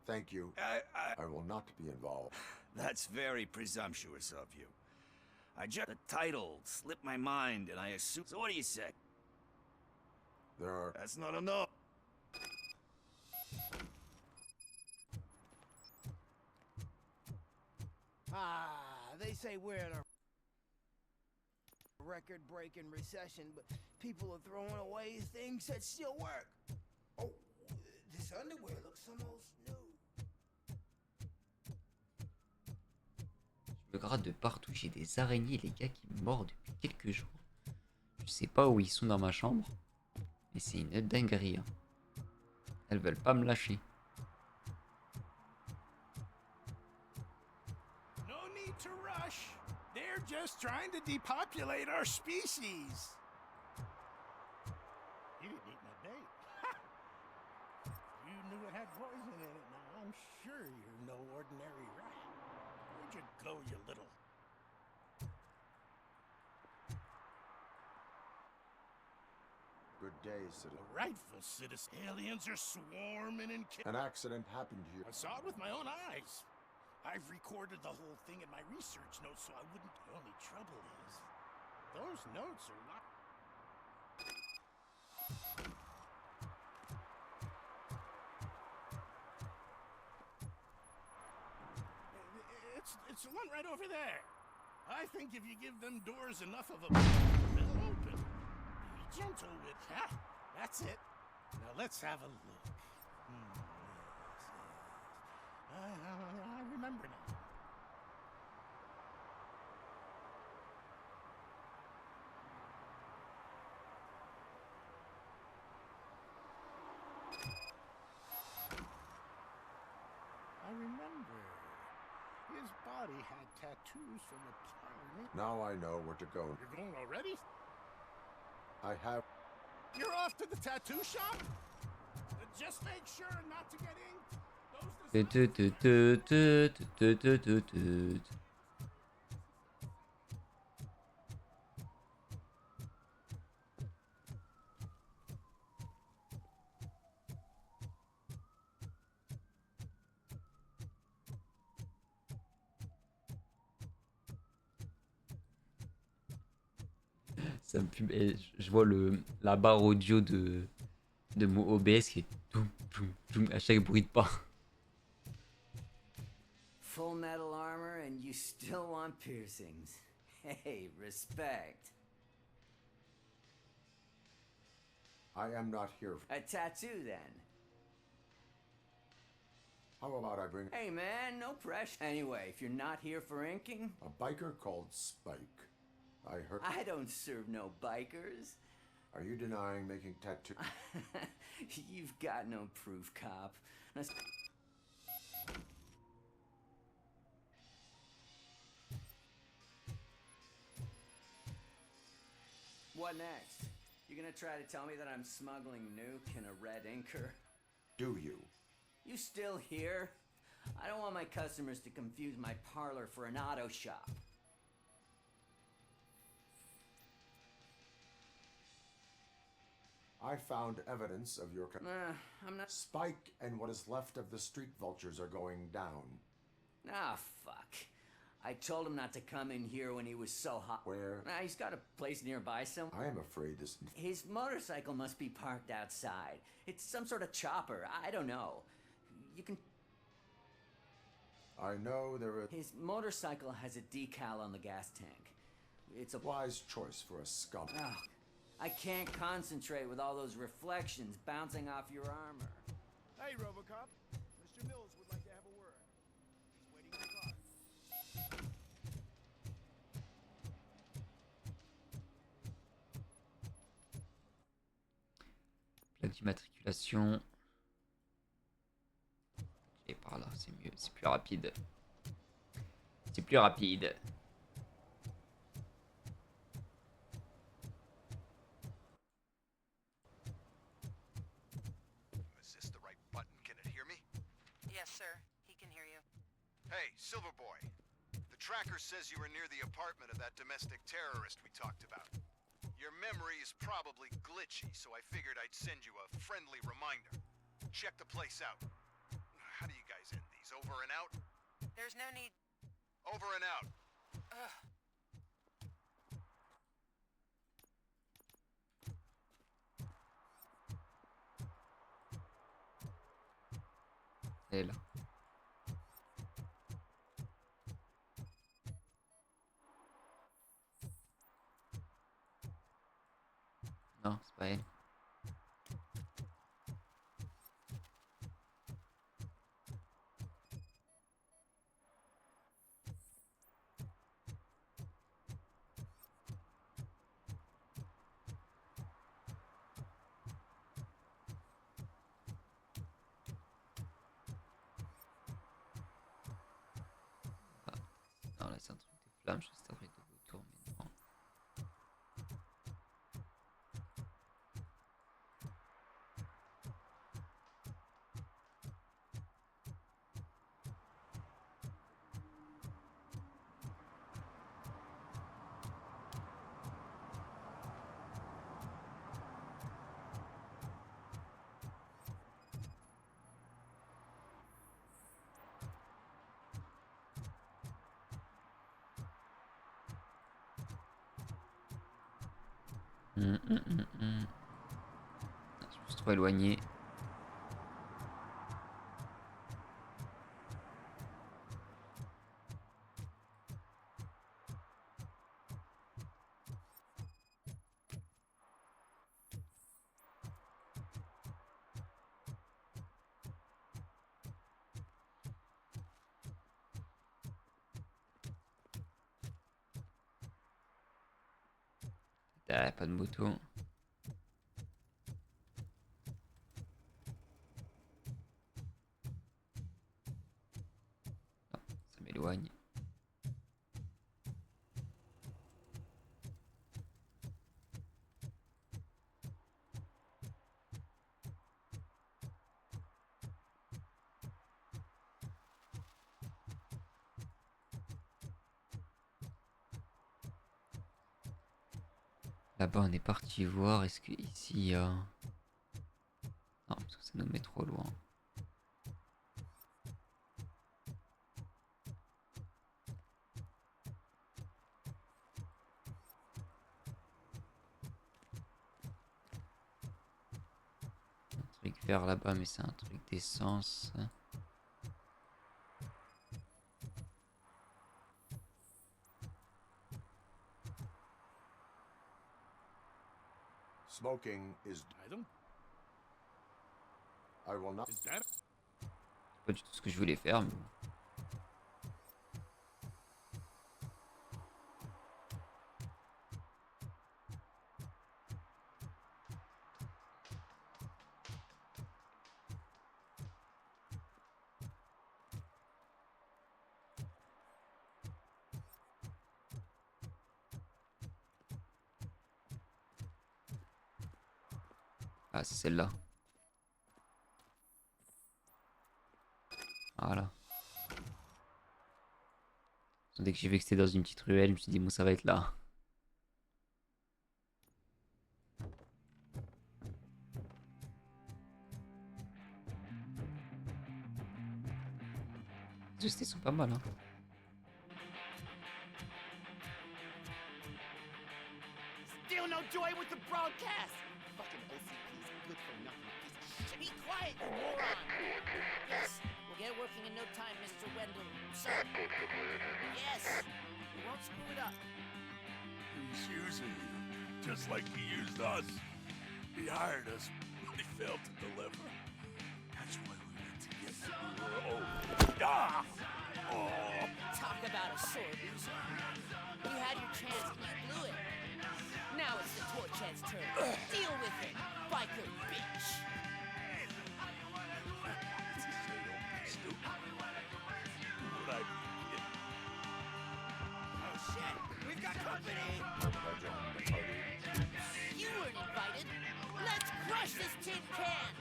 Thank you. I will not be involved. That's very presumptuous of you. The title slipped my mind, and I assume... So what do you say? There are... That's not enough. They say we're in a record-breaking recession, but people are throwing away things that still work. Oh, this underwear looks almost new. Je me gratte de partout, j'ai des araignées, les gars, qui me mordent depuis quelques jours. Je sais pas où ils sont dans ma chambre, mais c'est une dinguerie. Hein. Elles veulent pas me lâcher. No need to rush. They're just trying to depopulate our species. You didn't eat my bait. You knew it had poison in it. Now I'm sure you're no ordinary rat. Where'd you go, you little... day, citizen. A rightful citizen. Aliens are swarming and An accident happened here. I saw it with my own eyes. I've recorded the whole thing in my research notes so I wouldn't. The only trouble is, those notes are not. It's the one right over there. I think if you give them doors enough of a they'll open. Be gentle with that. That's it. Now let's have a look. I remember now. I remember. His body had tattoos from the parlor. Now I know where to go. You're going already? I have. You're off to the tattoo shop? Just make sure not to get inked. Ça me fume. Et je vois la barre audio de mon OBS qui est toum, toum, toum, à chaque bruit de pas. Full metal armor and you still want piercings. Hey, respect. I am not here. A tattoo then. How about I bring Hey man, no pressure. Anyway, if you're not here for inking, a biker called Spike? I heard. I don't serve no bikers. Are you denying making tattoos? You've got no proof, cop. What next? You gonna try to tell me that I'm smuggling nuke in a red inker? Do you? You still here? I don't want my customers to confuse my parlor for an auto shop. I found evidence of your. I'm not. Spike and what is left of the street vultures are going down. Ah, fuck. I told him not to come in here when he was so hot. Where? He's got a place nearby somewhere. I am afraid this. His motorcycle must be parked outside. It's some sort of chopper. I don't know. You can. I know there is. His motorcycle has a decal on the gas tank. It's a wise choice for a scum. Oh, I can't concentrate with all those reflections bouncing off your armor. Hey, Robocop. Mr. Mills would like to have a word. He's waiting in the car. Plaque d'immatriculation. Et par là, c'est mieux, c'est plus rapide. C'est plus rapide. Is this the right button? Can it hear me? Yes, sir. He can hear you. Hey, Silverboy. The tracker says you were near the apartment of that domestic terrorist we talked about. Your memory is probably glitchy, so I figured I'd send you a friendly reminder. Check the place out. How do you guys end these? Over and out? There's no need. Over and out. Ugh. Elle est là. Non, c'est pas elle. Non, là c'est un truc de flamme, je sais que c'est un truc de vautour, mais non. Je me suis trop éloigné. Ah, pas de moto. Non, ça m'éloigne. Là-bas, on est parti voir. Est-ce que ici il y a... Non, parce que ça nous met trop loin. Un truc vert là-bas, mais c'est un truc d'essence. Smoking is... I will not... C'est pas du tout ce que je voulais faire, mais bon. Ah, c'est celle-là. Voilà. Dès que j'ai vu que c'était dans une petite ruelle, je me suis dit, bon, ça va être là. Les OST sont pas mal, hein. Still no joy with the broadcast! Fucking OCP's good for nothing. Piece of shit. Be quiet, you moron! Yes, we'll get working in no time, Mr. Wendell. Sir. Yes, we won't screw it up. He's using you, just like he used us. He hired us, but he failed to deliver. That's why we went to get you. We were old. Ah! Oh! Talk about a sore loser. You had your chance and you blew it. Now it's the Torchhead's turn. Deal with it, biker bitch. Oh shit, we've got company! You weren't invited. Let's crush this tin can!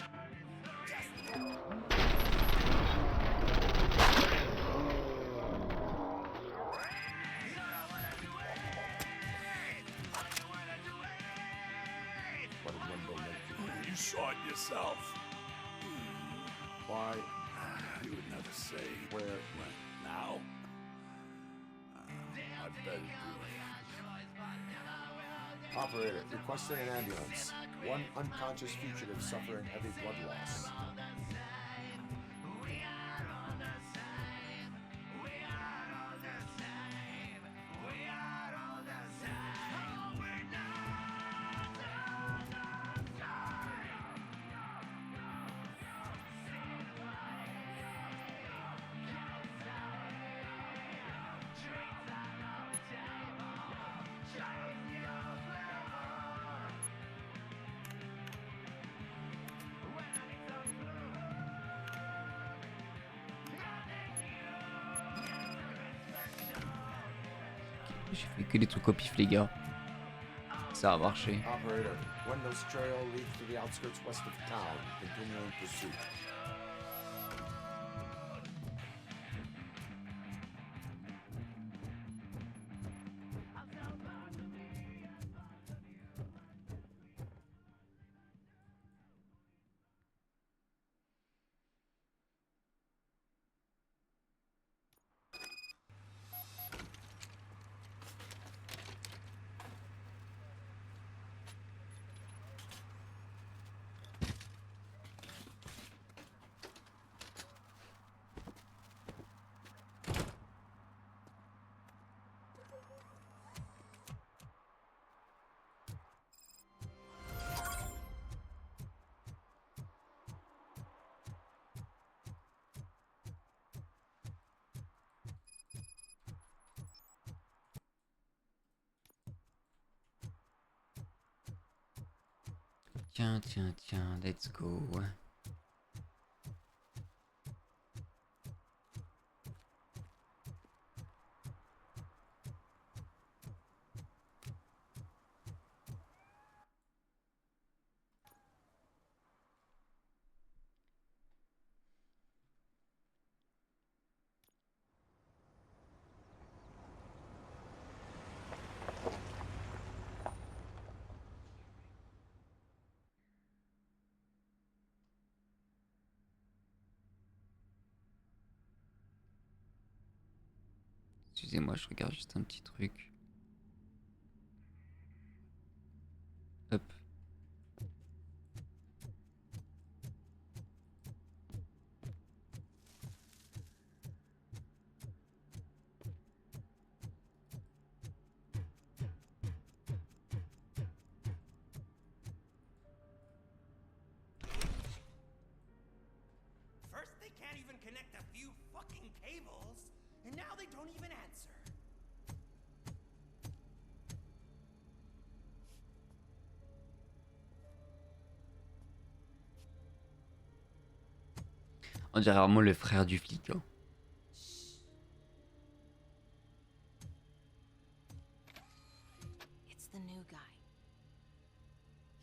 You saw it yourself. Why? You would never say where it went. Now? I bet it do. Operator, requesting an ambulance. One unconscious fugitive suffering heavy blood loss. J'ai fait que des trucs au pif, les gars. Ça a marché. Operator, Wendell's trail leads to the outskirts west of town, continuing pursuit. Tiens, tiens, tiens, let's go. Excusez-moi, je regarde juste un petit truc. Hop. First, they can't even connect a few fucking cables, and now they don't even answer. On dirait vraiment le frère du flic. Hein. It's the new guy.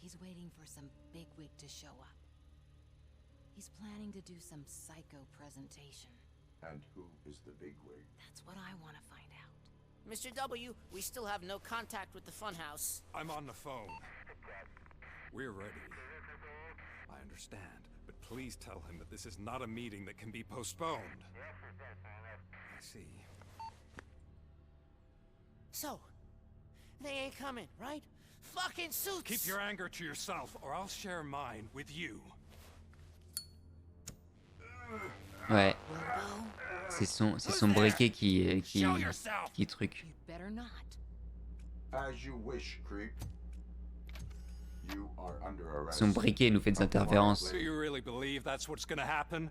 He's waiting for some bigwig to show up. He's planning to do some psycho presentation. And who is the bigwig? That's what I want to find out. Mr. W, we still have no contact with the funhouse. I'm on the phone. We're ready. I understand, but please tell him that this is not a meeting that can be postponed. I see. So, they ain't coming, right? Fucking suits! Keep your anger to yourself, or I'll share mine with you. Ouais. C'est son briquet qui truc. Better not. As you wish, creep. You are under arrest. Son briquet nous fait des interférences. Do you really believe that's what's gonna happen?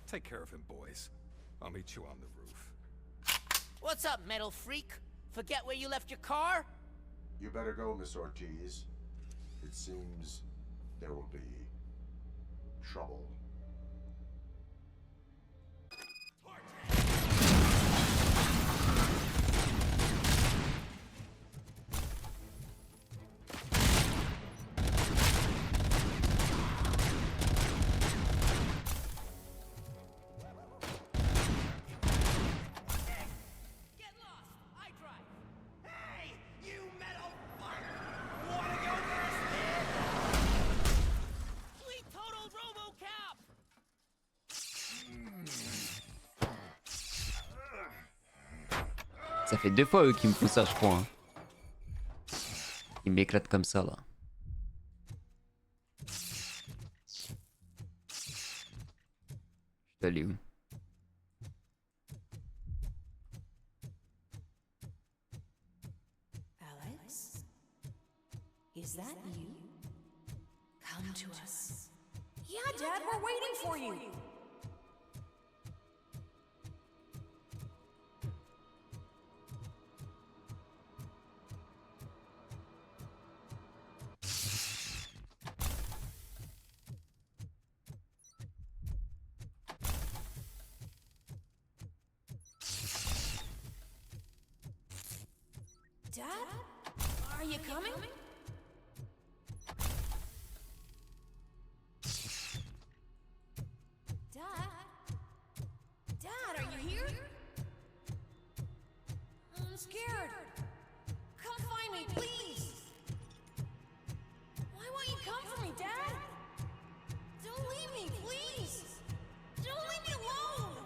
Take care of him, boys. I'll meet you on the roof. What's up, metal freak? Forget where you left your car? You better go, Miss Ortiz. It seems there will be trouble. Ça fait 2 fois eux qui me font ça, je crois. Hein. Ils m'éclatent comme ça là. Je suis allé où? Alex? Is that you? Come to us. Yeah, Dad, we're waiting for you. Dad? Are you coming? Dad? Dad, are you here? I'm scared. Come find me, please. Why won't you come for me, Dad? Don't leave me, please. Don't leave me alone.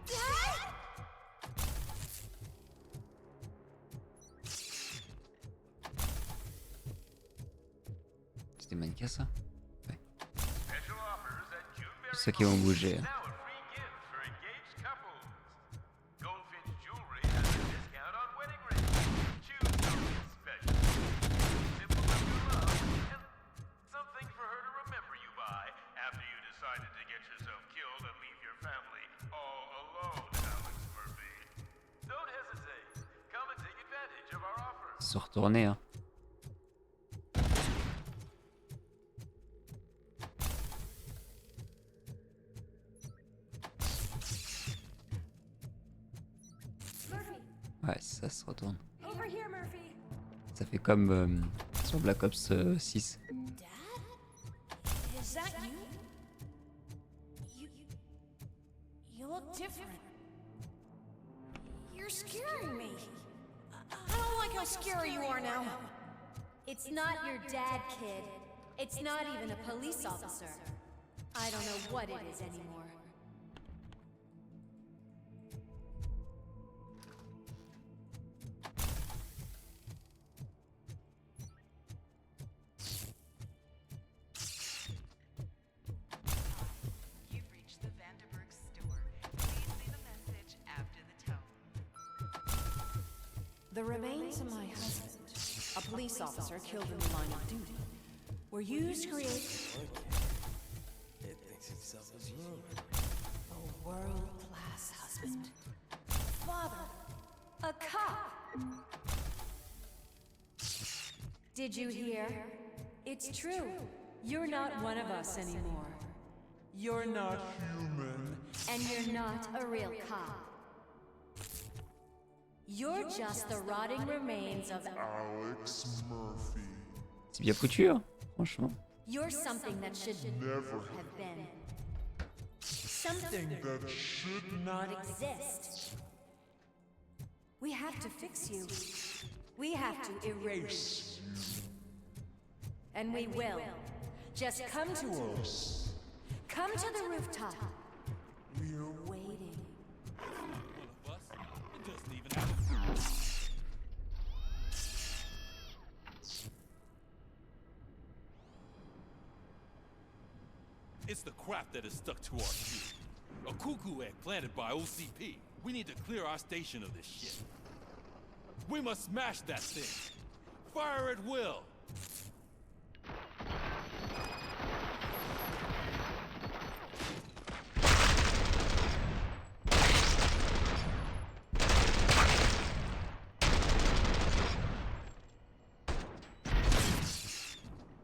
Dad? C'est des mannequins ça? Ouais. C'est ceux qui vont bouger. Hein. Don't hesitate. Come and take advantage. se retourner, hein. Ouais, ça se retourne. Over here, Murphy. Ça fait comme sur Black Ops 6. Is that you? You look different. You're scaring me. I don't like how scary you are now. It's not your dad, kid. It's not even a police officer. I don't know what it is anymore. You've reached the Vanderburg store. Please leave a message after the tone. The remains of my husband, a police officer killed in the line of duty, were used to create It thinks itself as human. a world-class husband. Father, a cop. Did you hear? It's true. You're not one of us anymore. You're not human. And you're not a real cop. You're just the rotting remains of Alex Murphy. C'est bien foutu, hein, franchement. You're something that should Never have been. Something that should not exist. We have to fix you. We have to erase you. And we will. Just come to us. Come to the rooftop. We're waiting. It doesn't even have. It's the crap that is stuck to our ship. A cuckoo egg planted by OCP. We need to clear our station of this shit. We must smash that thing. Fire at will.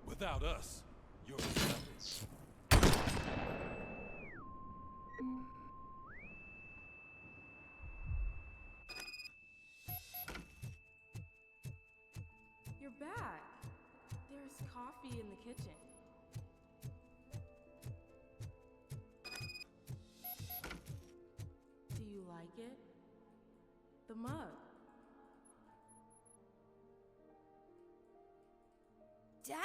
Without us, you're nothing. You're back. There's coffee in the kitchen. Do you like it? The mug. Dad,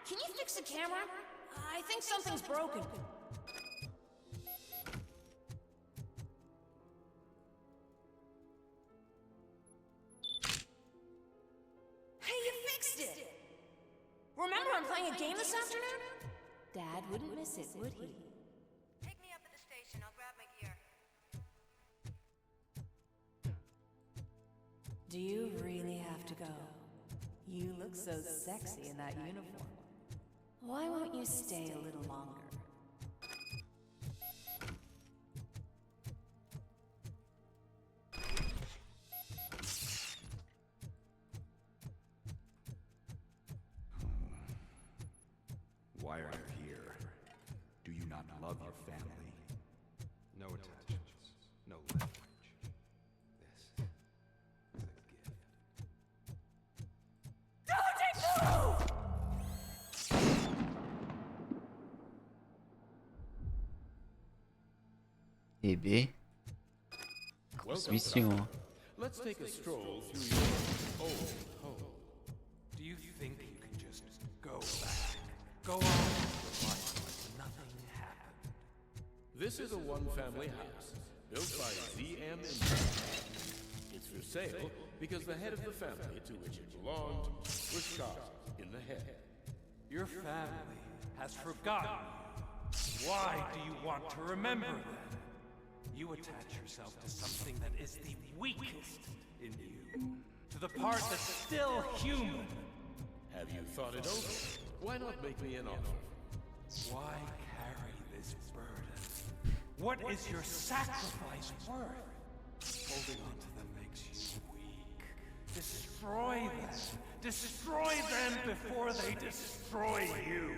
can you fix the camera? I think something's broken. Hey, you fixed it! Remember I'm playing a game this afternoon? Dad wouldn't miss it, would he? Take me up at the station. I'll grab my gear. Do you really have to go? You look so sexy in that uniform. Why won't you stay a little longer? Why are you here? Do you not love your family? No attachments, no language. This is a gift. Eh ben, grosse mission, hein. Let's take a stroll through your old home. Do you think you can just go back? Go on with life like nothing happened? This is a one-family house built by ZM Industries. It's for sale because the head of the family to which it belonged was shot in the head. Your family has forgotten you. Why do you want to remember them? You attach yourself to something that is the weakest in you. To the part that's still human. Have you thought it over? Why not make me an offer? Why carry this burden? What is your sacrifice worth? Holding on to them makes you weak. This Destroy them. Destroy them before they destroy you.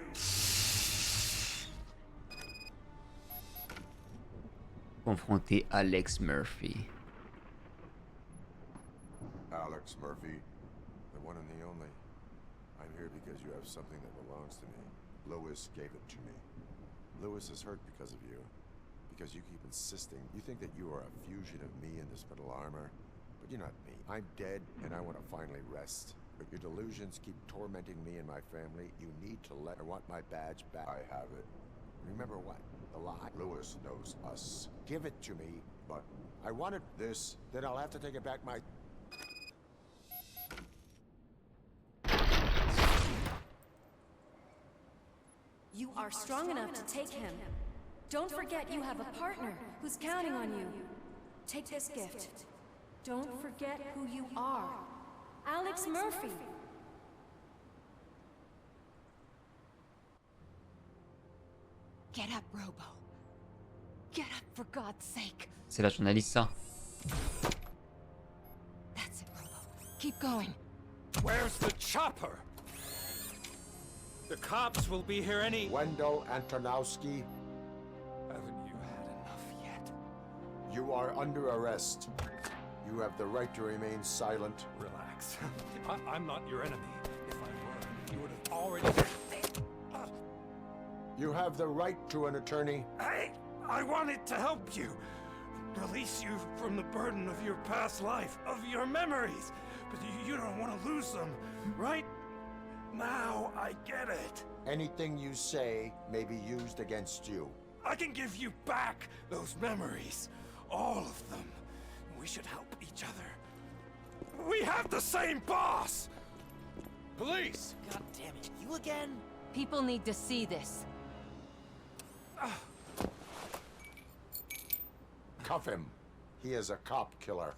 Confronter Alex Murphy. Alex Murphy, the one and the only. I'm here because you have something that belongs to me. Lewis gave it to me. Lewis is hurt because of you. Because you keep insisting. You think that you are a fusion of me in this metal armor. But you're not me. I'm dead, and I want to finally rest. But your delusions keep tormenting me and my family. You need to let... I want my badge back. I have it. Remember what? The lie. Lewis knows us. Give it to me, but I wanted this. Then I'll have to take it back my... You are strong enough to take him. Don't forget you have a partner who's counting on you. Take this gift. Don't forget who you are. Alex Murphy. Get up, Robo. Get up, for God's sake. C'est la journaliste, ça. That's it, Robo. Keep going. Where's the chopper? The cops will be here any... Wendell Antonowski. Haven't you had enough yet? You are under arrest. You have the right to remain silent. Relax. I'm not your enemy. If I were, you would have already... You have the right to an attorney. I wanted to help you. Release you from the burden of your past life, of your memories. But you don't want to lose them, right? Now I get it. Anything you say may be used against you. I can give you back those memories. All of them. We should help each other. We have the same boss! Police! God damn it, you again? People need to see this. Cuff him. He is a cop killer.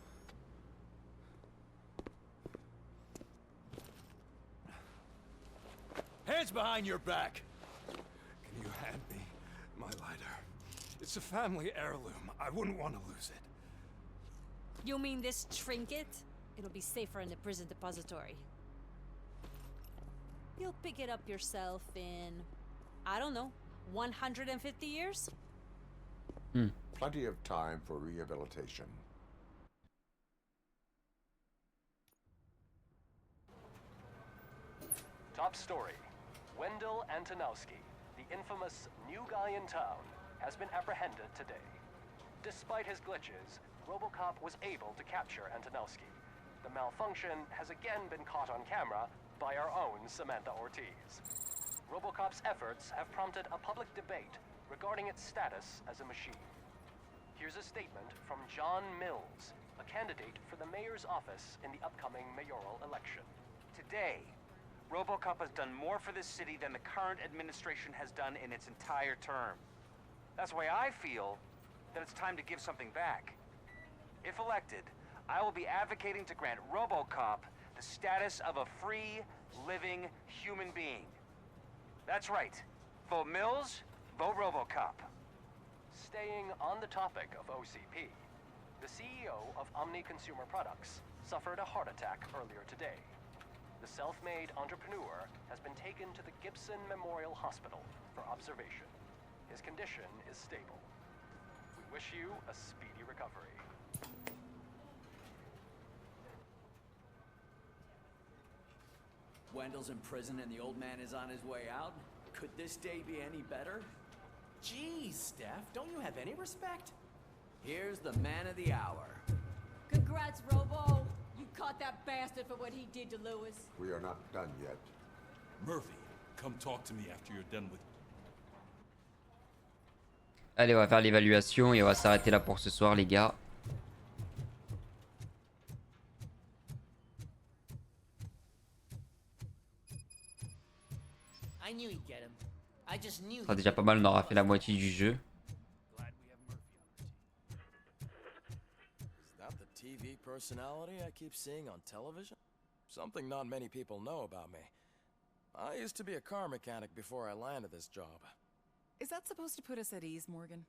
Hands behind your back! Can you hand me my lighter? It's a family heirloom. I wouldn't want to lose it. You mean this trinket? It'll be safer in the prison depository. You'll pick it up yourself in, I don't know, 150 years? Plenty of time for rehabilitation. Top story. Wendell Antonowski, the infamous new guy in town, has been apprehended today. Despite his glitches, Robocop was able to capture Antonowski. The malfunction has again been caught on camera by our own Samantha Ortiz. Robocop's efforts have prompted a public debate regarding its status as a machine. Here's a statement from John Mills, a candidate for the mayor's office in the upcoming mayoral election. Today, Robocop has done more for this city than the current administration has done in its entire term. That's why I feel that it's time to give something back. If elected, I will be advocating to grant Robocop the status of a free, living human being. That's right. Vote Mills, vote Robocop. Staying on the topic of OCP, the CEO of Omni Consumer Products suffered a heart attack earlier today. The self-made entrepreneur has been taken to the Gibson Memorial Hospital for observation. His condition is stable. We wish you a speedy recovery. Wendell's in prison and the old man is on his way out? Could this day be any better? Jeez, Steph, don't you have any respect? Here's the man of the hour. Congrats, Robo! You caught that bastard for what he did to Lewis. We are not done yet. Murphy, come talk to me after you're done with... Allez, on va faire l'évaluation et on va s'arrêter là pour ce soir, les gars. I knew he'd get him. I just knew. Ça sera déjà pas mal, on aura fait la moitié du jeu. Is that the TV personality I keep seeing on television? Something not many people know about me. I used to be a car mechanic before I landed this job. Is that supposed to put us at ease, Morgan?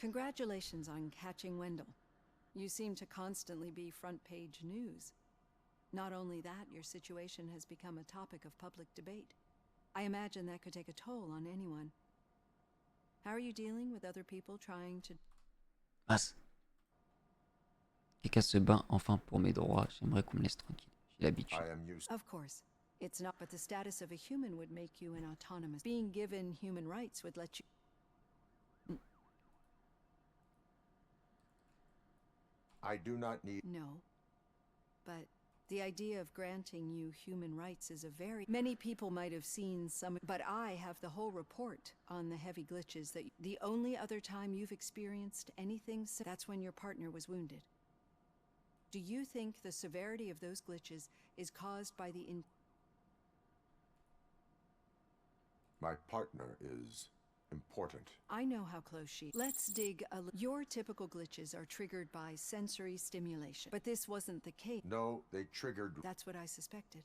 Congratulations on catching Wendell. You seem to constantly be front-page news. Not only that, your situation has become a topic of public debate. I imagine that could take a toll on anyone. How are you dealing with other people trying to... Mince. Quelqu'un se bat enfin pour mes droits. J'aimerais qu'on me laisse tranquille. J'ai l'habitude. Of course. It's not, but the status of a human would make you an autonomous. Being given human rights would let you... I do not need... No. But the idea of granting you human rights is a very... Many people might have seen some... But I have the whole report on the heavy glitches that... The only other time you've experienced anything... That's when your partner was wounded. Do you think the severity of those glitches is caused by the... My partner is important. I know how close she... Let's dig a... Your typical glitches are triggered by sensory stimulation. But this wasn't the case. No, they triggered... That's what I suspected.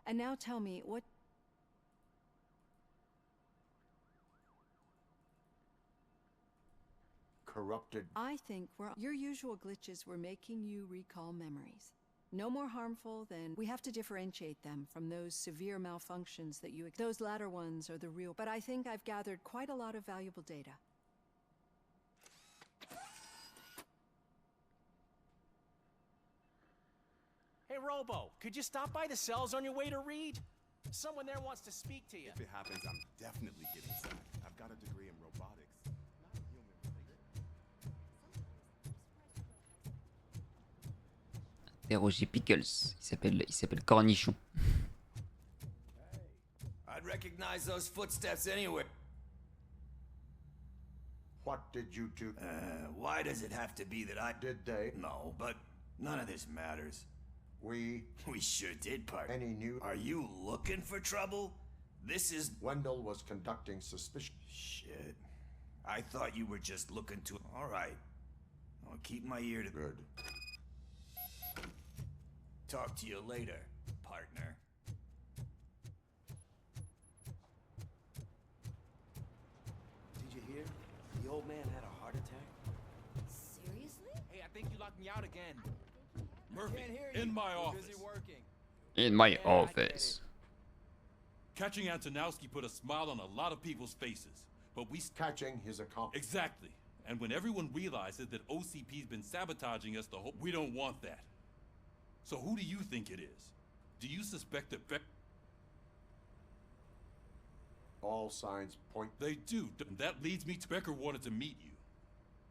And now tell me, what... Corrupted... I think your usual glitches were making you recall memories. No more harmful than... We have to differentiate them from those severe malfunctions that you... Those latter ones are the real... But I think I've gathered quite a lot of valuable data. Hey, Robo, could you stop by the cells on your way to read? Someone there wants to speak to you. If it happens, I'm definitely getting sacked. I've got a degree in robotics. Not human related. Interroger Pickles. Il s'appelle Cornichon. I'd recognize those footsteps anywhere. What did you do? Why does it have to be that I... Did they? No, but none of this matters. We sure did, partner. Any new... Are you looking for trouble? This is... Wendell was conducting suspicion... Shit. I thought you were just looking to... All right. I'll keep my ear to... Good. Talk to you later, partner. Did you hear? The old man had a heart attack. Seriously? Hey, I think you locked me out again. Murphy, Can't hear you. in my We're office. busy working. In my Yeah, I office. Catching Antonowski put a smile on a lot of people's faces, but we... Catching his accomplice. Exactly. And when everyone realizes that OCP's been sabotaging us the whole... We don't want that. So who do you think it is? Do you suspect that All signs point... They do. That leads me to... Becker wanted to meet you.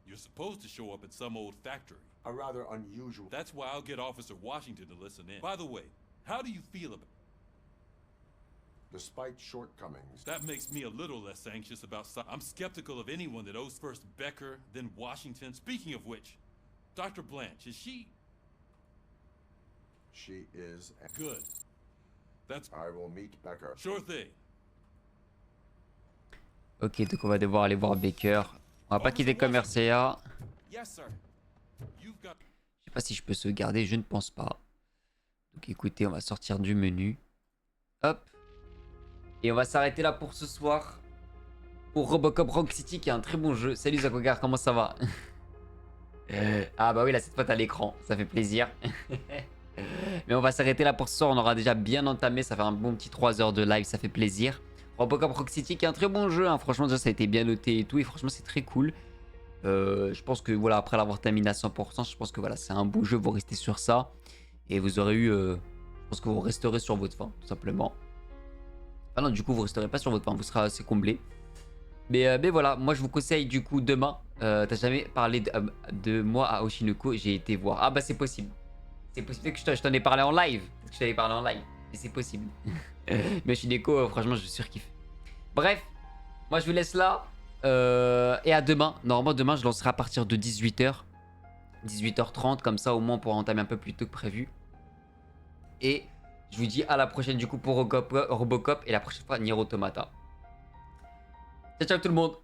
You're supposed to show up at some old factory. A rather unusual... That's why I'll get Officer Washington to listen in. By the way, how do you feel about... Despite shortcomings... That makes me a little less anxious about... I'm skeptical of anyone that owes first Becker, then Washington. Speaking of which, Dr. Blanche, is she... She is... Good. That's... I will meet Becker. Sure thing. Ok, donc on va devoir aller voir Baker. On va pas quitter Commercia. Yes, sir. You've got... Je sais pas si je peux sauvegarder, je ne pense pas. Donc écoutez, on va sortir du menu. Hop. Et on va s'arrêter là pour ce soir. Pour Robocop Rock City, qui est un très bon jeu. Salut Zakogar, comment ça va? Ah bah oui, là cette fois t'as l'écran, ça fait plaisir. Mais on va s'arrêter là pour ce soir, on aura déjà bien entamé. Ça fait un bon petit 3 heures de live, ça fait plaisir. Robocop Rock City qui est un très bon jeu, hein. Franchement déjà ça a été bien noté et tout. Et franchement c'est très cool. Je pense que voilà, après l'avoir terminé à 100%, je pense que voilà, c'est un beau jeu, vous restez sur ça. Et vous aurez eu... je pense que vous resterez sur votre fin, tout simplement. Ah non, du coup vous resterez pas sur votre fin, vous serez assez comblé. Mais voilà, moi je vous conseille du coup demain. T'as jamais parlé de moi à Oshinoko, j'ai été voir. Ah bah c'est possible. C'est possible que je t'en ai parlé en live. Je t'avais parlé en live. Mais c'est possible. Mais Oshinoko, franchement je surkiffe. Bref, moi je vous laisse là. Et à demain. Normalement demain je lancerai à partir de 18h. 18h30, comme ça au moins on pourra entamer un peu plus tôt que prévu. Et je vous dis à la prochaine du coup pour Robocop et la prochaine fois Nier Automata. Ciao ciao tout le monde.